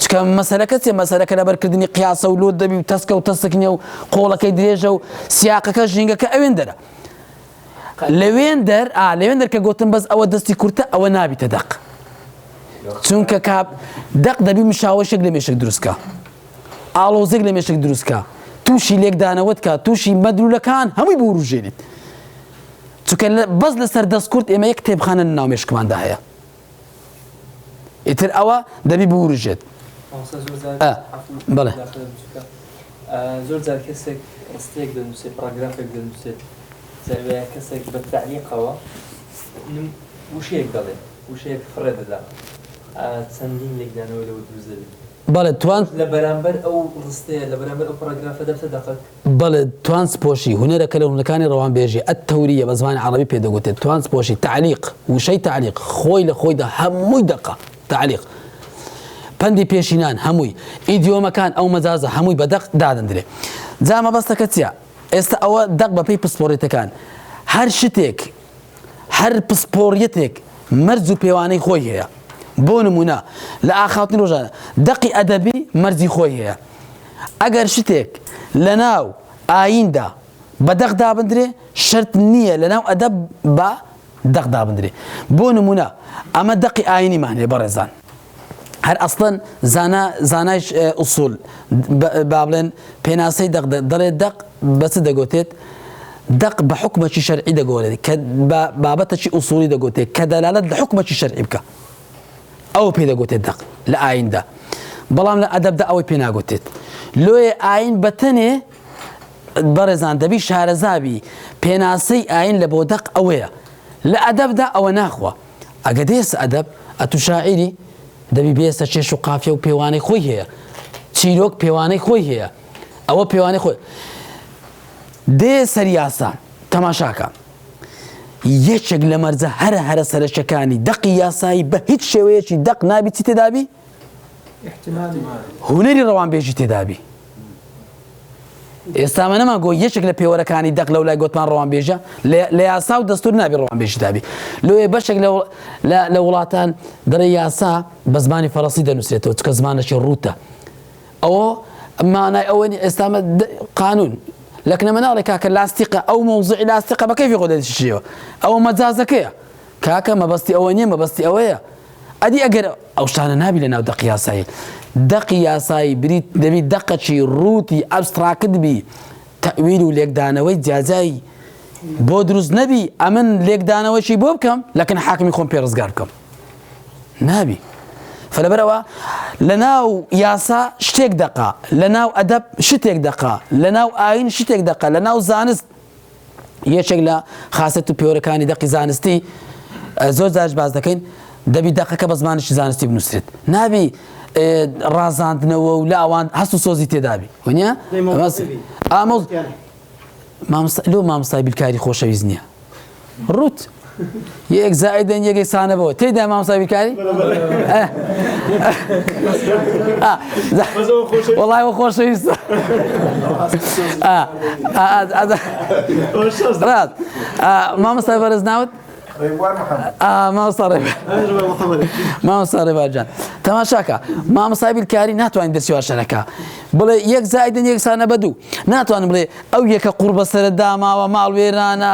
چکە مەسەلەکە چێ مەسەلەکە لەبەرکردنی قیاسە و لۆت دەبی و تەسکە و تەسکنیە و قۆڵەکەی درێژە و سیاقەکە ژینگەکە ئەوێندەرە لەوێندەر کە گوتم بەس ئەوە دەستی کورتە ئەوە نابیتە دەق چونکە دەق دەبی مشاوەشێک لە مێشک دروستکە ئاڵۆزێک لە مێشک دروستکە تووشی لێکدانەوەت کە تووشی مەدرولەکان هەمووی بوروژێنیت چونکە بەس لەسەر دەست کورت ئێمە یەک کتێبخانە ناو مێشکماندا هەیە ئیتر ئەوە دەبی بوروژێت بەڵێ زۆر جار کەسێک ڕستێک دەنووسێت پاراگرافێک دەنووسێت زەوەیە کەسێک بە تەعلیقەوە وشەیەک دەڵێ وشەیەک فڕێ دەدا چەندین لێکدانەوە لەوە دروست دەبێت بەڵێ توان لە بەرامبەر ئەو ڕستەیە لە بەرامبەر ئەو پاراگرافە دەبتە دەقەت بەڵێ توانسپۆشی هونەرەکە لە هونەکانی ڕەوانبێژی ئەتەوریە بە زمانی عەرەبی پێدەگوتێت توانسپۆشی تعلیق وشەی تعلیق خۆی لە خۆیدا هەمووی دەقە تعلیق پەندی پێشینان هەمووی ئیدیۆمەکان ئەو مەجازە هەمووی بە دەق دادەندرێ جا مەبەستەکە چییە ئێستا ئەوە دەق بەپێی پسپۆڕێتەکان هەر شتێک هەر پسپۆڕیەتێک مەرج و پێوانەی خۆی هەیە بۆ نمونە لە ئاخاوتنی ڕۆژانە دەقی ئەدەبی مەرجی خۆی هەیە ئەگەر شتێک لە ناو ئاییندا بە دەق دابدرێ شەرت نییە لە ناو ئەدەب بە دەق دابدرێ بۆ نمونە ئەمە دەقی ئاینیمان هەیە بەڕێزان هەر ئەسڵەن زانای ئوسوول با بڵێن پێناسەی دەق دەڵێت دەق بەچ دەگوتێت دەق بە حکمەکی شەرعی دەگۆڕێت کە بابەتەکی ئوسوڵی دەگوتێت کە دەلالەت لە حکمەکی شەرعی بکە ئەوە پێ دەگوتێت دەق لە ئایندا بەڵام لە ئەدەبدا ئەوەی پێ ناگوتێت لۆیە ئاین بەتەنێ بەڕێزان دەبی شارەزابی پێناسەی ئاین لە بۆ دەق ئەوەیە لە ئەدەبدا ئەوە ناخوە ئەگە دێسە ئەدەب ئەتو شاعیری دەبی بێسە چێش و قافیە و پێوانەی خۆی هەیە چیرۆک پێوانەی خۆی هەیە ئەوە پێوانەی خۆی دێ سەریاسا تەماشاکە یەکێک لە مەرجە هەرە سەرچەکانی دەقی یاسایی بە هیچ شێوەیەکی دەق نابی چی تێدابی هونەری ڕەوانبێژی تێدابی ئێستا مە نەمانگۆ یەکێک لە پێوەرەکانی دەق لەو لای گوتمان ڕەوانبێژە لە یاسا و دەستور نابی ڕەوانبێژی دابی لۆیە بەشێک لە وڵاتان دەڵێ یاسا بە زمانی فەڕەنسی دەنووسێتەوە چکە زمانەکی ڕوتە ئەوە مانای ئەوەی ئێستامە قانون لەکنە مناڵی کاکە لاستیقە ئەو مەوزوعی لاستیقە بە کەیفی خۆدەشیەوە ئەوە مەجازەکەیە کاکە مەبەستی ئەوە نییە مەبەستی ئەوەیە ئەدی ئەگەر ئەو شتانە نابی لە ناو دەقی یاسایی دەقی یاسایی بریت دەبی دەقەکی ڕوتی ئەبستراکت بی تەویل و لێکدانەوەی جیاجایی بۆ دروست نەبی ئەمن لێکدانەوەشی بۆ بکەم لەکن حاکمی خۆم پێ ڕزگار بکەم نابی فلەبەرەوە لە ناو یاسا شتێک دەقا لە ناو ئەدەب شتێک دەقا لە ناو ئاین شتێک دەقا لە ناو زانست یەکێک لە خاسەت و پێوەرەکانی دەقی زانستی زۆر جارش باز دەکەین دەبی دەقەکە بە زمانێکی زانستی بنووسێت نابی ڕازاندنەوە و لە ئەوان هەست و سۆزی تێدابی وانە لۆ مامۆستای بیرکاری خۆشەویست نییە ڕوت یەک زائیدەن یەکێک سانەبەوە تێدا مامۆستا بیرکاری وەڵای وە خۆشەویستە ڕاست مامۆستا بەرز ناوت مامۆستا ڕێبارجان تەماشاکە مامۆستای بیرکاری ناتوانین دەستی واشەرەکە بڵێ یەک زائیدەن یەک سانە بە دوو ناتوانم بڵێ ئەو یەکە قوڕ بەسەرت داماوە ماڵ وێرانە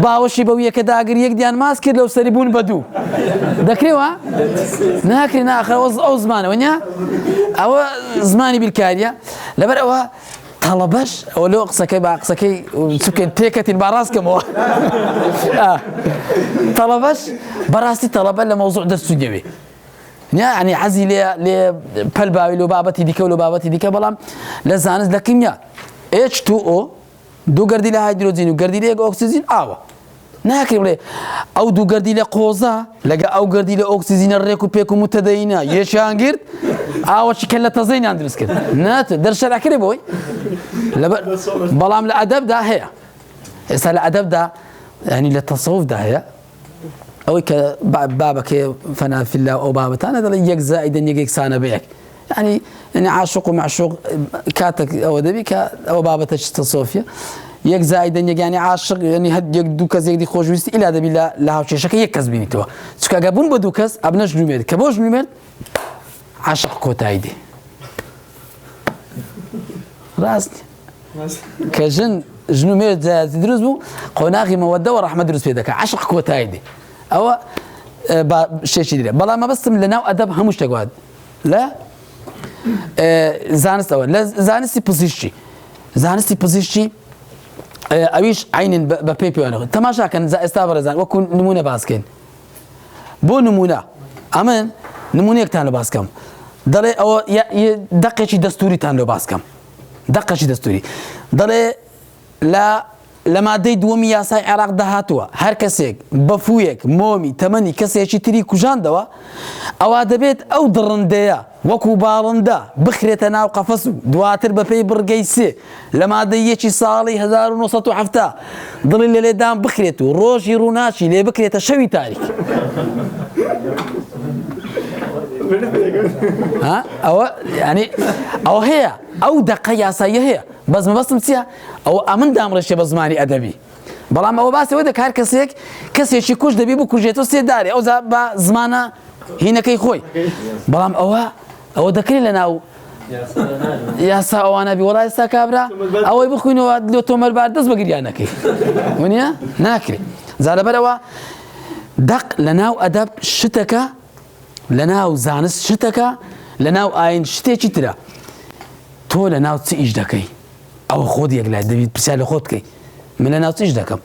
باوەشی بەو یەکە داگر یەک دیان ماس کرد لەو سەری بوون بە دوو دەکرێوە ناکرێ ناخە ئەو زمانە وەنیا ئەوە زمانی بیرکاریە لەبەر ئەوە تەڵەبەش ئەوە لەوە قسەکەی با قسەکەی چکەن تێکەتین با ڕاستکەمەوە تەڵەبەش بەڕاستی تەڵەبە لە مەوزوع دەستوو دەوێ یعنی حەزی لێ پەلباوی لەو بابەتی دیکە و لە بابەتی دیکە بەڵام لە زانست لە کیمیا H2O دوو گەردی لە هایدرۆجین و گەردی لە یەک ئۆکسیجین ئاوە ناکرێ بڵێ ئەو دوو گەردی لە قۆزە لەگە ئەو گەردی لە ئۆکسیجینە ڕێک و پێک و متەدەینە یەکیان گرت ئاوەشی کە لە تەزەینیان دروست کرد ناتوێت دەرشەراکرێ بۆی بەڵام لە ئەدەبدا هەیە ئێستا لە ئەدەبدا ینی لە تەسەوفدا هەیە ئەوەی کە بابەکەی فەنافیلا ئەو بابەتانە دەڵێ یەک زائیدەن یەکێک سانە بە یەک ینی عاشق و معشوق کاتێک ئەوە دەبی کە ئەوە بابەتە تەسەوفیە یەک زائیدەن یەک ینی عاشق ینی یەک دوو کەس یەکدی خۆشویستی ئیلا دەبی لە هاوچێشەکە یەک کەس بینیتەوە چکە ئەگە بوون بە دوو کەس ئەبنە ژنومێت کە بۆ ژنومێت عاشق کۆتایی دێ ڕاست کە ژنومێت دروست بوو قۆناغی مەوەدە و ڕەحمە دروست پێ دەکات عاشق کۆتایی دێ ئەوە شتێکی دیرە بەڵام مەبەستم لەناو ئەدەب هەموو شتێک وات لە زانستەوە لە زانستی پزیشکی ئەویش عینن بە پێی پێوانەوە تەماشاکەن ئێستا بەڕێزان وەکو نمونە باسکەین بۆ نمونە ئەمن نمونەیەکتان لە باسکەم دەڵێ ئەوە دەقێکی دەستوریتان لێ باسکەم دەقێکی دەستوری دەڵێ لە مادەی دووەمی یاسای عێراق داهاتووە هەر کەسێک بەفوویەک مۆمی تەمەنی کەسێکی تری کوژاندەوە ئەوا دەبێت ئەو دڕندەیە وەکو باڵندە بخرێتە ناو قەفەس و دواتر بەپێی بڕگەی سێ لە مادەی یەکی ساڵی 1970 دڵی لە لێدان بخرێت و ڕۆژی ڕووناچی لێ بکرێتە شەوی تاریک ئەوە ینی ئەوە هەیە ئەو دەقە یاساییە هەیە بەس مەبەستم چییە ئەوە ئەمن دامڕێشێ بە زمانی ئەدەبی بەڵام ئەوە باسەوە دەکات هەر کەسێکی کوش دەبی بکوژێتەوە سێدارێ ئەو بە زمانە هینەکەی خۆی بەڵام ئەوە دەکرێت لە ناو یاسا ئەوانە بی وەڵای ئێستا کابرا ئەوەی بخوینەوە لێ تۆمەربار دەست بە گریانەکەی وانە ناکرێت زارەبەرەوە دەق لە ناو ئەدەب شتەکە لە ناو زانست شتەکە لە ناو ئاین شتێکی ترە تۆ لە ناو چ ئیش دەکەی ئەوە خۆت یەک لای دەبیت پرسیار لە خۆت بکەی من لە ناو چ ئیش دەکەم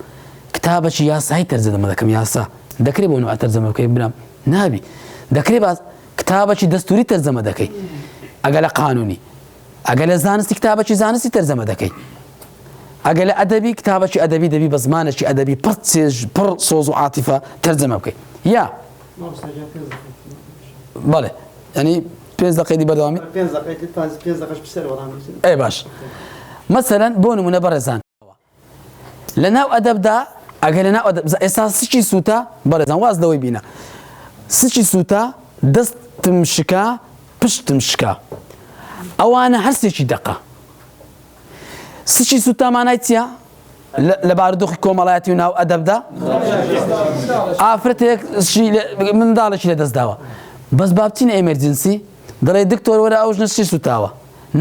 کتابەکی یاسایی تەرجەمە دەکەم یاسا دەکرێت بۆ نوع تەرجەمە بکەی برام نابی دەکرێت باز کتابەکی دەستوری تەرجەمە دەکەی ئەگە لە قانونی ئەگە لە زانستی کتابەکی زانستی تەرجەمە دەکەی ئەگە لە ئەدەبی کتابەکی ئەدەبی دەبی بە زمانێکی ئەدەبی پڕ سۆز و عاتیفە تەرجەمە بکەی یا بەڵێ ینی 5 دقەی بەردەوامی ئەی باش مەسەلەن بۆ نمونە بەڕێزان لە ناو ئەدەبدا ئەگەر لە ناو ئەدەب ئێستا سچی سووتە بەڕێزان واز لەوەی بینە سچی سووتە دەستم شکا پشتم شکا ئەوانە هەرسێکی دەقە سچی سووتە مانای چییە لە بارودۆخی کۆمەڵایەتی و ناو ئەدەبدا ئافرەتێک منداڵێکی لە دەستداوە بەس بابچینە ئێمەرجنسی دەڵێ دکتۆر وەرە ئەو ژنە چی سوتاوە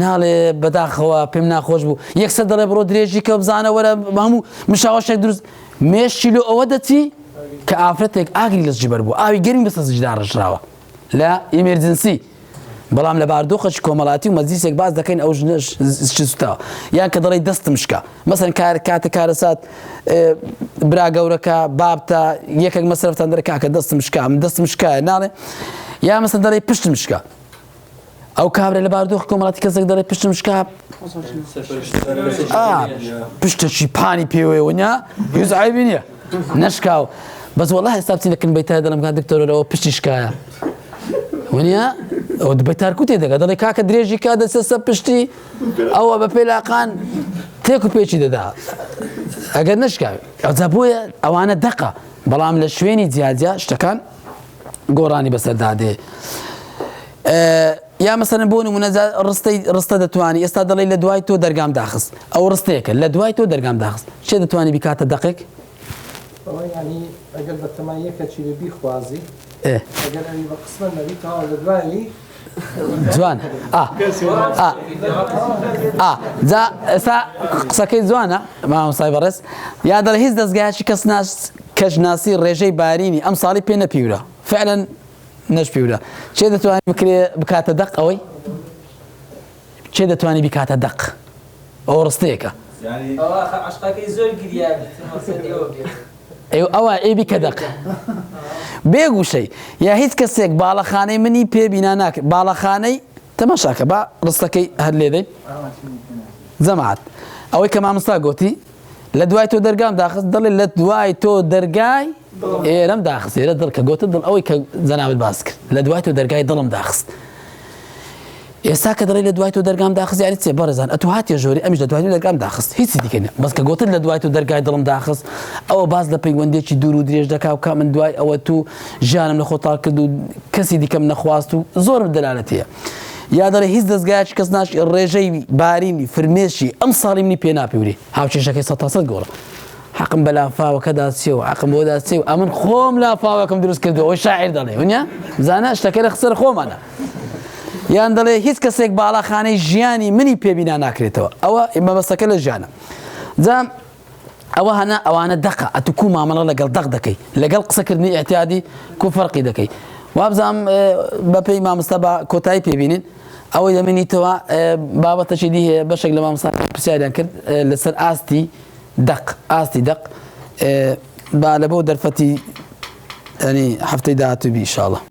ناڵێ بەداخەوە پێم ناخۆش بوو یەکسەر دەڵێ بڕۆ درێژی کە بزانە وەرە هەموو مشاوەشێک دروست مێشتی لە ئەوە دەچی کە ئافرەتێک ئاگری لە جیبەر بوو ئاوی گەرمی بەسەر زیجدا ڕژراوە لە ئێمەرجنسی بەڵام لە بارودۆخێکی کۆمەڵاتی و مەجلیسێک باز دەکەین ئەو ژنەش چی سوتاوە یان کە دەڵێ دەستم شکا مەسەن کاتە کارەسات برا گەورەکە بابتە یەکێک مەسرەفتان دەرەکا کە دەستم شکا من دەستم شکایە ناڵێ یا مەسەن دەڵێ پشتم شکا ئەو کابرا لە بارودۆخی کۆمەڵاتی کەسێک دەڵێ پشتم شکا پشتێکی پانی پێوەیە وەنیا هیچ عیبی نییە نەشکاو بەس وەڵڵاهی ئێستا بچینەکەن بەیتار دەڵێم کات دکتۆرەوە پشتی شکایە وەنیا ئەو بەیتارکو تێدەگات دەڵێ کاکە درێژی کا دەسێسە پشتی ئەوە بە پێلاقان تێک و پێچی دەدا ئەگەر نەشکاوێت ئەوجا بۆیە ئەوانە دەقە بەڵام لە شوێنی جیاجیا شتەکان گۆڕانی بەسەردادێ یا مەسەرەن بۆ نمونە ڕستە دەتوانی ئێستا دەڵێ لە دوای تۆ دەرگام داخست ئەو ڕستەیەکە لە دوای تۆ دەرگام داخست چێ دەتوانی بیکاتە دەقێک ینی ئەگەر بە تەمایەکەچی لە بیخوازی ئەگەر ئەوی بە قسمە نەبیتەوە لە دوایی جوان جا ئێستا قسەکەی جوانە مامۆستای بەڕێز یا دەڵێ هیچ دەستگایەکی کەژناسی ڕێژەی بارینی ئەم ساڵی پێ نەپیورە فعلا نەشپیورە چێ دەتوانی بکاتە دەق ئەوەی چێ دەتوانی بیکاتە دەق ئەو ڕستەیەکە ئەوە ئێبی کە دەق بێگوشەی یا هیچ کەسێک باڵەخانەی منی پێ بینا ناکرد باڵەخانەی تەماشاکە با ڕستەکەی هەر لێدەی جەماعەت ئەوەی کە مامۆستا گوتی لە دوای تۆ دەرگام داخست دەڵێ لە دوای تۆ دەرگای ئێرەم داخست ئێرە دڵ کە گوتت دڵ ئەوەی کە جەنابەت باس کرد لە دوای تۆ دەرگای دڵم داخست ئێستا کە دەڵێ لە دوای تۆ دەرگام داخست یاری چێ بەڕێزان ئەتو هاتیە ژۆری ئەمیش لە دوای تۆ دەرگام داخست هیچی دیکە نیە بەس کە گوتت لە دوای تۆ دەرگای دڵم داخست ئەوە باز لە پەیوەندێکی دوور و درێژ دەکا و کا من دوای ئەوە تو ژیانم لە خۆتاڵ کرد و کەسی دیکەم نەخواست و زۆرم دەلالەت هەیە یا دەڵێ هیچ دەستگایەکی کەس ناش ڕێژەی بارینی فرمێشی ئەم ساڵی منی پێ ناپیوری هاوچێشەکەی 100% گۆڕە حەقم بە لافاوەکەدا چێ و حەقم بۆدا چێ و ئەمن خۆم لافاوەکەم دروست کردو ئەوەی شاعیر دەڵێ ونیا بزانە شتەکە لە خسەر خۆمانە یان دەڵێ هیچ کەسێک باڵەخانەی ژیانی منی پێبینا ناکرێتەوە ئەوە مەبەستەکە لە ژیانە جا ئەوە هەنا ئەوانە دەقە ئەتو کو مامەڵە لەگەڵ دەق دەکەی لەگەڵ قسەکردنی ئێتیادی کو فەرقی دەکەی وابزانم بەپێی مامۆستا بە کۆتایی پێبینین ئەوەی دەمێنیتەوە بابەتەشی دی هەیە بەشێک لە مامۆستا پرسیاریان کرد لەسەر ئاستی دەق با لە بۆ دەرفەتی ینی هەفتەی داهاتوو بی ئینشاءڵڵا